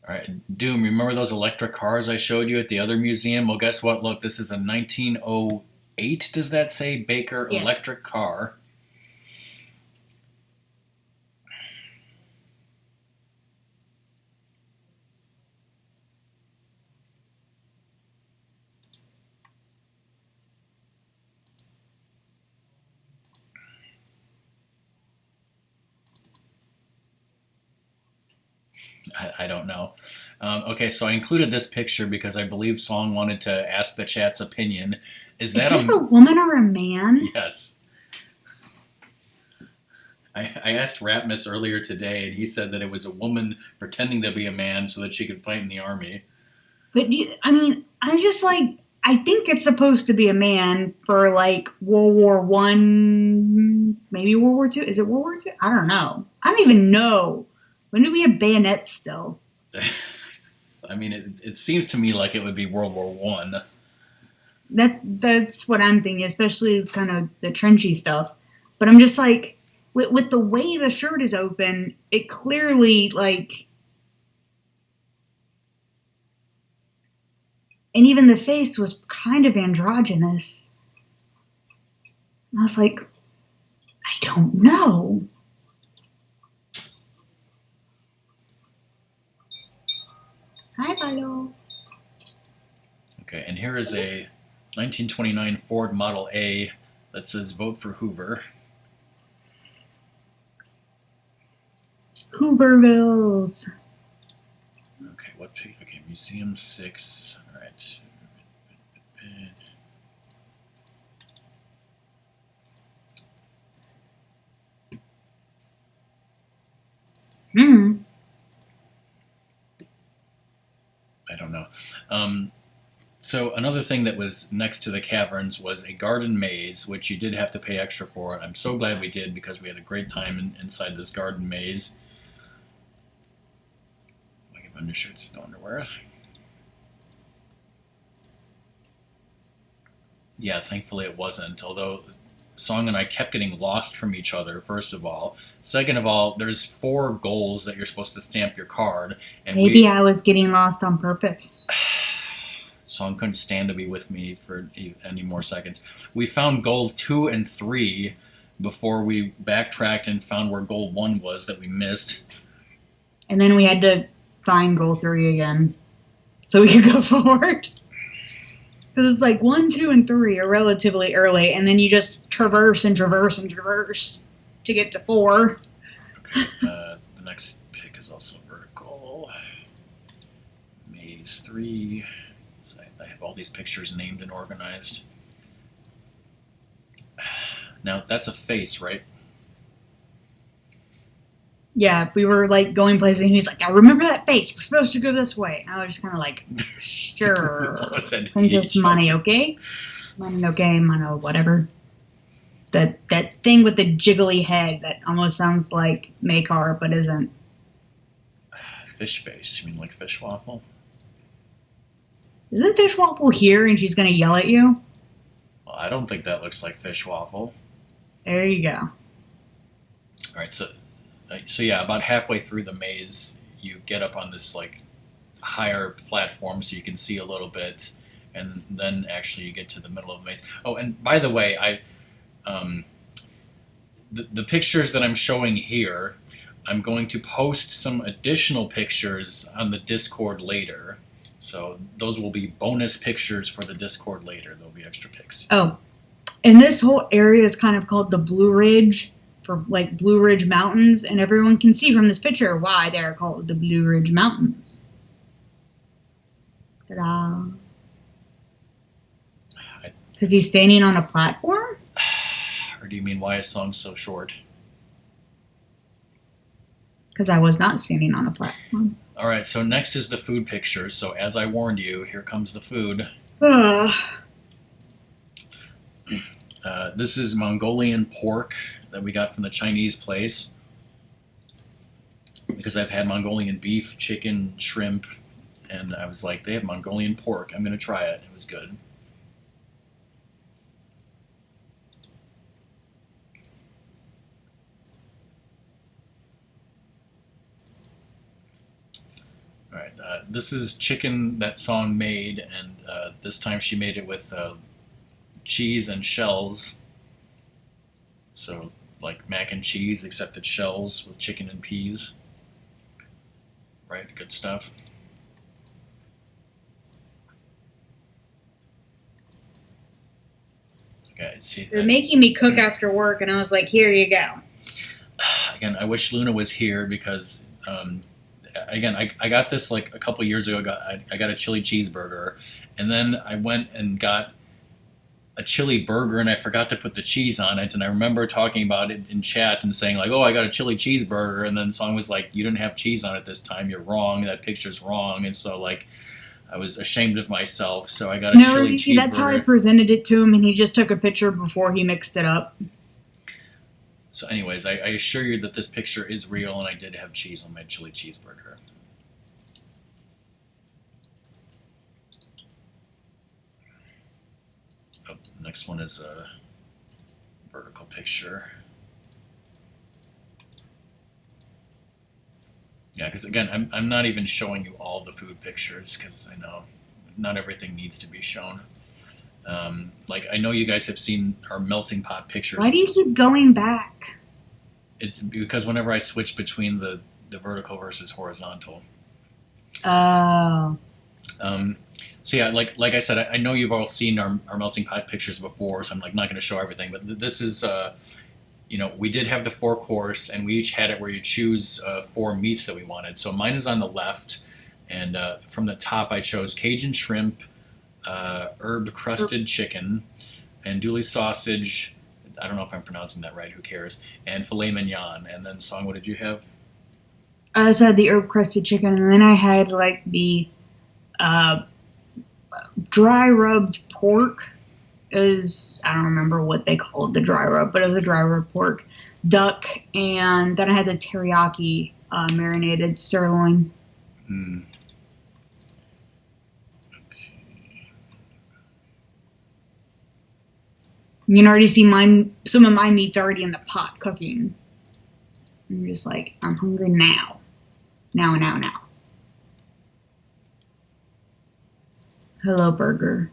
All right, Doom, remember those electric cars I showed you at the other museum? Well, guess what? Look, this is a 1908, does that say? Baker electric car. I don't know. Okay, so I included this picture because I believe Song wanted to ask the chat's opinion. Is this a woman or a man? Yes. I asked Ratmus earlier today, and he said that it was a woman pretending to be a man so that she could fight in the army. But, I mean, I just like, I think it's supposed to be a man for like World War One, maybe World War Two. Is it World War Two? I don't know. I don't even know. When do we have bayonets still? I mean, it seems to me like it would be World War One. That's what I'm thinking, especially kind of the trenchy stuff. But I'm just like, with the way the shirt is open, it clearly like, and even the face was kind of androgynous. And I was like, I don't know. Hi, Palo. Okay, and here is a 1929 Ford Model A that says "Vote for Hoover." Hoovervilles. Okay, what? Okay, Museum 6. All right. Hmm. I don't know. So another thing that was next to the caverns was a garden maze, which you did have to pay extra for. I'm so glad we did, because we had a great time inside this garden maze. I give undershirts and no underwear. Yeah, thankfully it wasn't, although Song and I kept getting lost from each other, first of all. Second of all, there's 4 goals that you're supposed to stamp your card. And maybe I was getting lost on purpose. Song couldn't stand to be with me for any more seconds. We found goal 2 and 3 before we backtracked and found where goal 1 was that we missed. And then we had to find goal 3 again so we could go forward. Because it's like 1, 2, and 3 are relatively early, and then you just traverse and traverse and traverse to get to 4. Okay, the next pick is also vertical. Maze 3. So I have all these pictures named and organized. Now, that's a face, right? Yeah, we were like going places, and he's like, "I remember that face. We're supposed to go this way." And I was just kind of like, "Sure, Was that Princess each? Money, okay, Mono, whatever." That thing with the jiggly head that almost sounds like Makar, but isn't. Fish face. You mean like fish waffle? Isn't Fish Waffle here, and she's gonna yell at you? Well, I don't think that looks like fish waffle. There you go. All right, so yeah, about halfway through the maze, you get up on this like higher platform so you can see a little bit, and then actually you get to the middle of the maze. Oh, and by the way, the pictures that I'm showing here, I'm going to post some additional pictures on the Discord later. So those will be bonus pictures for the Discord later. There'll be extra pics. Oh, and this whole area is kind of called the Blue Ridge, for like Blue Ridge Mountains, and everyone can see from this picture why they're called the Blue Ridge Mountains. Ta-da! Because he's standing on a platform? Or do you mean why is song so short? Because I was not standing on a platform. All right, so next is the food pictures. So as I warned you, here comes the food. This is Mongolian pork that we got from the Chinese place. Because I've had Mongolian beef, chicken, shrimp, and I was like, they have Mongolian pork. I'm going to try it. It was good. All right, this is chicken that Song made, and this time she made it with cheese and shells. So like mac and cheese, except it's shells with chicken and peas. Right, good stuff. Okay, see. They're making me cook after work, and I was like, here you go. Again, I wish Luna was here because, again, I got this like a couple years ago. I got a chili cheeseburger, and then I went and got a chili burger, and I forgot to put the cheese on it. And I remember talking about it in chat and saying like, "Oh, I got a chili cheeseburger," and then Song was like, "You didn't have cheese on it this time. You're wrong. That picture's wrong." And so like, I was ashamed of myself, so I got a No, chili you see, cheeseburger. that's how I presented it to him, and he just took a picture before he mixed it up. So anyways, I assure you that this picture is real, and I did have cheese on my chili cheeseburger. Oh, the next one is a vertical picture. Yeah, because again, I'm not even showing you all the food pictures because I know not everything needs to be shown. Like I know you guys have seen our melting pot pictures. Why do you keep going back? It's because whenever I switch between the vertical versus horizontal. Oh. So yeah, like I said, I know you've all seen our melting pot pictures before, so I'm like not going to show everything. But this is, we did have the 4-course, and we each had it where you choose 4 meats that we wanted. So mine is on the left, and from the top I chose Cajun shrimp, herb crusted chicken, andouille sausage. I don't know if I'm pronouncing that right. Who cares? And filet mignon. And then Song, what did you have? I also had the herb crusted chicken, and then I had like the dry rubbed pork. I don't remember what they called the dry rub, but it was a dry rub pork, duck, and then I had the teriyaki marinated sirloin. Hmm. You can already see some of my meat's already in the pot cooking. I'm just like, I'm hungry now. Now. Hello, burger.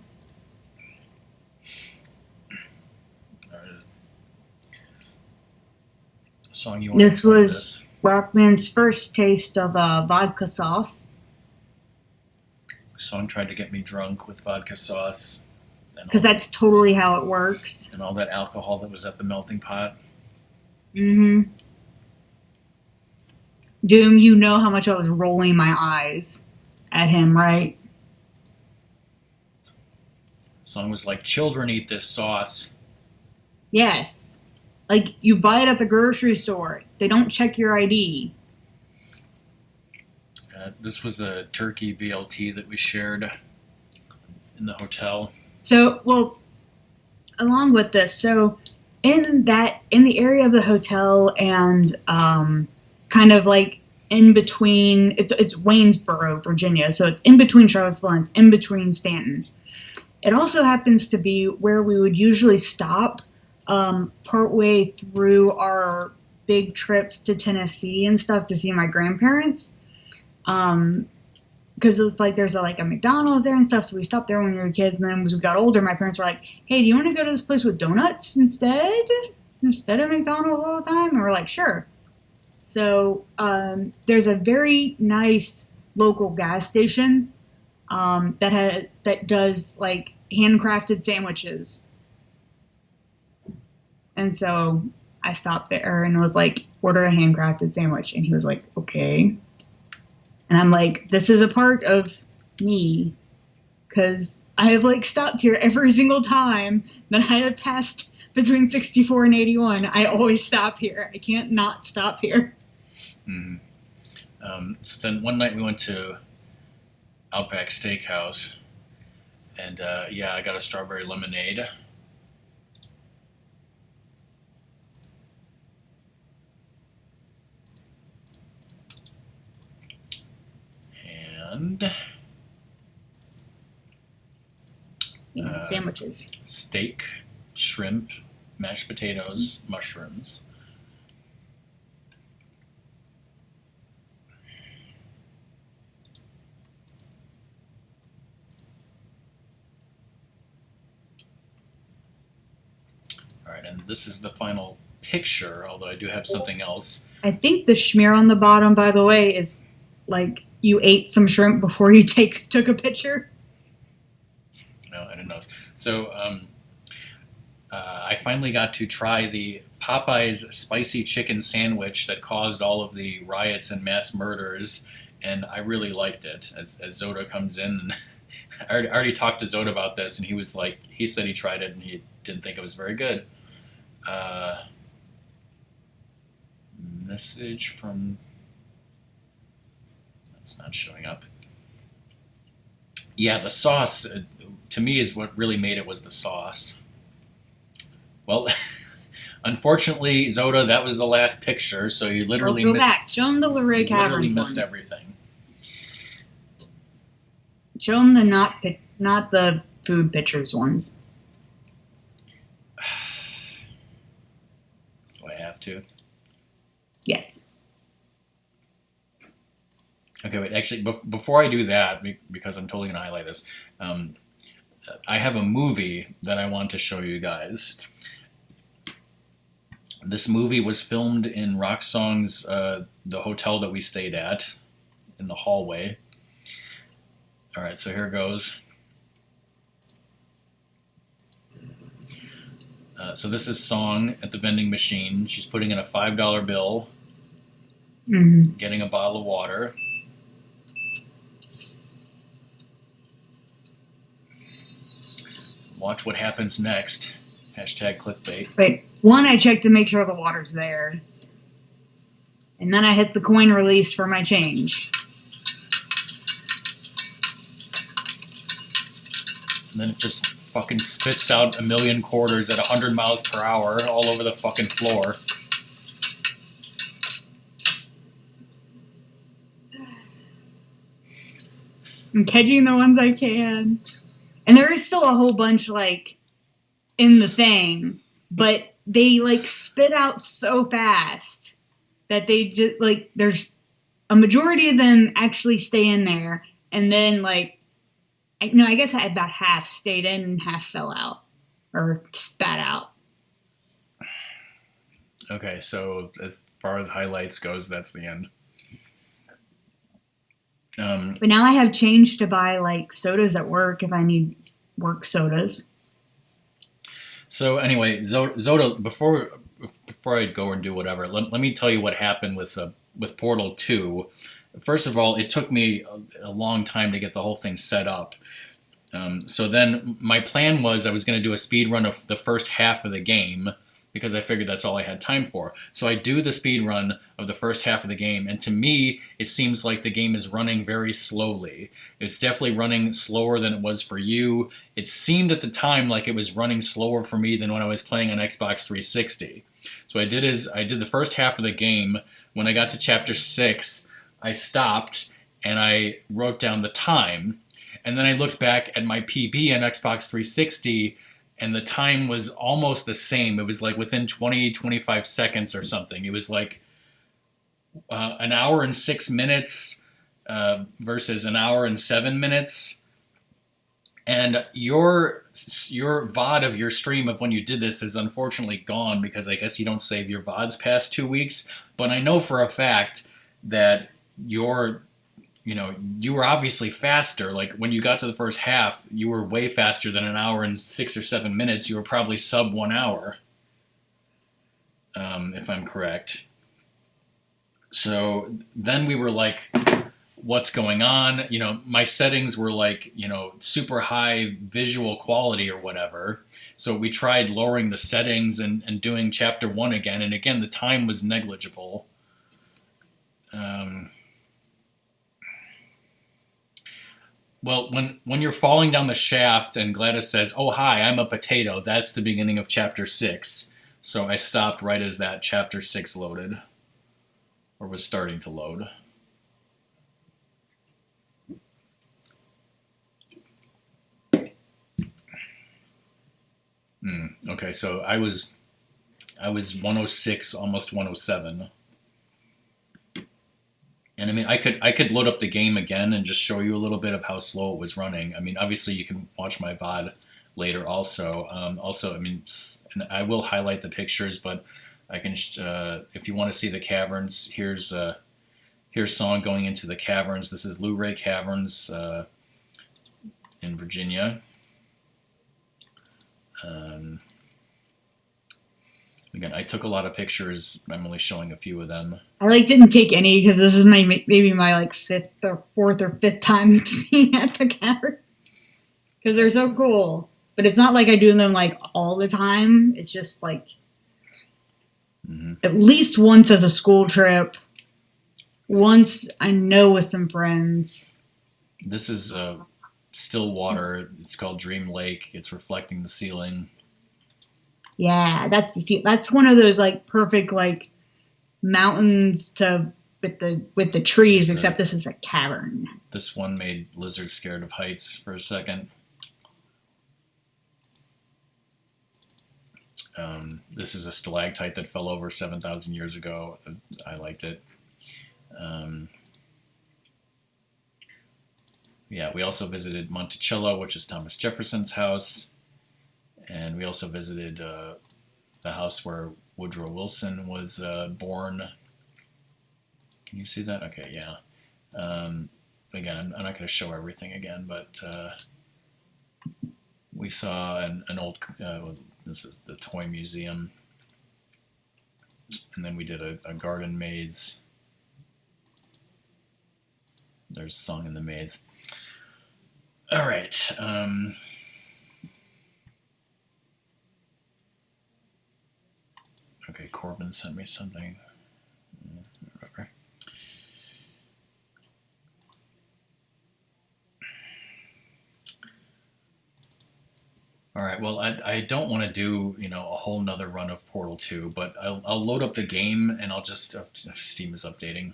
Song, you want This to was this? Rockman's first taste of vodka sauce. Song tried to get me drunk with vodka sauce. Because that's totally how it works. And all that alcohol that was at the melting pot. Mm-hmm. Doom, you know how much I was rolling my eyes at him, right? Song was like, children eat this sauce. Yes. Like, you buy it at the grocery store. They don't check your ID. This was a turkey BLT that we shared in the hotel. So, well, along with this, so in the area of the hotel and kind of like in between, it's Waynesboro, Virginia, so it's in between Charlottesville and it's in between Stanton. It also happens to be where we would usually stop partway through our big trips to Tennessee and stuff to see my grandparents. Because it's like there's a McDonald's there and stuff, so we stopped there when we were kids, and then as we got older, my parents were like, hey, do you want to go to this place with donuts instead of McDonald's all the time? And we're like, sure. So there's a very nice local gas station that does like handcrafted sandwiches. And so I stopped there and was like, order a handcrafted sandwich. And he was like, okay. And I'm like, this is a part of me, because I have like stopped here every single time that I have passed between 64 and 81. I always stop here. I can't not stop here. Mm-hmm. So then one night we went to Outback Steakhouse, and I got a strawberry lemonade. And sandwiches. Steak, shrimp, mashed potatoes, mushrooms. All right, and this is the final picture, although I do have something else. I think the schmear on the bottom, by the way, is like you ate some shrimp before you took a picture. No, I didn't know. So I finally got to try the Popeyes spicy chicken sandwich that caused all of the riots and mass murders, and I really liked it. As Zoda comes in, and I already talked to Zoda about this, and he said he tried it and he didn't think it was very good. Message from... That's not showing up. Yeah, the sauce, to me, is what really made it was the sauce. Well, unfortunately, Zoda, that was the last picture, so you literally Go back. Show them the Luray Caverns missed ones. everything. Show them the not the food pictures ones. Do I have to? Yes. Okay, wait, actually, before I do that, because I'm totally going to highlight this, I have a movie that I want to show you guys. This movie was filmed in Rock Song's, the hotel that we stayed at, in the hallway. All right, so here goes. So this is Song at the vending machine. She's putting in a $5 bill, getting a bottle of water. Watch what happens next. Hashtag clickbait. Wait, one, I checked to make sure the water's there. And then I hit the coin release for my change. And then it just fucking spits out a million quarters at 100 miles per hour all over the fucking floor. I'm catching the ones I can. And there is still a whole bunch, like, in the thing. But they, like, spit out so fast that they just, like, there's a majority of them actually stay in there. And then, like, I guess about half stayed in and half fell out. Or spat out. Okay, so as far as highlights goes, that's the end. But now I have change to buy, like, sodas at work if I need work sodas. So anyway, Zoda, before I go and do whatever, let me tell you what happened with Portal 2. First of all, it took me a long time to get the whole thing set up. So then my plan was I was going to do a speed run of the first half of the game, because I figured that's all I had time for. So I do the speed run of the first half of the game, and to me, it seems like the game is running very slowly. It's definitely running slower than it was for you. It seemed at the time like it was running slower for me than when I was playing on Xbox 360. So I did the first half of the game. When I got to chapter 6, I stopped and I wrote down the time. And then I looked back at my PB on Xbox 360, and the time was almost the same. It was like within 20, 25 seconds or something. It was like an hour and 6 minutes versus an hour and 7 minutes. And your VOD of your stream of when you did this is unfortunately gone, because I guess you don't save your VODs past 2 weeks. But I know for a fact that you were obviously faster. Like when you got to the first half, you were way faster than an hour and 6 or 7 minutes. You were probably sub 1 hour, if I'm correct. So then we were like, what's going on? My settings were like, super high visual quality or whatever. So we tried lowering the settings and doing chapter 1 again. And again, the time was negligible. Well, when you're falling down the shaft and Gladys says, "Oh, hi, I'm a potato," that's the beginning of chapter 6. So I stopped right as that chapter 6 loaded, or was starting to load. Okay, so I was 106, almost 107. And I mean, I could load up the game again and just show you a little bit of how slow it was running. I mean, obviously you can watch my VOD later also. I mean, and I will highlight the pictures, but I can, if you want to see the caverns, here's Song going into the caverns. This is Luray Caverns in Virginia. Again, I took a lot of pictures. I'm only showing a few of them. I didn't take any because this is maybe my fourth or fifth time being at the cavern, because they're so cool. But it's not like I do them all the time. It's just at least once as a school trip. Once I know with some friends. This is still water. It's called Dream Lake. It's reflecting the ceiling. Yeah, that's one of those perfect mountains with the trees, except this is a cavern. This one made Lizard scared of heights for a second. This is a stalactite that fell over 7,000 years ago. I liked it. Yeah, we also visited Monticello, which is Thomas Jefferson's house. And we also visited the house where Woodrow Wilson was born. Can you see that? Okay, yeah. Again, I'm not going to show everything again, but we saw an old, this is the toy museum. And then we did a garden maze. There's Song in the Maze. All right. Okay, Corbin sent me something. Whatever. All right, well, I don't want to do, a whole nother run of Portal 2, but I'll load up the game and I'll just, Steam is updating.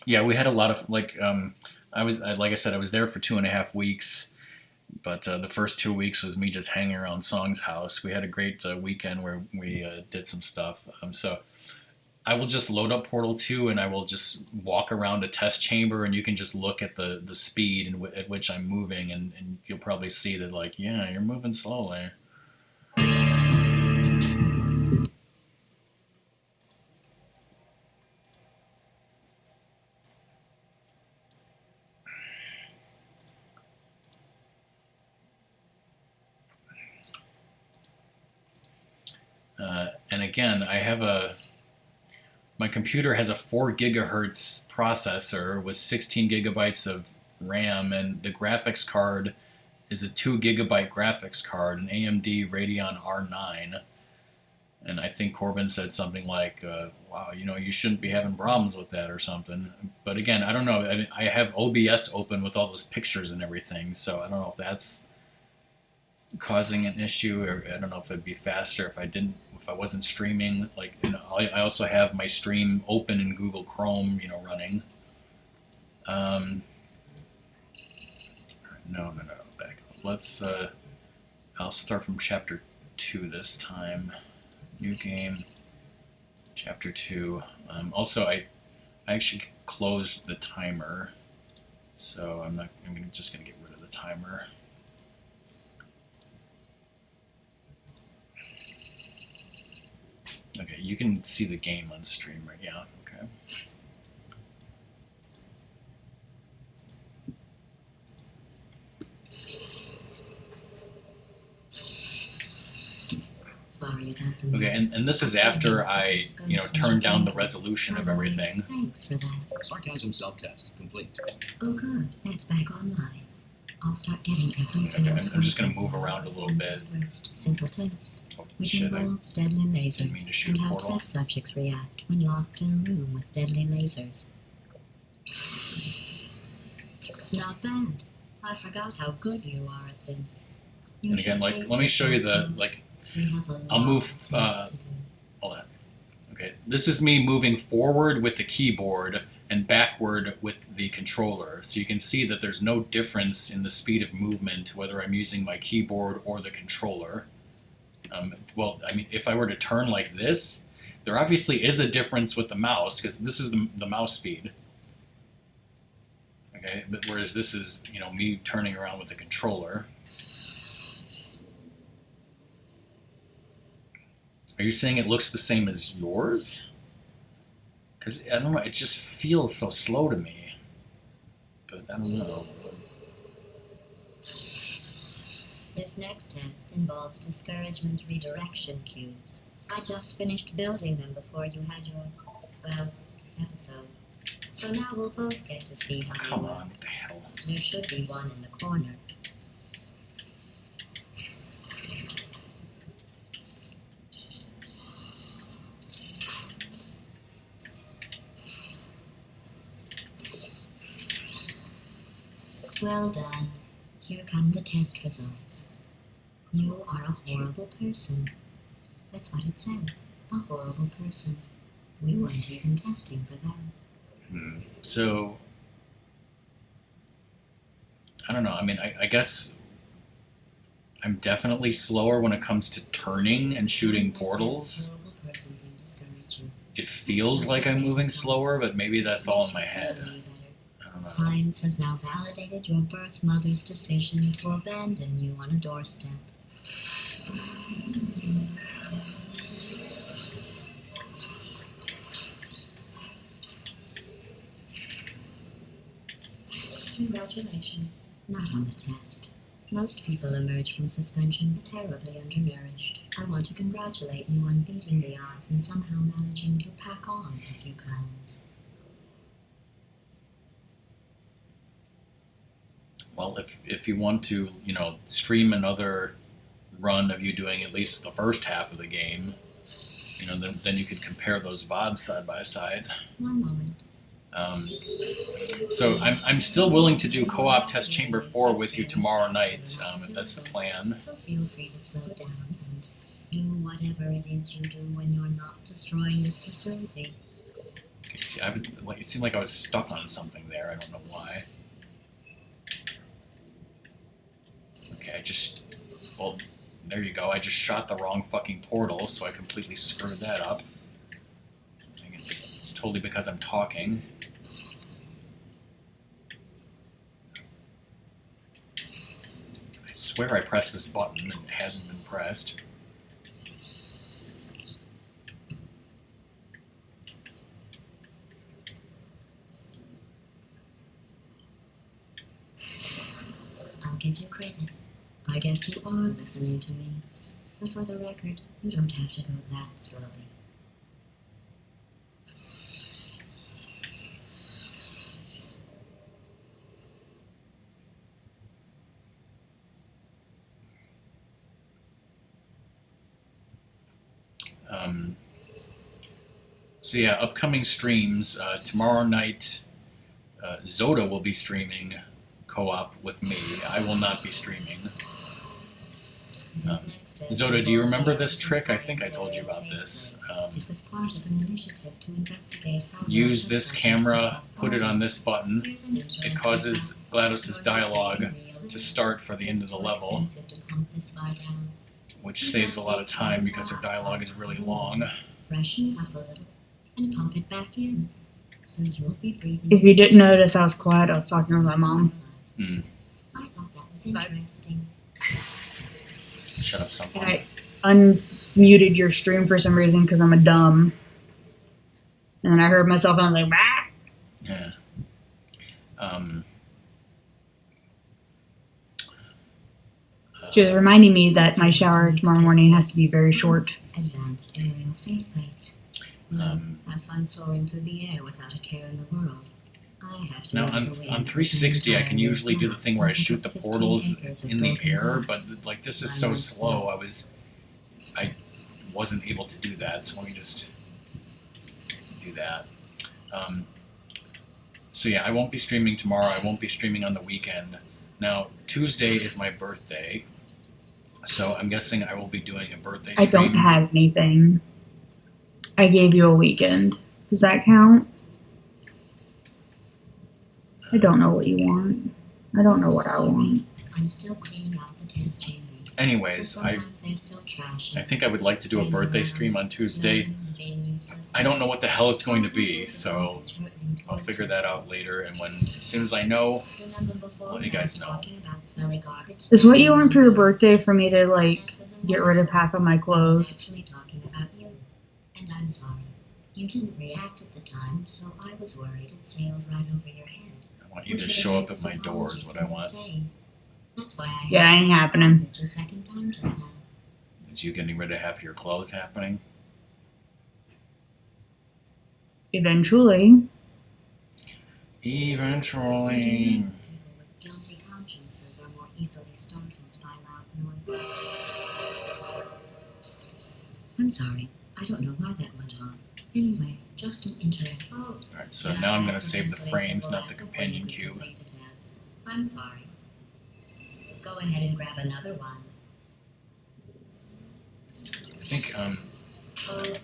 Yeah, we had a lot of, like I said, I was there for 2.5 weeks. But the first 2 weeks was me just hanging around Song's house. We had a great weekend where we did some stuff. So I will just load up Portal 2 and I will just walk around a test chamber, and you can just look at the speed at which I'm moving, and you'll probably see that, yeah, you're moving slowly. And again, my computer has a 4 gigahertz processor with 16 gigabytes of RAM, and the graphics card is a 2 gigabyte graphics card, an AMD Radeon R9. And I think Corbin said something like, wow, you shouldn't be having problems with that or something. But again, I don't know. I have OBS open with all those pictures and everything, so I don't know if that's causing an issue, or I don't know if it'd be faster if I wasn't streaming. Like, I also have my stream open in Google Chrome, running. No, back up. Let's, I'll start from chapter 2 this time. New game, chapter 2. Also, I actually closed the timer, so I'm just gonna get rid of the timer. Okay, you can see the game on stream, right? Yeah, okay. Sorry about the Okay, mess. and this is after I, turned down the resolution of everything. Thanks for that. Sarcasm self-test complete. Oh good, that's back online. I'll start getting everything Okay, else I'm just gonna working. move around a little bit. First, simple test, Oh, which shit, I involves deadly didn't mean lasers to shoot and a how portal. test subjects react when locked in a room with deadly lasers. Not bad. I forgot how good you are at this. You And again, should like, praise let me show you yourself. We have a I'll lot move, of tests to do. hold on. Okay, this is me moving forward with the keyboard and backward with the controller. So you can see that there's no difference in the speed of movement whether I'm using my keyboard or the controller. Well, I mean, if I were to turn like this, there obviously is a difference with the mouse, because this is the mouse speed. Okay, but whereas this is, me turning around with the controller. Are you saying it looks the same as yours? Because, I don't know, it just feels so slow to me. But I don't know. This next test involves discouragement redirection cubes. I just finished building them before you had your, episode. So now we'll both get to see how Come they work. on, what the hell? There should be one in the corner. Well done. Here come the test results. You are a horrible person. That's what it says. A horrible person. We weren't even testing for that. So, I don't know. I mean, I guess I'm definitely slower when it comes to turning and shooting portals. A horrible person can discourage you. It feels like I'm moving slower, but maybe that's all in my head. I don't know. Science has now validated your birth mother's decision to abandon you on a doorstep. Congratulations. Not on the test. Most people emerge from suspension terribly undernourished. I want to congratulate you on beating the odds and somehow managing to pack on a few pounds. Well, if you want to, stream another run of you doing at least the first half of the game, then you could compare those VODs side by side. One moment. So I'm still willing to do co-op Test Chamber 4 with you tomorrow night, if that's the plan. So feel free to slow down and do whatever it is you do when you're not destroying this facility. Okay, see, it seemed like I was stuck on something there. I don't know why. Okay, well, there you go. I just shot the wrong fucking portal, so I completely screwed that up. I think it's totally because I'm talking. I swear I pressed this button and it hasn't been pressed. I'll give you credit. I guess you are listening to me. But for the record, you don't have to go that slowly. So yeah, upcoming streams. Tomorrow night, Zoda will be streaming co-op with me. I will not be streaming. Zoda, do you remember this trick? I think I told you about this. It was part of an initiative to investigate how Use this camera, put it on this button. It causes GLaDOS's dialogue to start for the end of the level, which saves a lot of time because her dialogue is really long. Freshen it up a little and pump it back in. So you'll be breathing. If you didn't notice, I was quiet. I was talking with my mom. Hmm. I thought that was interesting. Shut up, someone. I unmuted your stream for some reason because I'm a dumb. And then I heard myself and I was like, bah! Yeah. She was reminding me that my shower tomorrow morning has to be very short. Advanced aerial faceplates. Well, have fun soaring through the air without a care in the world. I have to Now on 360 I can usually do the thing where I shoot the portals in the air, but like this is so slow I wasn't able to do that, so let me just do that. So yeah, I won't be streaming tomorrow, I won't be streaming on the weekend. Now Tuesday is my birthday, so I'm guessing I will be doing a birthday stream. I don't have anything. I gave you a weekend. Does that count? I don't know what you want. I don't know what I want. I'm still cleaning out the test chambers. Anyways, So I sometimes there's still trash. I think I would like to do a birthday stream on Tuesday. I don't know what the hell it's going to be, so I'll figure that out later, and as soon as I know, I'll let you guys know. Is what you want for your birthday for me to, like, get rid of half of my clothes? Actually talking about you. And I'm sorry. You didn't react at the time, so I was worried it sailed right over your head. I want you to show up at my door is what I want. That's why I Yeah, ain't happening. a second time just now. Is you getting rid of half your clothes happening? Eventually. Eventually. People with guilty consciences are more easily startled by loud noises. I'm sorry. I don't know why that went off. Anyway, just an interest. Oh, Alright, so now I'm going to save the frames, not the companion cube. I'm sorry. Go ahead and grab another one. I think,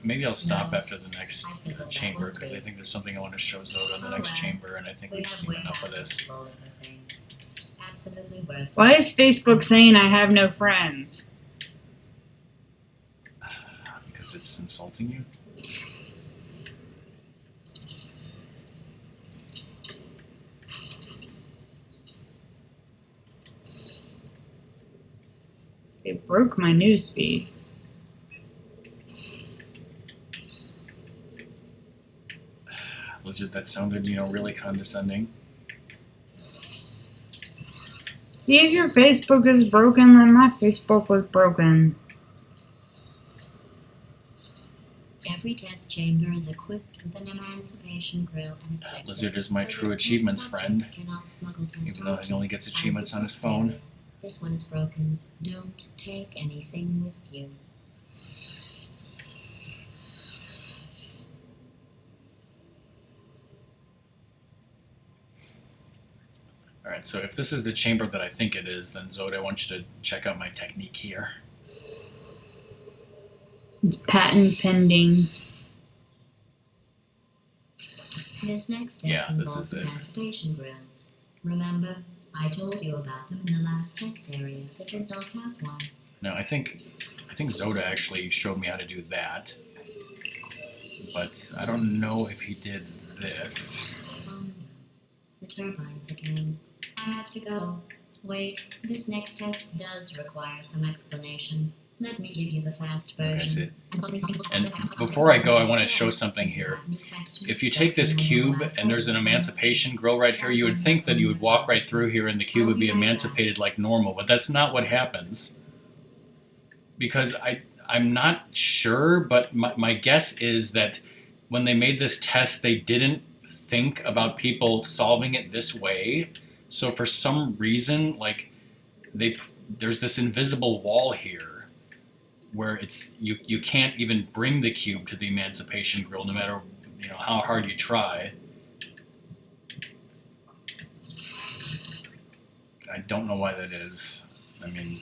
maybe I'll stop after the next chamber, because I think there's something I want to show Zoda in the next chamber, and I think we've seen enough of this. Absolutely worth. Why is Facebook saying I have no friends? Because it's insulting you? It broke my newsfeed. Lizard, that sounded, really condescending. See, if your Facebook is broken, then my Facebook was broken. Every test chamber is equipped with an emancipation grill and its Lizard is my true achievements friend, even though he only gets achievements on his phone. This one is broken. Don't take anything with you. Alright, so if this is the chamber that I think it is, then Zoda, I want you to check out my technique here. It's patent pending. This next test Yeah, this involves is it. emancipation grills. Remember, I told you about them in the last test area that did not have one. Now, I think Zoda actually showed me how to do that, but I don't know if he did this. Oh no. The turbines again. I have to go. Wait, this next test does require some explanation. Let me give you the fast version. And before I go, I want to show something here. If you take this cube and there's an emancipation grill right here, you would think that you would walk right through here and the cube would be emancipated like normal, but that's not what happens. Because I'm not sure, but my guess is that when they made this test, they didn't think about people solving it this way. So for some reason, like, there's this invisible wall here where it's you can't even bring the cube to the Emancipation Grill, no matter how hard you try. I don't know why that is. I mean,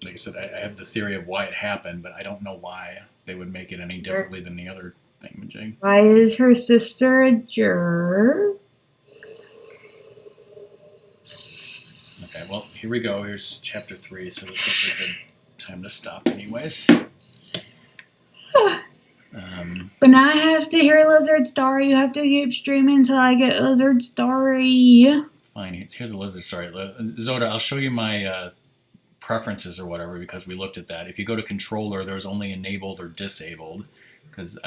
like I said, I have the theory of why it happened, but I don't know why they would make it any differently than the other thingamajig. Why is her sister a jerk? Okay, well, here we go. Here's chapter 3, so this is a good time to stop anyways. But now I have to hear Lizard Story. You have to keep streaming until I get Lizard Story. Fine, here's the Lizard Story. Zoda, I'll show you my preferences or whatever, because we looked at that. If you go to controller, there's only enabled or disabled, because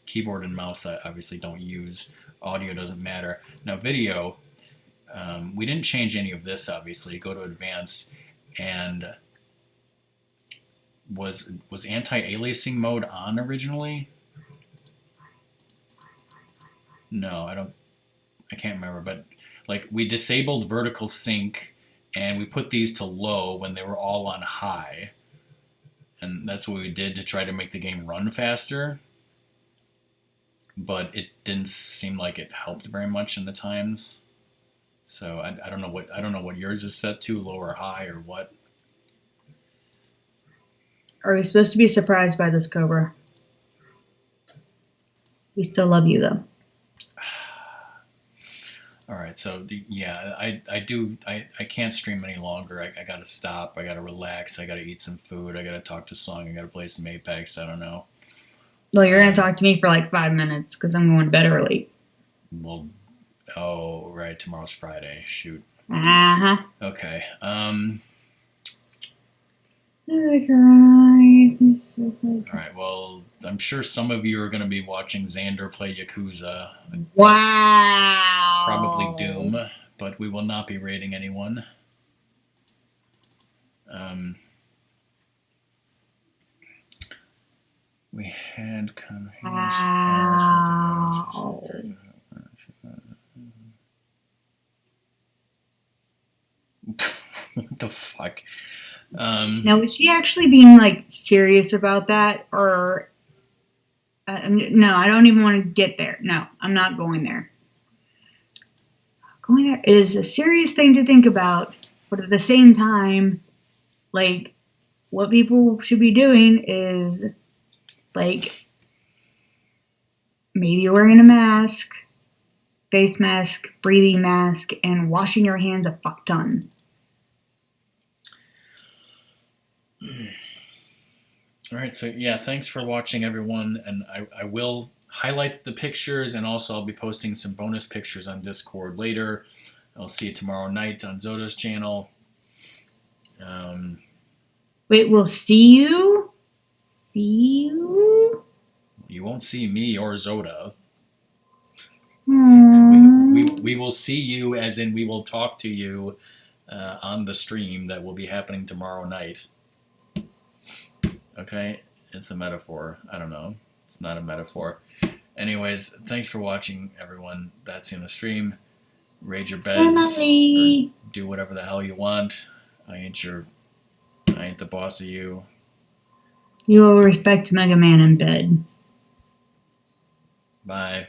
keyboard and mouse I obviously don't use. Audio doesn't matter. Now video, we didn't change any of this, obviously. Go to advanced, and was anti-aliasing mode on originally? No, I can't remember, but like we disabled vertical sync and we put these to low when they were all on high. And that's what we did to try to make the game run faster. But it didn't seem like it helped very much in the times. So I don't know what yours is set to, low or high or what. Are we supposed to be surprised by this, Cobra? We still love you, though. All right, so yeah, I can't stream any longer. I gotta stop. I gotta relax. I gotta eat some food. I gotta talk to Song. I gotta play some Apex. I don't know. Well, you're gonna talk to me for like 5 minutes because I'm going to bed early. Well, oh right, tomorrow's Friday. Shoot. Uh-huh. Okay. All right. Well, I'm sure some of you are going to be watching Xander play Yakuza. Wow. Probably Doom, but we will not be rating anyone. We had kind of Wow. What the fuck? Now, was she actually being like serious about that, or no? I don't even want to get there. No, I'm not going there. Going there is a serious thing to think about, but at the same time, like what people should be doing is like maybe wearing a mask, face mask, breathing mask, and washing your hands a fuck ton. All right, so yeah, thanks for watching, everyone, and I will highlight the pictures, and also I'll be posting some bonus pictures on Discord later. I'll see you tomorrow night on Zoda's channel. Wait, we'll see you? See you? You won't see me or Zoda. We will see you, as in we will talk to you on the stream that will be happening tomorrow night. Okay? It's a metaphor. I don't know. It's not a metaphor. Anyways, thanks for watching, everyone. That's in the stream. Raid your beds. Or do whatever the hell you want. I ain't the boss of you. You will respect Mega Man in bed. Bye.